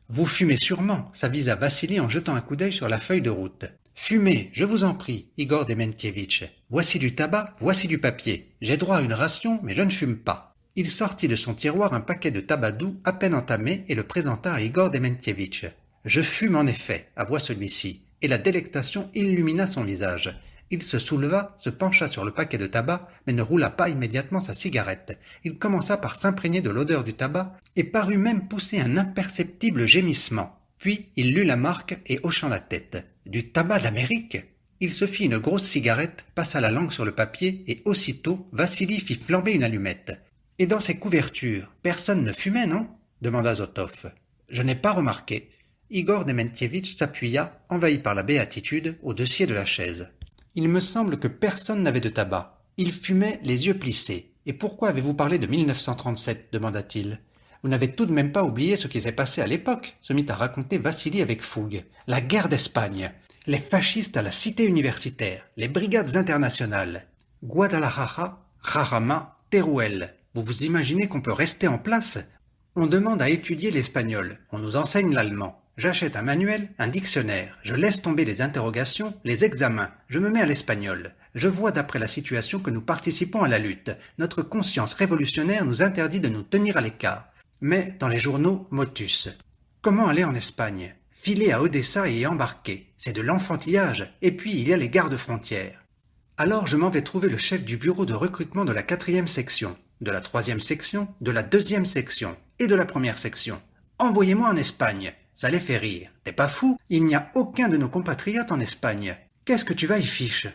« Vous fumez sûrement » s'avisa Vassili en jetant un coup d'œil sur la feuille de route. « Fumez, je vous en prie, Igor Dementievitch. Voici du tabac, voici du papier. J'ai droit à une ration, mais je ne fume pas. » Il sortit de son tiroir un paquet de tabac doux à peine entamé et le présenta à Igor Dementievitch. « Je fume en effet, » avoua celui-ci, et la délectation illumina son visage. Il se souleva, se pencha sur le paquet de tabac, mais ne roula pas immédiatement sa cigarette. Il commença par s'imprégner de l'odeur du tabac et parut même pousser un imperceptible gémissement. Puis il lut la marque et hochant la tête. « Du tabac d'Amérique !» Il se fit une grosse cigarette, passa la langue sur le papier et aussitôt Vassili fit flamber une allumette. « Et dans ces couvertures, personne ne fumait, non ?» demanda Zotov. « Je n'ai pas remarqué. » Igor Dementievitch s'appuya, envahi par la béatitude, au dossier de la chaise. « Il me semble que personne n'avait de tabac. Il fumait les yeux plissés. Et pourquoi avez-vous parlé de 1937 » demanda-t-il. « Vous n'avez tout de même pas oublié ce qui s'est passé à l'époque » se mit à raconter Vassili avec fougue. « La guerre d'Espagne, les fascistes à la cité universitaire, les brigades internationales, Guadalajara, Jarama, Teruel. Vous vous imaginez qu'on peut rester en place? On demande à étudier l'espagnol, on nous enseigne l'allemand. J'achète un manuel, un dictionnaire, je laisse tomber les interrogations, les examens, je me mets à l'espagnol. Je vois d'après la situation que nous participons à la lutte. Notre conscience révolutionnaire nous interdit de nous tenir à l'écart. Mais dans les journaux, motus. Comment aller en Espagne? Filer à Odessa et y embarquer. C'est de l'enfantillage. Et puis il y a les gardes-frontières. Alors je m'en vais trouver le chef du bureau de recrutement de la 4e section, de la 3e section, de la 2e section et de la 1re section. Envoyez-moi en Espagne. Ça les fait rire. T'es pas fou? Il n'y a aucun de nos compatriotes en Espagne. Qu'est-ce que tu vas y fiche?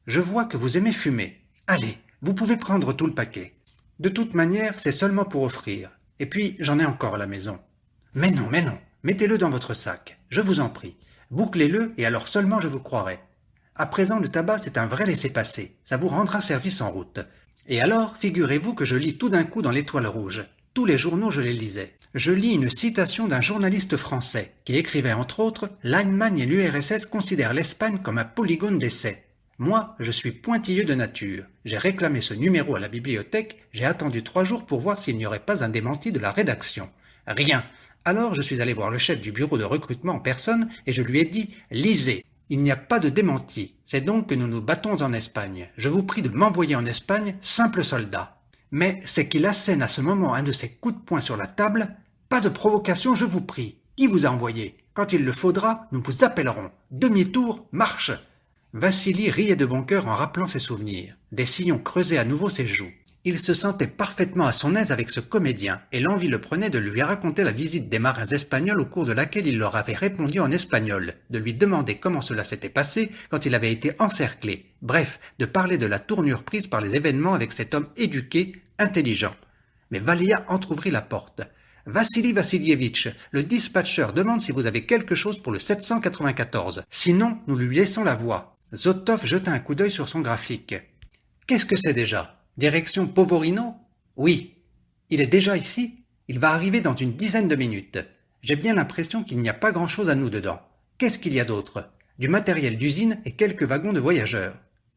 Je vois que vous aimez fumer. Allez, vous pouvez prendre tout le paquet. De toute manière, c'est seulement pour offrir. Et puis, j'en ai encore à la maison. Mais non, mettez-le dans votre sac. Je vous en prie. Bouclez-le et alors seulement je vous croirai. À présent, le tabac, c'est un vrai laissez-passer. Ça vous rendra service en route. Et alors, figurez-vous que je lis tout d'un coup dans l'Étoile rouge. Tous les journaux, je les lisais. Je lis une citation d'un journaliste français qui écrivait entre autres « L'Allemagne et l'URSS considèrent l'Espagne comme un polygone d'essai ». Moi, je suis pointilleux de nature. J'ai réclamé ce numéro à la bibliothèque, j'ai attendu 3 jours pour voir s'il n'y aurait pas un démenti de la rédaction. Rien. Alors je suis allé voir le chef du bureau de recrutement en personne et je lui ai dit « Lisez, il n'y a pas de démenti. C'est donc que nous nous battons en Espagne. Je vous prie de m'envoyer en Espagne, simple soldat. » Mais c'est qu'il assène à ce moment un de ses coups de poing sur la table. Pas de provocation, je vous prie. Qui vous a envoyé? Quand il le faudra, nous vous appellerons. Demi-tour, marche! Vassili riait de bon cœur en rappelant ses souvenirs. Des sillons creusaient à nouveau ses joues. Il se sentait parfaitement à son aise avec ce comédien, et l'envie le prenait de lui raconter la visite des marins espagnols au cours de laquelle il leur avait répondu en espagnol, de lui demander comment cela s'était passé quand il avait été encerclé, bref, de parler de la tournure prise par les événements avec cet homme éduqué, intelligent. Mais Valia entr'ouvrit la porte. « Vassili Vassilievitch, le dispatcher demande si vous avez quelque chose pour le 794. Sinon, nous lui laissons la voie. » Zotov jeta un coup d'œil sur son graphique. « Qu'est-ce que c'est déjà? Direction Povorino? Oui. Il est déjà ici? Il va arriver dans une dizaine de minutes. J'ai bien l'impression qu'il n'y a pas grand-chose à nous dedans. Qu'est-ce qu'il y a d'autre? Du matériel d'usine et quelques wagons de voyageurs.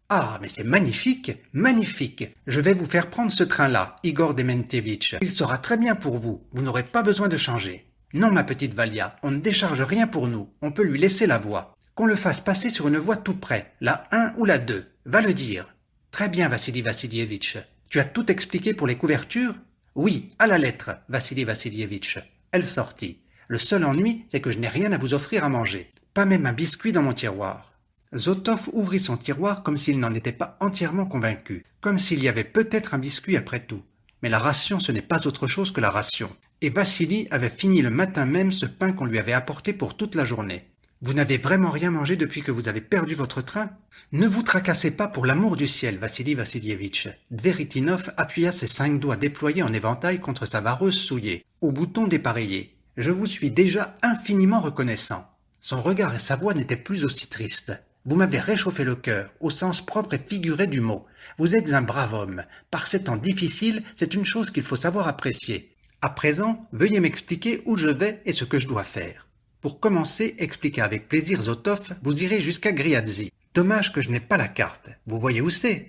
Ah, mais c'est magnifique, magnifique. Je vais vous faire prendre ce train-là, Igor Dementievitch. Il sera très bien pour vous. Vous n'aurez pas besoin de changer. Non, ma petite Valia, on ne décharge rien pour nous. On peut lui laisser la voie. Qu'on le fasse passer sur une voie tout près, la 1 ou la 2. Va le dire. Très bien, Vassili Vassilievitch. Tu as tout expliqué pour les couvertures? Oui, à la lettre, Vassili Vassilievitch. Elle sortit. Le seul ennui, c'est que je n'ai rien à vous offrir à manger. Pas même un biscuit dans mon tiroir. Zotov ouvrit son tiroir comme s'il n'en était pas entièrement convaincu, comme s'il y avait peut-être un biscuit après tout. Mais la ration, ce n'est pas autre chose que la ration. Et Vassili avait fini le matin même ce pain qu'on lui avait apporté pour toute la journée. Vous n'avez vraiment rien mangé depuis que vous avez perdu votre train? Ne vous tracassez pas pour l'amour du ciel, Vassili Vassilievitch. Dveritinov appuya ses 5 doigts déployés en éventail contre sa vareuse souillée, au bouton dépareillé. Je vous suis déjà infiniment reconnaissant. Son regard et sa voix n'étaient plus aussi tristes. Vous m'avez réchauffé le cœur, au sens propre et figuré du mot. Vous êtes un brave homme. Par ces temps difficiles, c'est une chose qu'il faut savoir apprécier. À présent, veuillez m'expliquer où je vais et ce que je dois faire. Pour commencer, expliqua avec plaisir Zotov, vous irez jusqu'à Griadzi. Dommage que je n'ai pas la carte. Vous voyez où c'est?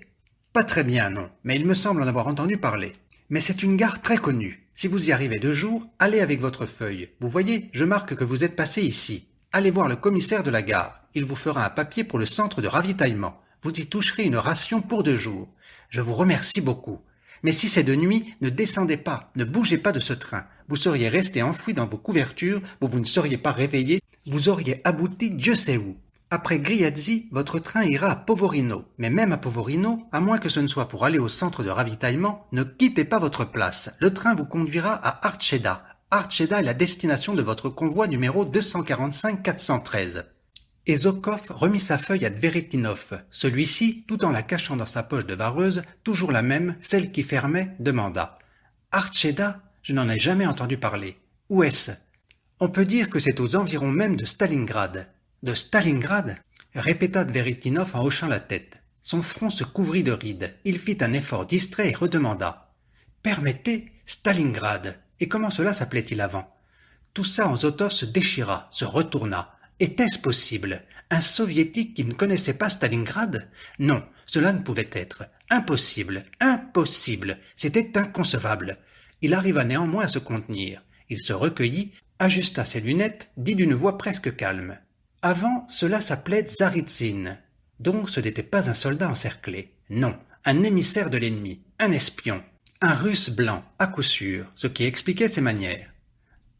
Pas très bien, non, mais il me semble en avoir entendu parler. Mais c'est une gare très connue. Si vous y arrivez de jour, allez avec votre feuille. Vous voyez, je marque que vous êtes passé ici. Allez voir le commissaire de la gare. Il vous fera un papier pour le centre de ravitaillement. Vous y toucherez une ration pour 2 jours. Je vous remercie beaucoup. Mais si c'est de nuit, ne descendez pas, ne bougez pas de ce train. Vous seriez resté enfoui dans vos couvertures, vous ne seriez pas réveillé, vous auriez abouti Dieu sait où. Après Griadzi, votre train ira à Povorino. Mais même à Povorino, à moins que ce ne soit pour aller au centre de ravitaillement, ne quittez pas votre place. Le train vous conduira à Artcheda. Artcheda est la destination de votre convoi numéro 245-413. Et Zokov remit sa feuille à Dveritinov. Celui-ci, tout en la cachant dans sa poche de vareuse, toujours la même, celle qui fermait, demanda. « Artcheda? Je n'en ai jamais entendu parler. Où est-ce » On peut dire que c'est aux environs même de Stalingrad. « De Stalingrad » répéta Dveritinov en hochant la tête. Son front se couvrit de rides. Il fit un effort distrait et redemanda. « Permettez, Stalingrad. Et comment cela s'appelait-il avant » Tout ça en Zotov se déchira, se retourna. Était-ce possible? Un soviétique qui ne connaissait pas Stalingrad? Non, cela ne pouvait être. Impossible, impossible, c'était inconcevable. Il arriva néanmoins à se contenir. Il se recueillit, ajusta ses lunettes, dit d'une voix presque calme. Avant, cela s'appelait Tsaritsyn. Donc ce n'était pas un soldat encerclé. Non, un émissaire de l'ennemi, un espion. Un russe blanc, à coup sûr, ce qui expliquait ses manières.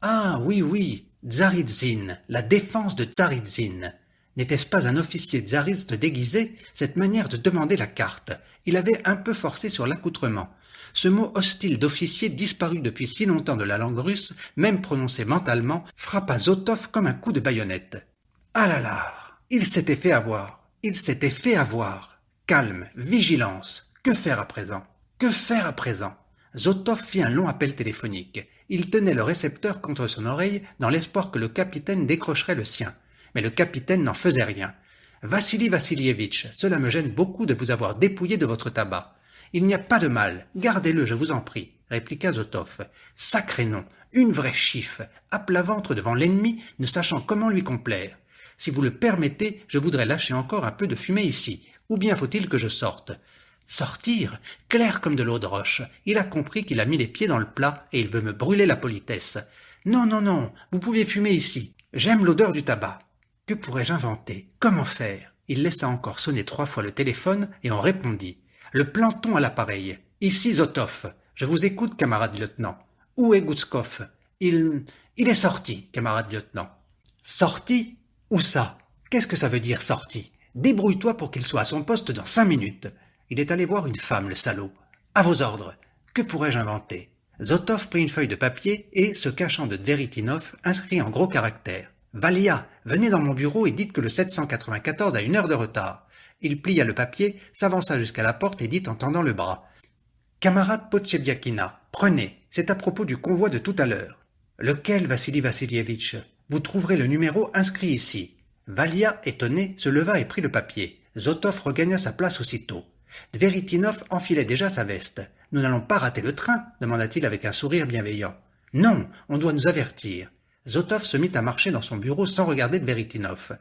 Ah oui, oui, Tsaritsyn, la défense de Tsaritsyn. N'était-ce pas un officier tsariste déguisé? Cette manière de demander la carte. Il avait un peu forcé sur l'accoutrement. Ce mot hostile d'officier disparu depuis si longtemps de la langue russe, même prononcé mentalement, frappa Zotov comme un coup de baïonnette. Ah là là, il s'était fait avoir, il s'était fait avoir. Calme, vigilance. Que faire à présent? Que faire à présent? Zotov fit un long appel téléphonique. Il tenait le récepteur contre son oreille dans l'espoir que le capitaine décrocherait le sien. Mais le capitaine n'en faisait rien. « Vassili Vassilievitch, cela me gêne beaucoup de vous avoir dépouillé de votre tabac. Il n'y a pas de mal, gardez-le, je vous en prie, » répliqua Zotov. « Sacré nom, une vraie chiffe, à plat ventre devant l'ennemi, ne sachant comment lui complaire. Si vous le permettez, je voudrais lâcher encore un peu de fumée ici, ou bien faut-il que je sorte. » Sortir? Clair comme de l'eau de roche. Il a compris qu'il a mis les pieds dans le plat et il veut me brûler la politesse. Non, non, non, vous pouvez fumer ici. J'aime l'odeur du tabac. Que pourrais-je inventer? Comment faire? Il laissa encore sonner 3 fois le téléphone et on répondit. Le planton à l'appareil. Ici Zotov. Je vous écoute, camarade lieutenant. Où est Gouskov? Il est sorti, camarade lieutenant. Sorti? Où ça? Qu'est-ce que ça veut dire sorti? Débrouille-toi pour qu'il soit à son poste dans 5 minutes. Il est allé voir une femme, le salaud. À vos ordres. Que pourrais-je inventer? Zotov prit une feuille de papier et, se cachant de Dveritinov, inscrit en gros caractères. Valia, venez dans mon bureau et dites que le 794 a 1 heure de retard. Il plia le papier, s'avança jusqu'à la porte et dit en tendant le bras. Camarade Podchebiakina, prenez, c'est à propos du convoi de tout à l'heure. Lequel, Vassili Vassilievitch? Vous trouverez le numéro inscrit ici. Valia, étonné, se leva et prit le papier. Zotov regagna sa place aussitôt. Dveritinov enfilait déjà sa veste. Nous n'allons pas rater le train, demanda-t-il avec un sourire bienveillant. Non, on doit nous avertir. Zotov se mit à marcher dans son bureau sans regarder Dveritinov.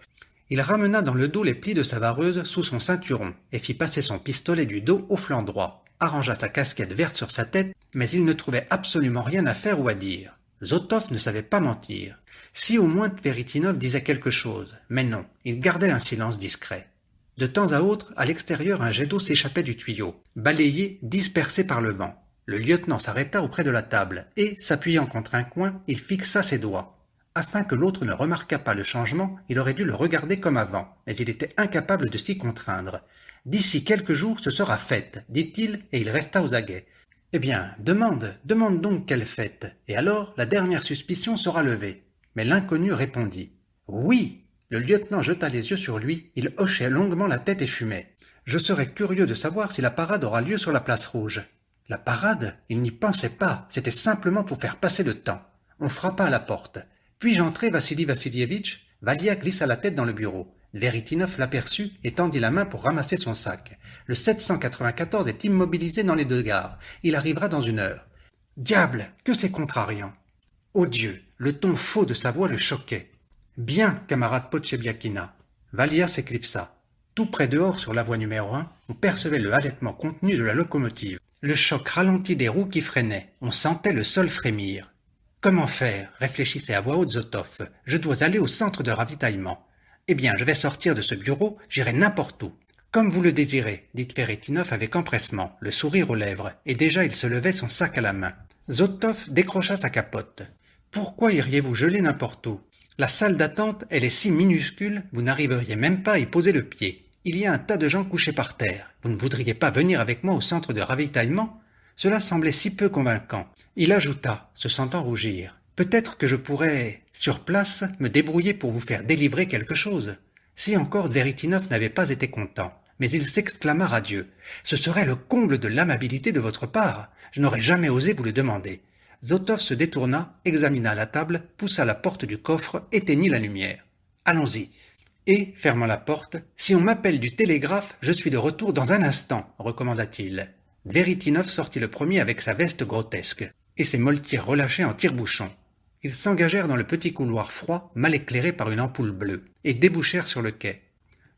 Il ramena dans le dos les plis de sa vareuse sous son ceinturon et fit passer son pistolet du dos au flanc droit, arrangea sa casquette verte sur sa tête, mais il ne trouvait absolument rien à faire ou à dire. Zotov ne savait pas mentir. Si au moins Dveritinov disait quelque chose, mais non, il gardait un silence discret. De temps à autre, à l'extérieur, un jet d'eau s'échappait du tuyau, balayé, dispersé par le vent. Le lieutenant s'arrêta auprès de la table et, s'appuyant contre un coin, il fixa ses doigts. Afin que l'autre ne remarquât pas le changement, il aurait dû le regarder comme avant, mais il était incapable de s'y contraindre. « D'ici quelques jours, ce sera fête, dit-il, et il resta aux aguets. « Eh bien, demande donc quelle fête, et alors la dernière suspicion sera levée. » Mais l'inconnu répondit. « Oui !» Le lieutenant jeta les yeux sur lui, il hochait longuement la tête et fumait. « Je serais curieux de savoir si la parade aura lieu sur la place rouge. » La parade? Il n'y pensait pas, c'était simplement pour faire passer le temps. On frappa à la porte. « Puis-je entrer, Vassili Vassilievitch ?» Valia glissa la tête dans le bureau. Dveritinov l'aperçut et tendit la main pour ramasser son sac. « Le 794 est immobilisé dans les 2 gares. Il arrivera dans 1 heure. »« Diable, que c'est contrariant !» Oh Dieu, le ton faux de sa voix le choquait. « Bien, camarade Podchebiakina. » Valia s'éclipsa. Tout près dehors, sur la voie numéro 1, on percevait le halètement contenu de la locomotive. Le choc ralentit des roues qui freinaient. On sentait le sol frémir. « Comment faire ?» réfléchissait à voix haute Zotov. « Je dois aller au centre de ravitaillement. Eh bien, je vais sortir de ce bureau, j'irai n'importe où. »« Comme vous le désirez, » dit Dveritinov avec empressement, le sourire aux lèvres, et déjà il se levait son sac à la main. Zotov décrocha sa capote. « Pourquoi iriez-vous geler n'importe où? La salle d'attente, elle est si minuscule, vous n'arriveriez même pas à y poser le pied. Il y a un tas de gens couchés par terre. Vous ne voudriez pas venir avec moi au centre de ravitaillement ?» Cela semblait si peu convaincant. Il ajouta, se sentant rougir. « Peut-être que je pourrais, sur place, me débrouiller pour vous faire délivrer quelque chose. » Si encore Dveritinov n'avait pas été content, mais il s'exclama radieux. « Ce serait le comble de l'amabilité de votre part. Je n'aurais jamais osé vous le demander. » Zotov se détourna, examina la table, poussa la porte du coffre, éteignit la lumière. « Allons-y. » Et, fermant la porte, « Si on m'appelle du télégraphe, je suis de retour dans un instant, » recommanda-t-il. Dveritinov sortit le premier avec sa veste grotesque, et ses molletires relâchés en tire-bouchons. Ils s'engagèrent dans le petit couloir froid, mal éclairé par une ampoule bleue, et débouchèrent sur le quai.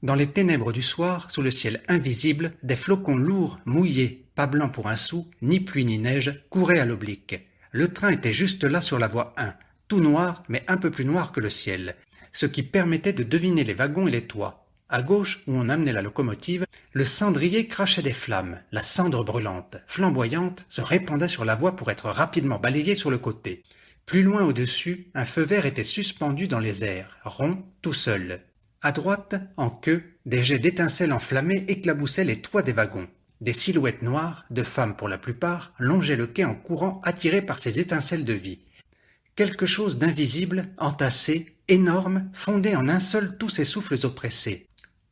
Dans les ténèbres du soir, sous le ciel invisible, des flocons lourds, mouillés, pas blancs pour un sou, ni pluie ni neige, couraient à l'oblique. Le train était juste là sur la voie 1, tout noir, mais un peu plus noir que le ciel, ce qui permettait de deviner les wagons et les toits. À gauche, où on amenait la locomotive, le cendrier crachait des flammes, la cendre brûlante, flamboyante, se répandait sur la voie pour être rapidement balayée sur le côté. Plus loin au-dessus, un feu vert était suspendu dans les airs, rond, tout seul. À droite, en queue, des jets d'étincelles enflammées éclaboussaient les toits des wagons. Des silhouettes noires, de femmes pour la plupart, longeaient le quai en courant attirées par ces étincelles de vie. Quelque chose d'invisible, entassé, énorme, fondait en un seul tous ces souffles oppressés.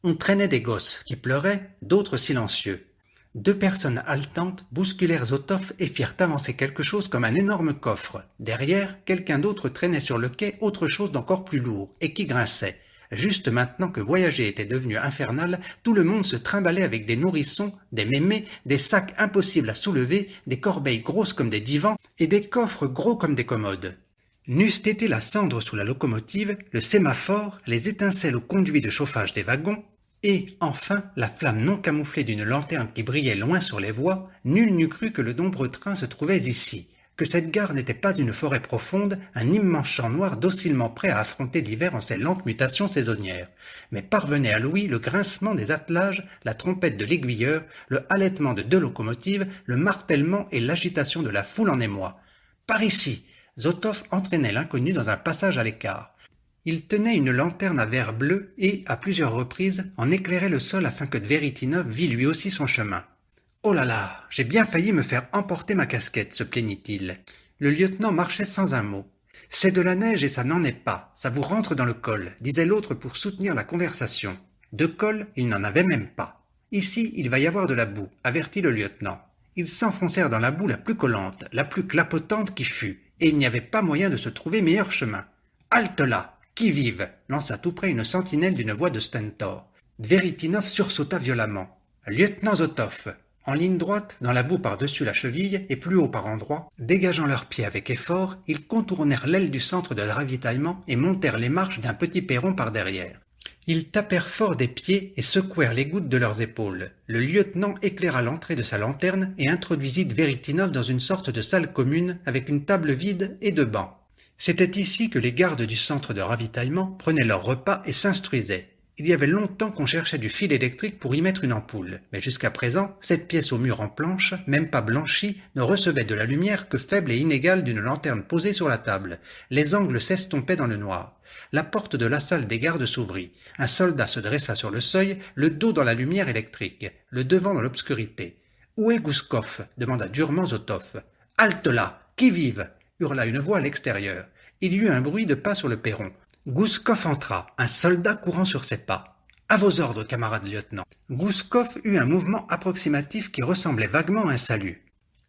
On traînait des gosses qui pleuraient, d'autres silencieux. 2 personnes haletantes bousculèrent Zotov et firent avancer quelque chose comme un énorme coffre. Derrière, quelqu'un d'autre traînait sur le quai autre chose d'encore plus lourd et qui grinçait. Juste maintenant que voyager était devenu infernal, tout le monde se trimballait avec des nourrissons, des mémés, des sacs impossibles à soulever, des corbeilles grosses comme des divans et des coffres gros comme des commodes. N'eût été la cendre sous la locomotive, le sémaphore, les étincelles au conduit de chauffage des wagons, et, enfin, la flamme non camouflée d'une lanterne qui brillait loin sur les voies, nul n'eût cru que le nombreux train se trouvait ici. que cette gare n'était pas une forêt profonde, un immense champ noir docilement prêt à affronter l'hiver en ses lentes mutations saisonnières, mais parvenait à l'ouïe le grincement des attelages, la trompette de l'aiguilleur, le halètement de 2 locomotives, le martèlement et l'agitation de la foule en émoi. « Par ici !» Zotov entraînait l'inconnu dans un passage à l'écart. Il tenait une lanterne à verre bleu et, à plusieurs reprises, en éclairait le sol afin que Dveritinov vît lui aussi son chemin. « Oh là là, j'ai bien failli me faire emporter ma casquette, se plaignit-il. Le lieutenant marchait sans un mot. « C'est de la neige et ça n'en est pas, ça vous rentre dans le col, disait l'autre pour soutenir la conversation. De col, il n'en avait même pas. Ici, il va y avoir de la boue, avertit le lieutenant. Ils s'enfoncèrent dans la boue la plus collante, la plus clapotante qui fût, et il n'y avait pas moyen de se trouver meilleur chemin. « Halte là, qui vive !» lança tout près une sentinelle d'une voix de stentor. Dveritinov sursauta violemment. « Lieutenant Zotov !» En ligne droite, dans la boue par-dessus la cheville et plus haut par endroits, dégageant leurs pieds avec effort, ils contournèrent l'aile du centre de ravitaillement et montèrent les marches d'un petit perron par derrière. Ils tapèrent fort des pieds et secouèrent les gouttes de leurs épaules. Le lieutenant éclaira l'entrée de sa lanterne et introduisit Dveritinov dans une sorte de salle commune avec une table vide et 2 bancs. C'était ici que les gardes du centre de ravitaillement prenaient leur repas et s'instruisaient. Il y avait longtemps qu'on cherchait du fil électrique pour y mettre une ampoule, mais jusqu'à présent, cette pièce au mur en planche, même pas blanchie, ne recevait de la lumière que faible et inégale d'une lanterne posée sur la table. Les angles s'estompaient dans le noir. La porte de la salle des gardes s'ouvrit. Un soldat se dressa sur le seuil, le dos dans la lumière électrique, le devant dans l'obscurité. « Où est Gouskov » demanda durement Zotov. « Halte là, qui vive » hurla une voix à l'extérieur. Il y eut un bruit de pas sur le perron. Gouskov entra, un soldat courant sur ses pas. « À vos ordres, camarade lieutenant. » Gouskov eut un mouvement approximatif qui ressemblait vaguement à un salut.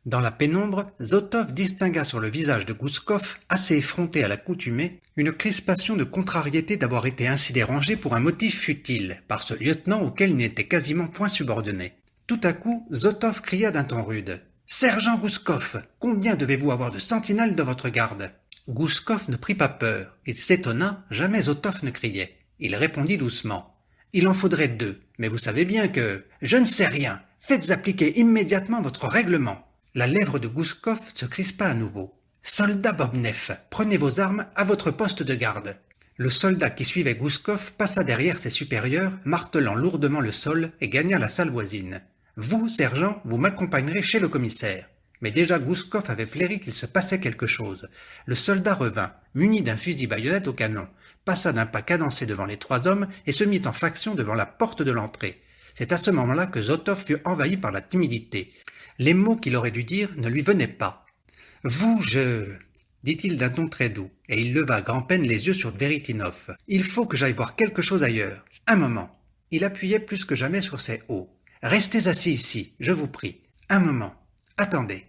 Dans la pénombre, Zotov distingua sur le visage de Gouskov, assez effronté à l'accoutumée, une crispation de contrariété d'avoir été ainsi dérangé pour un motif futile, par ce lieutenant auquel il n'était quasiment point subordonné. Tout à coup, Zotov cria d'un ton rude. « Sergent Gouskov, combien devez-vous avoir de sentinelles dans votre garde ?» Gouskov ne prit pas peur. Il s'étonna, jamais Zotov ne criait. Il répondit doucement. « Il en faudrait 2, mais vous savez bien que... »« Je ne sais rien. Faites appliquer immédiatement votre règlement. » La lèvre de Gouskov se crispa à nouveau. « Soldat Bobnev, prenez vos armes à votre poste de garde. » Le soldat qui suivait Gouskov passa derrière ses supérieurs, martelant lourdement le sol et gagna la salle voisine. « Vous, sergent, vous m'accompagnerez chez le commissaire. » Mais déjà Gouskov avait flairé qu'il se passait quelque chose. Le soldat revint, muni d'un fusil baïonnette au canon, passa d'un pas cadencé devant les 3 hommes et se mit en faction devant la porte de l'entrée. C'est à ce moment-là que Zotov fut envahi par la timidité. Les mots qu'il aurait dû dire ne lui venaient pas. « Vous, dit-il d'un ton très doux, et il leva à grand-peine les yeux sur Dveritinov. « Il faut que j'aille voir quelque chose ailleurs. Un moment. » Il appuyait plus que jamais sur ses os. « Restez assis ici, je vous prie. Un moment. Attendez. »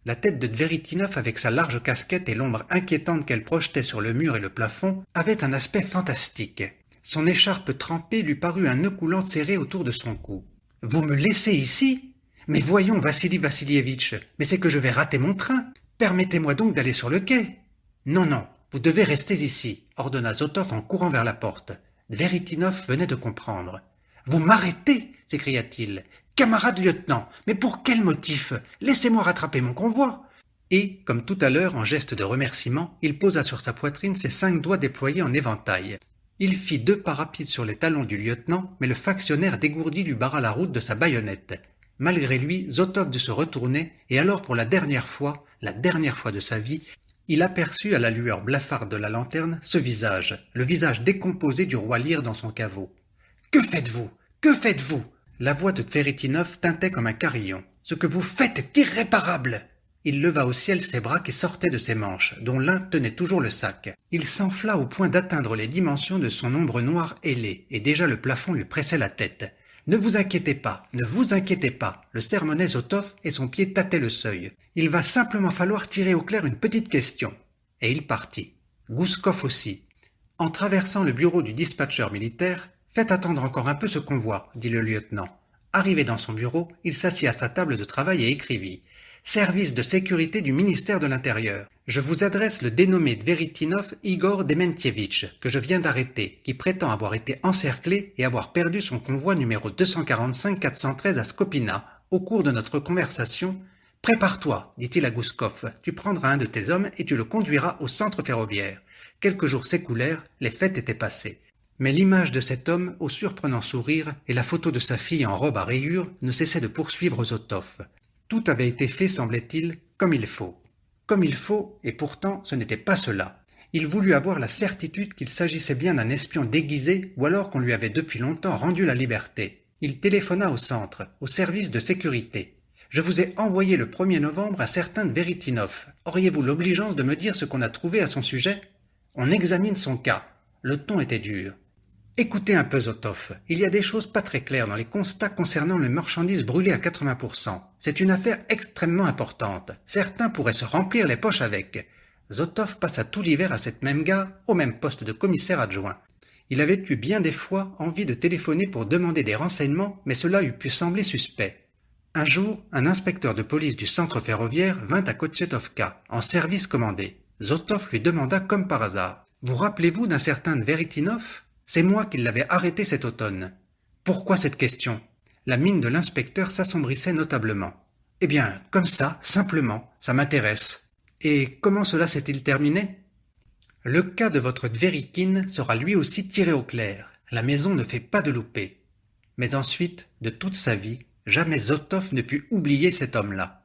La tête de Dveritinov, avec sa large casquette et l'ombre inquiétante qu'elle projetait sur le mur et le plafond, avait un aspect fantastique. Son écharpe trempée lui parut un nœud coulant serré autour de son cou. « Vous me laissez ici ? Mais voyons, Vassili Vassilievitch, mais c'est que je vais rater mon train. Permettez-moi donc d'aller sur le quai. »« Non, non, vous devez rester ici, » ordonna Zotov en courant vers la porte. Dveritinov venait de comprendre. « Vous m'arrêtez » s'écria-t-il. « Camarade lieutenant, mais pour quel motif? Laissez-moi rattraper mon convoi !» Et, comme tout à l'heure, en geste de remerciement, il posa sur sa poitrine ses 5 doigts déployés en éventail. Il fit 2 pas rapides sur les talons du lieutenant, mais le factionnaire dégourdi lui barra la route de sa baïonnette. Malgré lui, Zotov dut se retourner, et alors pour la dernière fois de sa vie, il aperçut à la lueur blafarde de la lanterne ce visage, le visage décomposé du roi Lyre dans son caveau. « Que faites-vous? Que faites-vous » La voix de Dveritinov tintait comme un carillon. « Ce que vous faites est irréparable !» Il leva au ciel ses bras qui sortaient de ses manches, dont l'un tenait toujours le sac. Il s'enfla au point d'atteindre les dimensions de son ombre noire ailée, et déjà le plafond lui pressait la tête. « Ne vous inquiétez pas, ne vous inquiétez pas !» Le sermonnait Zotov et son pied tâtait le seuil. « Il va simplement falloir tirer au clair une petite question. » Et il partit. Gouskov aussi. En traversant le bureau du dispatcheur militaire, « Faites attendre encore un peu ce convoi, » dit le lieutenant. Arrivé dans son bureau, il s'assit à sa table de travail et écrivit « Service de sécurité du ministère de l'Intérieur. Je vous adresse le dénommé Dveritinov Igor Dementievitch, que je viens d'arrêter, qui prétend avoir été encerclé et avoir perdu son convoi numéro 245-413 à Skopina, au cours de notre conversation. Prépare-toi, dit-il à Gouskov, tu prendras un de tes hommes et tu le conduiras au centre ferroviaire. Quelques jours s'écoulèrent, les fêtes étaient passées. Mais l'image de cet homme au surprenant sourire et la photo de sa fille en robe à rayures ne cessaient de poursuivre Zotov. Tout avait été fait, semblait-il, comme il faut. Comme il faut, et pourtant ce n'était pas cela. Il voulut avoir la certitude qu'il s'agissait bien d'un espion déguisé ou alors qu'on lui avait depuis longtemps rendu la liberté. Il téléphona au centre, au service de sécurité. « Je vous ai envoyé le 1er novembre un certain Veritinov. Auriez-vous l'obligeance de me dire ce qu'on a trouvé à son sujet ? On examine son cas. » Le ton était dur. « Écoutez un peu, Zotov. Il y a des choses pas très claires dans les constats concernant les marchandises brûlées à 80%. C'est une affaire extrêmement importante. Certains pourraient se remplir les poches avec. » Zotov passa tout l'hiver à cette même gare, au même poste de commissaire adjoint. Il avait eu bien des fois envie de téléphoner pour demander des renseignements, mais cela eût pu sembler suspect. Un jour, un inspecteur de police du centre ferroviaire vint à Kochetovka, en service commandé. Zotov lui demanda comme par hasard. « Vous rappelez-vous d'un certain Veritinov ? C'est moi qui l'avais arrêté cet automne. » Pourquoi cette question ? La mine de l'inspecteur s'assombrissait notablement. « Eh bien, comme ça, simplement, ça m'intéresse. » Et comment cela s'est-il terminé ? Le cas de votre Dverikin sera lui aussi tiré au clair. La maison ne fait pas de loupé. Mais ensuite, de toute sa vie, jamais Zotov ne put oublier cet homme-là.